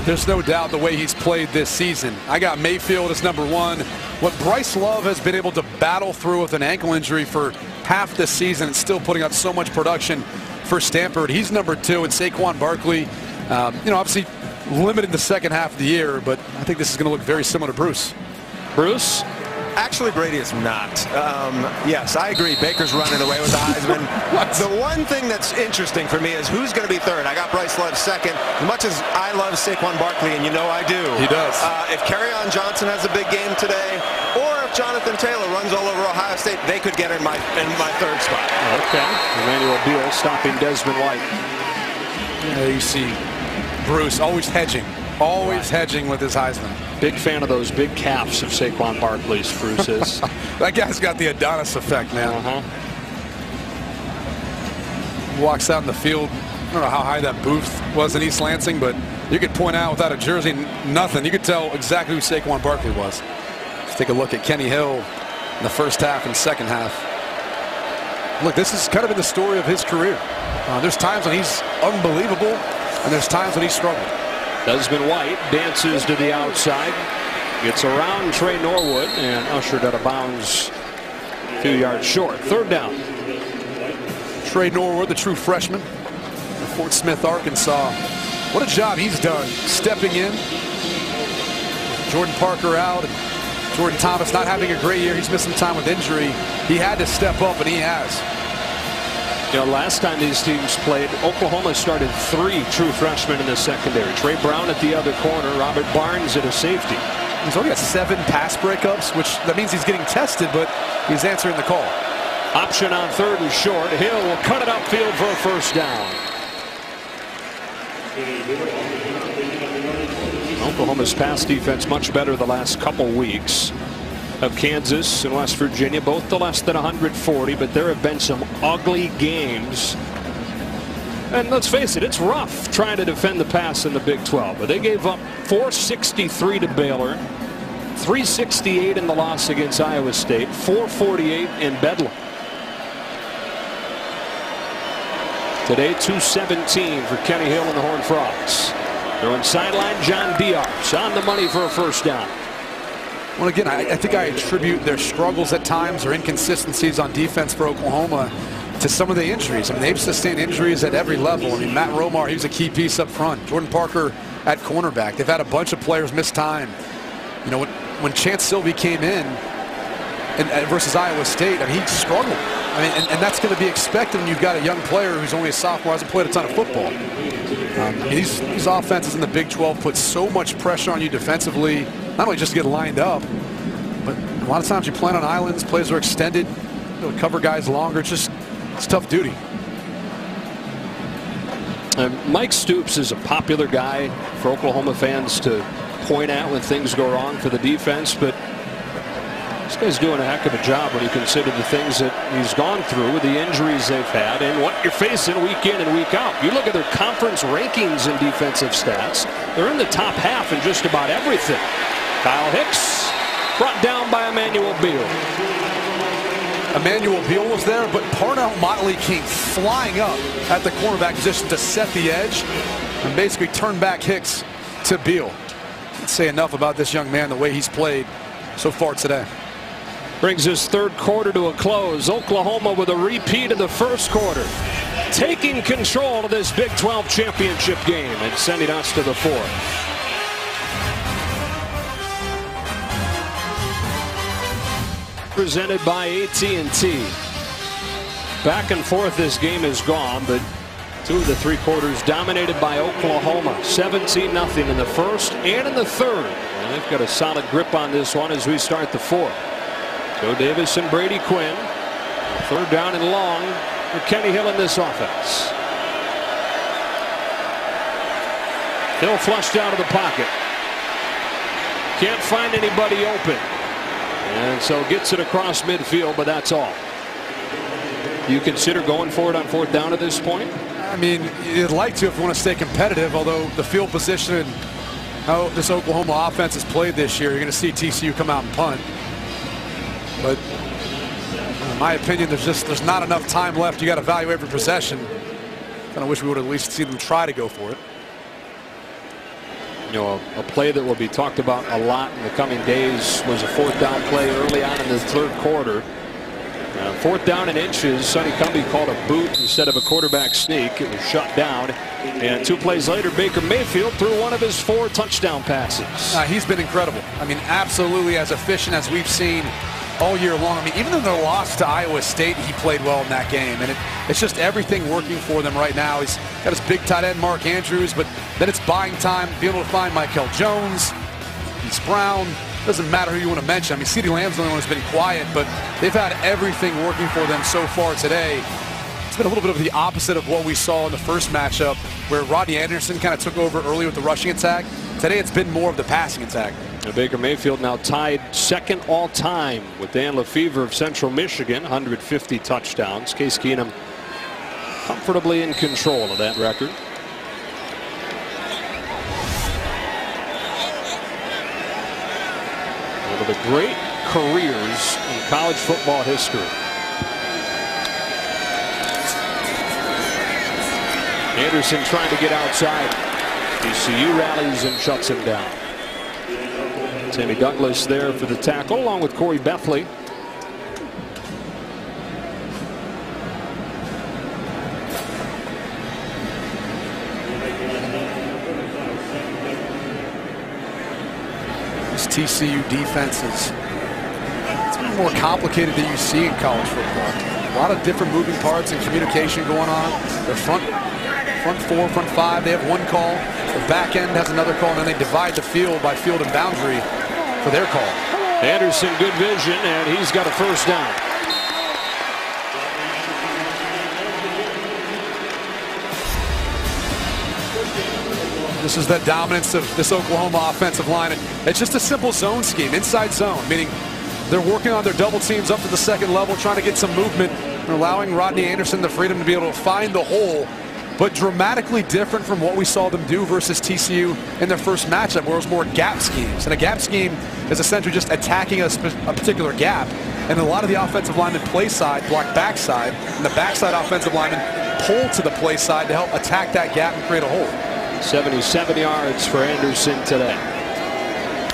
There's no doubt the way he's played this season. I got Mayfield as number 1. What Bryce Love has been able to battle through with an ankle injury for half the season and still putting up so much production for Stanford, he's number 2. And Saquon Barkley, obviously limited the second half of the year, but I think this is going to look very similar to Bruce. Bruce? Actually, Brady is not. Yes, I agree. Baker's running away with the Heisman. The one thing that's interesting for me is who's going to be third. I got Bryce Love second. As much as I love Saquon Barkley, and you know I do. He does. If Kerryon Johnson has a big game today, or if Jonathan Taylor runs all over Ohio State, they could get in my third spot. Okay. Emmanuel Beal stopping Desmond White. Yeah, you see Bruce always hedging. Always hedging with his Heisman. Big fan of those big calves of Saquon Barkley's, Bruce is. That guy's got the Adonis effect, man. Walks out in the field. I don't know how high that booth was in East Lansing, but you could point out without a jersey, nothing. You could tell exactly who Saquon Barkley was. Let's take a look at Kenny Hill in the first half and second half. Look, this has kind of been the story of his career. There's times when he's unbelievable, and there's times when he's struggled. Desmond White dances to the outside, gets around Trey Norwood, and ushered out of bounds a few yards short. Third down. Trey Norwood, the true freshman from Fort Smith, Arkansas. What a job he's done stepping in. Jordan Parker out, and Jordan Thomas not having a great year. He's missed some time with injury. He had to step up, and he has. You know, last time these teams played, Oklahoma started 3 true freshmen in the secondary. Trey Brown at the other corner, Robert Barnes at a safety. He's only got 7 pass breakups, which that means he's getting tested, but he's answering the call. Option on 3rd and short. Hill will cut it upfield for a first down. Oklahoma's pass defense much better the last couple weeks. Of Kansas and West Virginia, both to less than 140, but there have been some ugly games. And let's face it, it's rough trying to defend the pass in the Big 12. But they gave up 463 to Baylor, 368 in the loss against Iowa State, 448 in Bedlam. Today, 217 for Kenny Hill and the Horned Frogs. They're on sideline. John Diar's on the money for a first down. Well, again, I think I attribute their struggles at times or inconsistencies on defense for Oklahoma to some of the injuries. I mean, they've sustained injuries at every level. I mean, Matt Romar, he was a key piece up front. Jordan Parker at cornerback. They've had a bunch of players miss time. You know, when Chance Sylvie came in and versus Iowa State, I mean, he struggled. I mean, and that's going to be expected when you've got a young player who's only a sophomore, hasn't played a ton of football. These offenses in the Big 12 put so much pressure on you defensively, not only just to get lined up, but a lot of times you play on islands, plays are extended, cover guys longer. It's tough duty. Mike Stoops is a popular guy for Oklahoma fans to point at when things go wrong for the defense, but this guy's doing a heck of a job when you consider the things that he's gone through, the injuries they've had, and what you're facing week in and week out. You look at their conference rankings in defensive stats, they're in the top half in just about everything. Kyle Hicks brought down by Emmanuel Beal. Emmanuel Beal was there, but Parnell Motley came flying up at the cornerback position to set the edge and basically turn back Hicks to Beal. Can't say enough about this young man, the way he's played so far today. Brings his third quarter to a close. Oklahoma with a repeat of the first quarter, taking control of this Big 12 championship game and sending us to the fourth. Presented by AT&T. Back and forth this game has gone, but 2 of the 3 quarters dominated by Oklahoma. 17-0 in the first and in the third. And they've got a solid grip on this one as we start the fourth. Joe Davis and Brady Quinn. 3rd down and long for Kenny Hill in this offense. Hill flushed out of the pocket. Can't find anybody open. And so gets it across midfield, but that's all. You consider going for it on 4th down at this point? I mean, you'd like to if you want to stay competitive, although the field position and how this Oklahoma offense has played this year, you're going to see TCU come out and punt. But in my opinion, there's not enough time left. You got to value every possession. Kind of wish we would at least see them try to go for it. You know, a play that will be talked about a lot in the coming days was a 4th down play early on in the 3rd quarter. 4th down and inches. Sonny Cumbie called a boot instead of a quarterback sneak. It was shut down. And 2 plays later, Baker Mayfield threw one of his 4 touchdown passes. He's been incredible. I mean, absolutely as efficient as we've seen all year long. I mean, even in their loss to Iowa State, he played well in that game. And it's just everything working for them right now. He's got his big tight end, Mark Andrews, but then it's buying time, being able to find Michael Jones, East Brown. Doesn't matter who you want to mention. I mean, CeeDee Lamb's the only one who's been quiet, but they've had everything working for them so far today. It's been a little bit of the opposite of what we saw in the first matchup, where Rodney Anderson kind of took over early with the rushing attack. Today, it's been more of the passing attack. And Baker Mayfield now tied 2nd all-time with Dan Lefevre of Central Michigan, 150 touchdowns. Case Keenum comfortably in control of that record. One of the great careers in college football history. Anderson trying to get outside. TCU rallies and shuts him down. Sammy Douglas there for the tackle, along with Corey Bethley. This TCU defense is more complicated than you see in college football. A lot of different moving parts and communication going on. Their front 4, front 5, they have one call. The back end has another call, and then they divide the field by field and boundary for their call. Anderson, good vision, and he's got a 1st down. This is the dominance of this Oklahoma offensive line. It's just a simple zone scheme, inside zone, meaning they're working on their double teams up to the 2nd level, trying to get some movement, and allowing Rodney Anderson the freedom to be able to find the hole, but dramatically different from what we saw them do versus TCU in their first matchup, where it was more gap schemes. And a gap scheme is essentially just attacking a particular gap. And a lot of the offensive linemen play side, block backside, and the backside offensive linemen pull to the play side to help attack that gap and create a hole. 77 yards for Anderson today.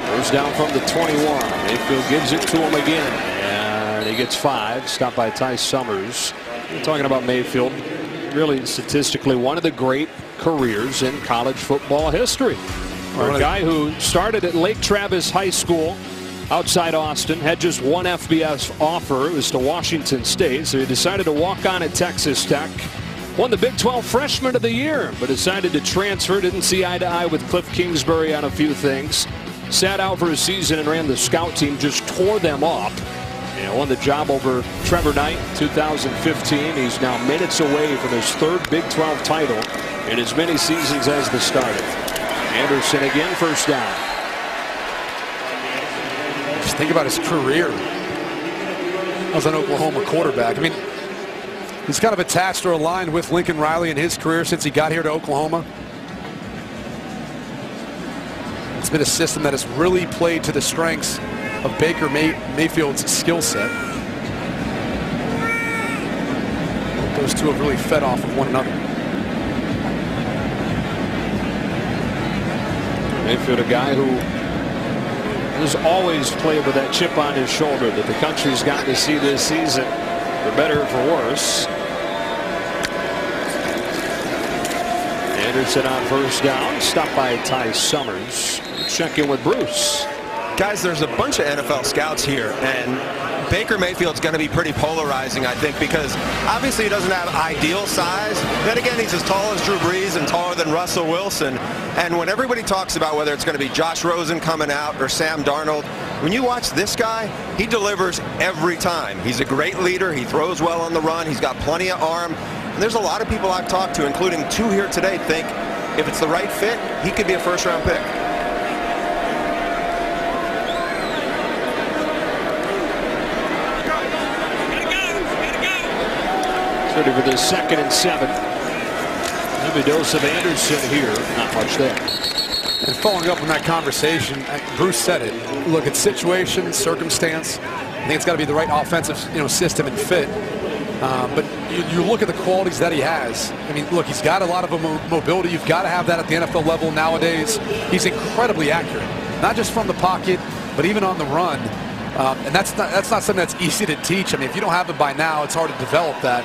Goes down from the 21. Mayfield gives it to him again, and he gets 5. Stopped by Ty Summers. We're talking about Mayfield. Really, statistically, one of the great careers in college football history. For a guy who started at Lake Travis High School outside Austin, had just one FBS offer. It was to Washington State, so he decided to walk on at Texas Tech. Won the Big 12 Freshman of the Year, but decided to transfer. Didn't see eye to eye with Cliff Kingsbury on a few things. Sat out for a season and ran the scout team, just tore them up. And won the job over Trevor Knight in 2015. He's now minutes away from his 3rd Big 12 title in as many seasons as the starter. Anderson again, 1st down. Just think about his career as an Oklahoma quarterback. I mean, he's kind of attached or aligned with Lincoln Riley in his career since he got here to Oklahoma. It's been a system that has really played to the strengths of Baker Mayfield's skill set. Those two have really fed off of one another. Mayfield, a guy who has always played with that chip on his shoulder that the country's gotten to see this season, for better or for worse. Anderson on 1st down, stopped by Ty Summers. Check in with Bruce. Guys, there's a bunch of NFL scouts here, and Baker Mayfield's going to be pretty polarizing, I think, because obviously he doesn't have ideal size. Then again, he's as tall as Drew Brees and taller than Russell Wilson. And when everybody talks about whether it's going to be Josh Rosen coming out or Sam Darnold, when you watch this guy, he delivers every time. He's a great leader. He throws well on the run. He's got plenty of arm. And there's a lot of people I've talked to, including 2 here today, think if it's the right fit, he could be a first-round pick. Ready for this 2nd and 7. Heavy dose of Anderson here. Not much there. And following up on that conversation, Bruce said it. Look at situation, circumstance. I think it's got to be the right offensive, system and fit. But you look at the qualities that he has. I mean, look, he's got a lot of mobility. You've got to have that at the NFL level nowadays. He's incredibly accurate, not just from the pocket, but even on the run. And that's not something that's easy to teach. I mean, if you don't have it by now, it's hard to develop that.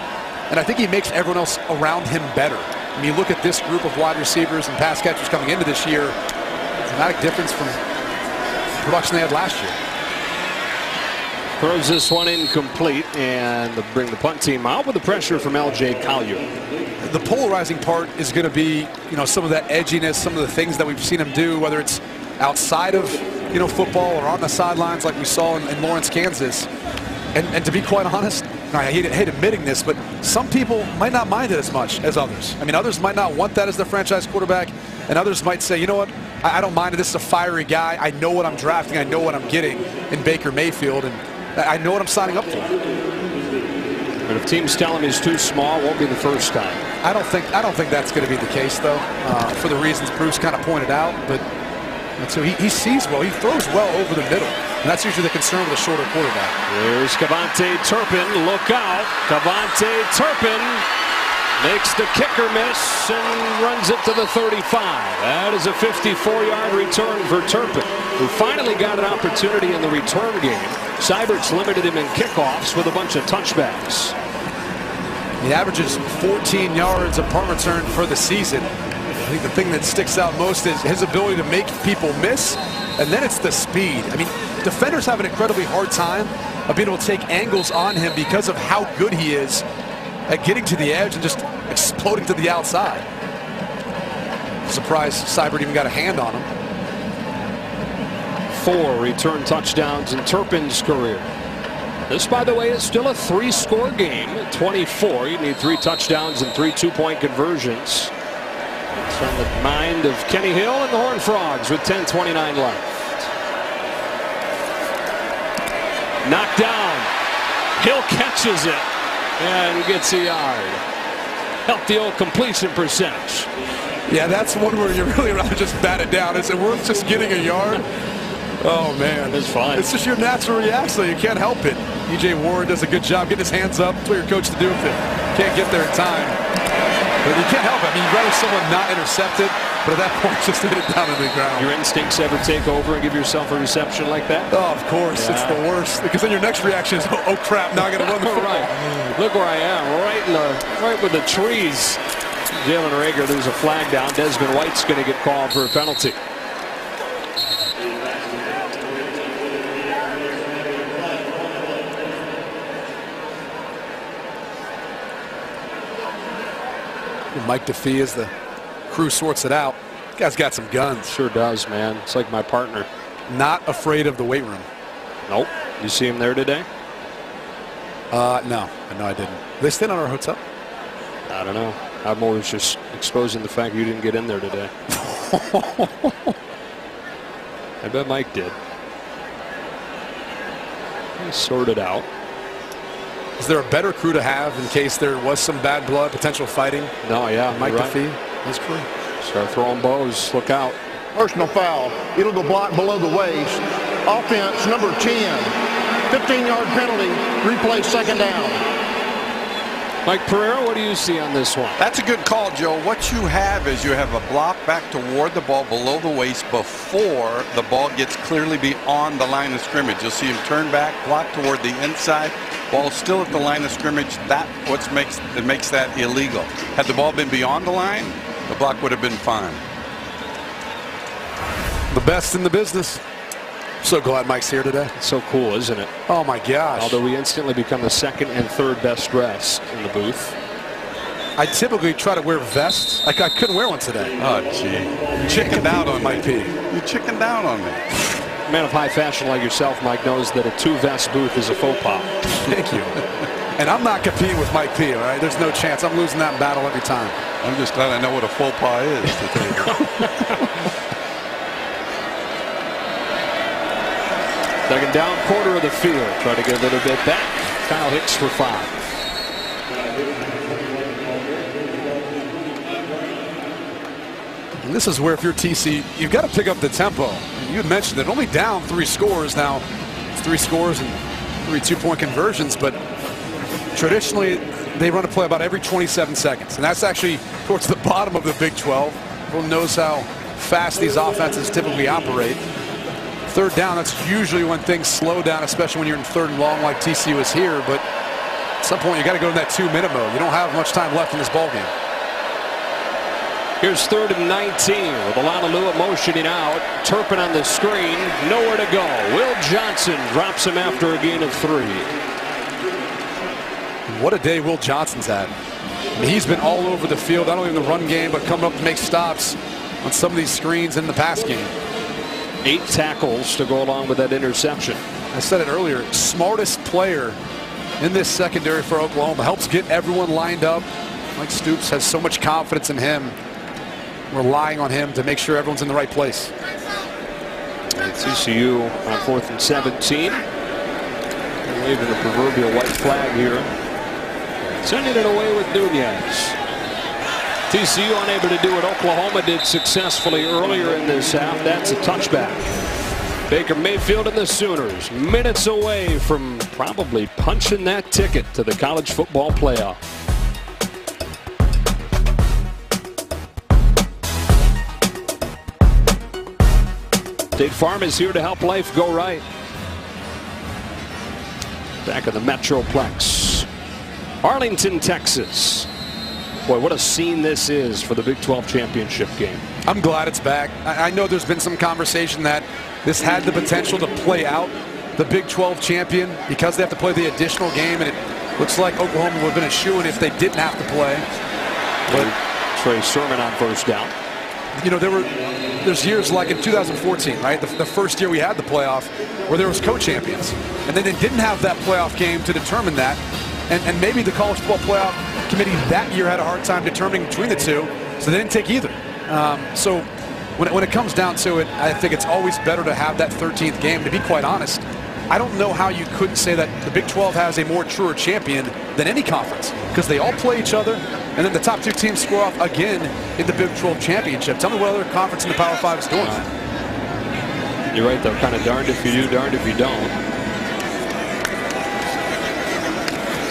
And I think he makes everyone else around him better. I mean, you look at this group of wide receivers and pass catchers coming into this year, dramatic difference from the production they had last year. Throws this one incomplete, and they'll bring the punt team out with the pressure from L.J. Collier. The polarizing part is going to be, some of that edginess, some of the things that we've seen him do, whether it's outside of, football or on the sidelines like we saw in Lawrence, Kansas. And to be quite honest, I hate admitting this, but some people might not mind it as much as others. I mean, others might not want that as their franchise quarterback, and others might say, you know what, I don't mind it. This is a fiery guy. I know what I'm drafting. I know what I'm getting in Baker Mayfield, and I know what I'm signing up for. But if teams tell him he's too small, it won't be the first time. I don't think that's going to be the case, though, for the reasons Bruce kind of pointed out. But so he sees well. He throws well over the middle. And that's usually the concern with a shorter quarterback. Here's KaVontae Turpin. Look out. KaVontae Turpin makes the kicker miss and runs it to the 35. That is a 54-yard return for Turpin, who finally got an opportunity in the return game. Seibert's limited him in kickoffs with a bunch of touchbacks. He averages 14 yards a punt return for the season. I think the thing that sticks out most is his ability to make people miss, and then it's the speed. I mean, defenders have an incredibly hard time of being able to take angles on him because of how good he is at getting to the edge and just exploding to the outside. Surprised Seibert even got a hand on him. 4 return touchdowns in Turpin's career. This, by the way, is still a 3-score game. 24. You need 3 touchdowns and 3 2-point conversions. It's on the mind of Kenny Hill and the Horned Frogs with 10:29 left. Knocked down. Hill catches it and gets a yard. Help the old completion percentage. Yeah, that's one where you really rather just bat it down. Is it worth just getting a yard? Oh, man. It's fine. It's just your natural reaction. You can't help it. E.J. Warren does a good job getting his hands up. That's what you're coached to do if you can't get there in time. But you can't help it. I mean, you'd rather someone not intercepted, but at that point, just hit it down on the ground. Your instincts ever take over and give yourself a reception like that? Oh, of course. Yeah. It's the worst. Because then your next reaction is, oh crap, now I got to run the football. Right. Look where I am, right with the trees. Jalen Reagor, there's a flag down. Desmond White's going to get called for a penalty. Mike DeFee, as the crew sorts it out. Guy's got some guns. Sure does, man. It's like my partner. Not afraid of the weight room. Nope. You see him there today? No, I didn't. They stayed on our hotel? I don't know. I'm always just exposing the fact you didn't get in there today. I bet Mike did. He sorted out. Is there a better crew to have in case there was some bad blood, potential fighting? No, yeah. Mike DeFee, his crew. Start throwing bows. Look out. Personal foul. It'll go blocked below the waist. Offense number 10. 15-yard penalty. Replay 2nd down. Mike Pereira, what do you see on this one? That's a good call, Joe. What you have is you have a block back toward the ball below the waist before the ball gets clearly beyond the line of scrimmage. You'll see him turn back, block toward the inside. Ball still at the line of scrimmage. That's what makes that illegal. Had the ball been beyond the line, the block would have been fine. The best in the business. So glad Mike's here today. It's so cool, isn't it? Oh my gosh. Although we instantly become the second and third best dressed in the booth. I typically try to wear vests. I couldn't wear one today. Oh, gee. Chickened out on Mike P. You chickened down on me. A man of high fashion like yourself, Mike, knows that a two-vest booth is a faux pas. Thank you. And I'm not competing with Mike P, all right? There's no chance. I'm losing that battle every time. I'm just glad I know what a faux pas is. To tell you. Second down, quarter of the field. Try to get a little bit back. Kyle Hicks for 5. And this is where if you're TC, you've got to pick up the tempo. You had mentioned that only down 3 scores. Now, it's 3 scores and 3 2-point conversions, but traditionally they run a play about every 27 seconds. And that's actually towards the bottom of the Big 12. Everyone knows how fast these offenses typically operate. Third down, that's usually when things slow down, especially when you're in third and long like TCU is here. But at some point, you got to go in that 2-minute mode. You don't have much time left in this ballgame. Here's 3rd and 19 with Alalua motioning out. Turpin on the screen. Nowhere to go. Will Johnson drops him after a gain of 3. What a day Will Johnson's had. I mean, he's been all over the field, not only in the run game, but coming up to make stops on some of these screens in the pass game. 8 tackles to go along with that interception. I said it earlier, smartest player in this secondary for Oklahoma. Helps get everyone lined up. Mike Stoops has so much confidence in him. Relying on him to make sure everyone's in the right place. TCU on 4th and 17. They're waving the proverbial white flag here. Sending it away with Nunez. TCU unable to do what Oklahoma did successfully earlier in this half. That's a touchback. Baker Mayfield and the Sooners minutes away from probably punching that ticket to the college football playoff. State Farm is here to help life go right. Back in the Metroplex. Arlington, Texas. Boy, what a scene this is for the Big 12 championship game. I'm glad it's back. I know there's been some conversation that this had the potential to play out the Big 12 champion because they have to play the additional game, and it looks like Oklahoma would have been a shoo-in if they didn't have to play. But Trey Sermon on 1st down. You know, there's years like in 2014, right? The first year we had the playoff where there was co-champions. And then they didn't have that playoff game to determine that. And maybe the College Football Playoff Committee that year had a hard time determining between the two, so they didn't take either. So when it comes down to it, I think it's always better to have that 13th game. To be quite honest, I don't know how you couldn't say that the Big 12 has a more truer champion than any conference, because they all play each other, and then the top 2 teams score off again in the Big 12 championship. Tell me what other conference in the Power 5 is doing that. You're right, though. Kind of darned if you do, darned if you don't.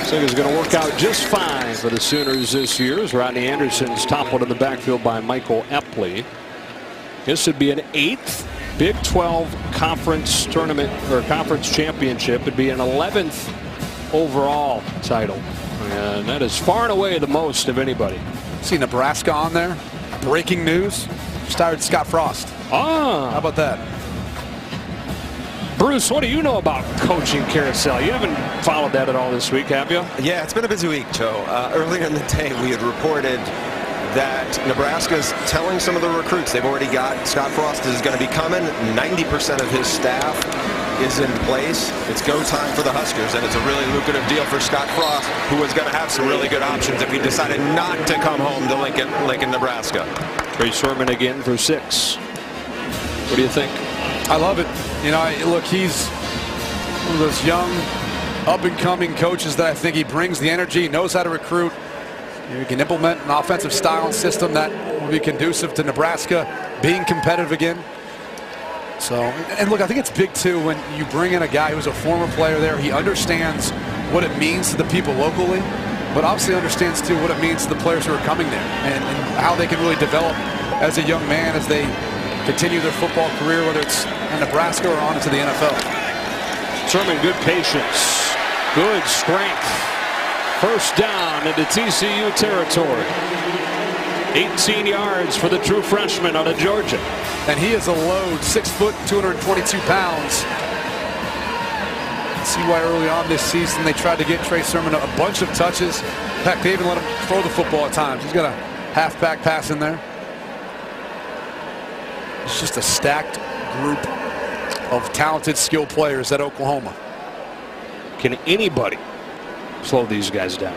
So it's going to work out just fine for the Sooners this year as Rodney Anderson's toppled in the backfield by Michael Epley. This would be an 8th Big 12 conference tournament or conference championship. It'd be an 11th overall title. And that is far and away the most of anybody. See Nebraska on there. Breaking news. Just hired Scott Frost. Ah. How about that? Bruce, what do you know about coaching carousel? You haven't followed that at all this week, have you? Yeah, it's been a busy week, Joe. Earlier in the day, we had reported that Nebraska's telling some of the recruits they've already got Scott Frost is going to be coming. 90% of his staff is in place. It's go time for the Huskers, and it's a really lucrative deal for Scott Frost, who was going to have some really good options if he decided not to come home to Lincoln, Nebraska. Trey Sermon again for 6. What do you think? I love it. You know, look, he's one of those young, up-and-coming coaches that I think he brings the energy, knows how to recruit. He can implement an offensive style and system that will be conducive to Nebraska being competitive again. So, and look, I think it's big, too, when you bring in a guy who's a former player there. He understands what it means to the people locally, but obviously understands, too, what it means to the players who are coming there and how they can really develop as a young man as they continue their football career, whether it's in Nebraska or on into the NFL. Sermon, good patience, good strength. 1st down into TCU territory. 18 yards for the true freshman out of Georgia. And he is a load, 6 foot, 222 pounds. See why early on this season they tried to get Trey Sermon a bunch of touches. In fact, they even let him throw the football at times. He's got a halfback pass in there. It's just a stacked group of talented, skilled players at Oklahoma. Can anybody slow these guys down?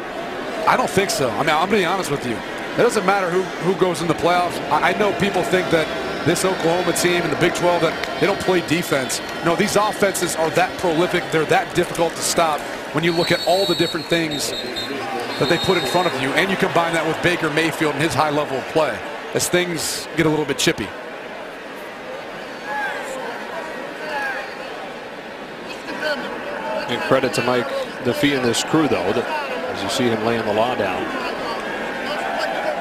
I don't think so. I mean, I'm being honest with you. It doesn't matter who goes in the playoffs. I know people think that this Oklahoma team in the Big 12, that they don't play defense. No, these offenses are that prolific. They're that difficult to stop when you look at all the different things that they put in front of you, and you combine that with Baker Mayfield and his high level of play as things get a little bit chippy. And credit to Mike DeFee and this crew, though, as you see him laying the law down.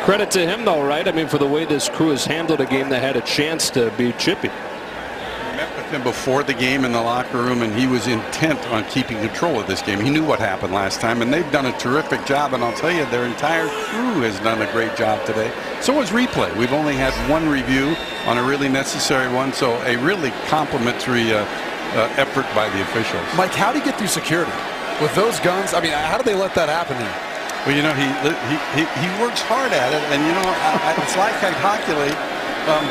Credit to him, though, right? I mean, for the way this crew has handled a game that had a chance to be chippy. I met with him before the game in the locker room, and he was intent on keeping control of this game. He knew what happened last time, and they've done a terrific job. And I'll tell you, their entire crew has done a great job today. So was replay. We've only had one review on a really necessary one, so a really complimentary effort by the officials. Mike, how do you get through security with those guns? I mean, how do they let that happen here? Well, you know, he works hard at it, and you know, it's like I calculate,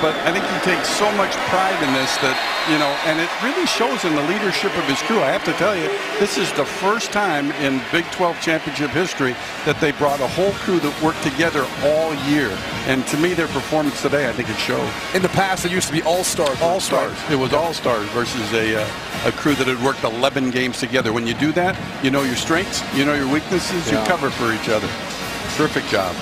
but I think he takes so much pride in this that, you know, and it really shows in the leadership of his crew. I have to tell you, this is the first time in Big 12 championship history that they brought a whole crew that worked together all year. And to me, their performance today, I think it showed. In the past, it used to be all-stars. All-stars. It was all-stars versus a crew that had worked 11 games together. When you do that, you know your strengths, you know your weaknesses, you cover for each other. Terrific job.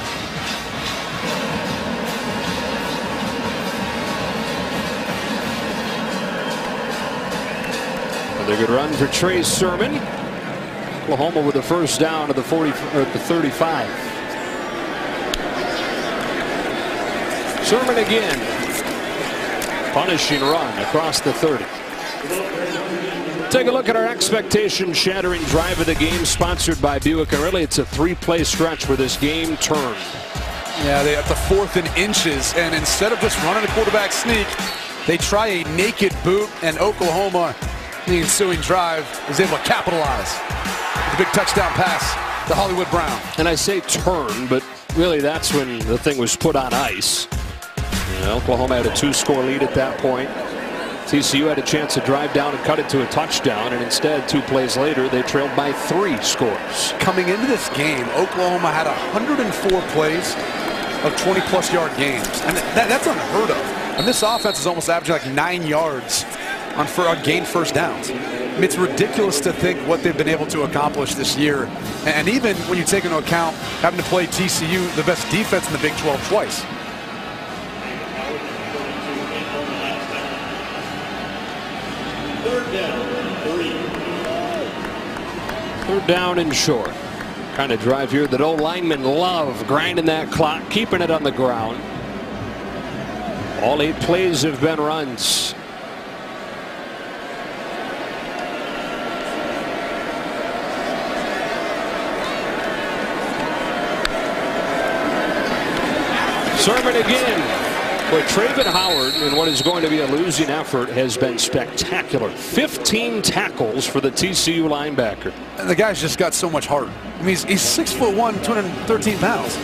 Another good run for Trey Sermon. Oklahoma with the first down at the 40 or the 35. Sermon again. Punishing run across the 30. Take a look at our expectation-shattering drive of the game, sponsored by Buick. And really, it's a 3-play stretch where this game turned. Yeah, they at the 4th and inches, and instead of just running a quarterback sneak, they try a naked boot, and Oklahoma, the ensuing drive, is able to capitalize with a big touchdown pass to Hollywood Brown. And I say turn, but really that's when the thing was put on ice. You know, Oklahoma had a 2-score lead at that point. TCU had a chance to drive down and cut it to a touchdown, and instead, 2 plays later, they trailed by 3 scores. Coming into this game, Oklahoma had 104 plays of 20-plus yard games, and that's unheard of. And this offense is almost averaging like 9 yards on gained first downs. I mean, it's ridiculous to think what they've been able to accomplish this year. And even when you take into account having to play TCU, the best defense in the Big 12, twice. Third down and short. Kind of drive here that old linemen love, grinding that clock, keeping it on the ground. All 8 plays have been runs. Sermon again. But Traven Howard, in what is going to be a losing effort, has been spectacular. 15 tackles for the TCU linebacker. And the guy's just got so much heart. I mean, he's 6'1", 213 pounds.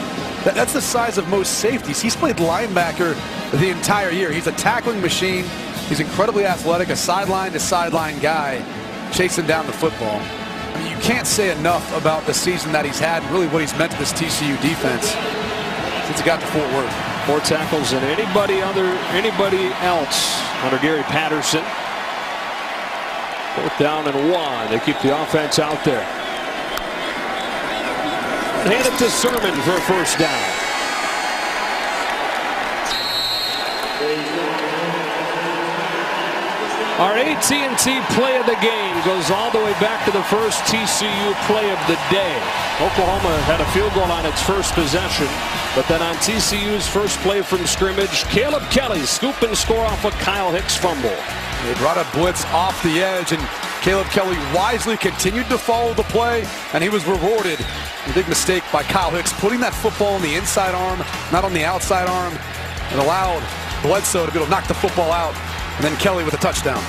That's the size of most safeties. He's played linebacker the entire year. He's a tackling machine. He's incredibly athletic, a sideline-to-sideline guy chasing down the football. I mean, you can't say enough about the season that he's had, really what he's meant to this TCU defense since he got to Fort Worth. 4 tackles than anybody else under Gary Patterson. 4th down and 1. They keep the offense out there. Hand it to Sermon for a first down. Our AT&T play of the game goes all the way back to the first TCU play of the day. Oklahoma had a field goal on its first possession, but then on TCU's first play from scrimmage, Caleb Kelly scoop and score off a Kyle Hicks fumble. They brought a blitz off the edge, and Caleb Kelly wisely continued to follow the play, and he was rewarded. A big mistake by Kyle Hicks, putting that football on the inside arm, not on the outside arm, and allowed Bledsoe to be able to knock the football out, and then Kelly with a touchdown.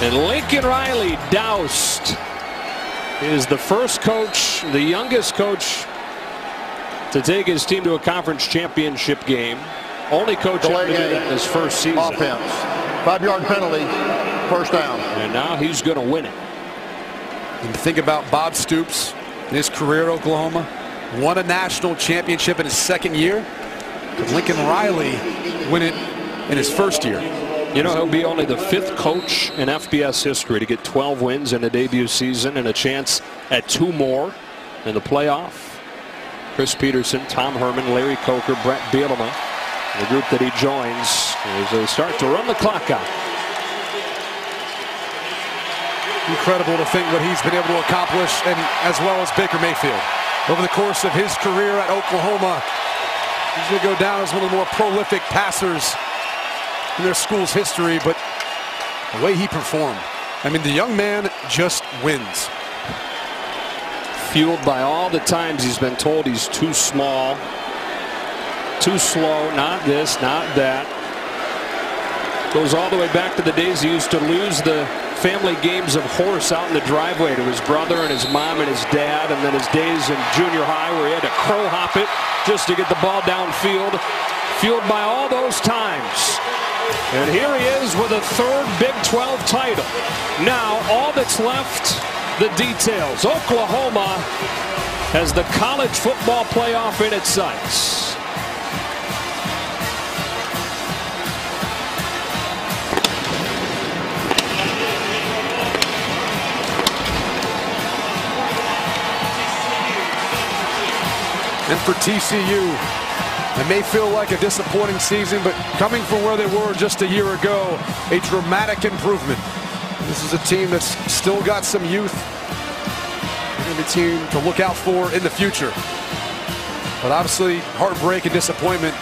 And Lincoln Riley doused is the first coach, the youngest coach to take his team to a conference championship game. Only coach ever to do that in his first season. Offense. 5-yard penalty, first down. And now he's going to win it. And think about Bob Stoops in his career at Oklahoma. Won a national championship in his second year. But Lincoln Riley win it in his first year. You know, he'll be only the 5th coach in FBS history to get 12 wins in a debut season and a chance at 2 more in the playoff. Chris Peterson, Tom Herman, Larry Coker, Brett Bielema, the group that he joins as they start to run the clock out. Incredible to think what he's been able to accomplish, and as well as Baker Mayfield. Over the course of his career at Oklahoma, he's going to go down as one of the more prolific passers in their school's history, but the way he performed, I mean, the young man just wins. Fueled by all the times he's been told he's too small, too slow, not this, not that. Goes all the way back to the days he used to lose the family games of horse out in the driveway to his brother and his mom and his dad, and then his days in junior high where he had to crow hop it just to get the ball downfield. Fueled by all those times. And here he is with a 3rd Big 12 title. Now all that's left, the details. Oklahoma has the college football playoff in its sights. And for TCU, it may feel like a disappointing season, but coming from where they were just a year ago, a dramatic improvement. This is a team that's still got some youth. They're going to be a team to look out for in the future. But obviously, heartbreak and disappointment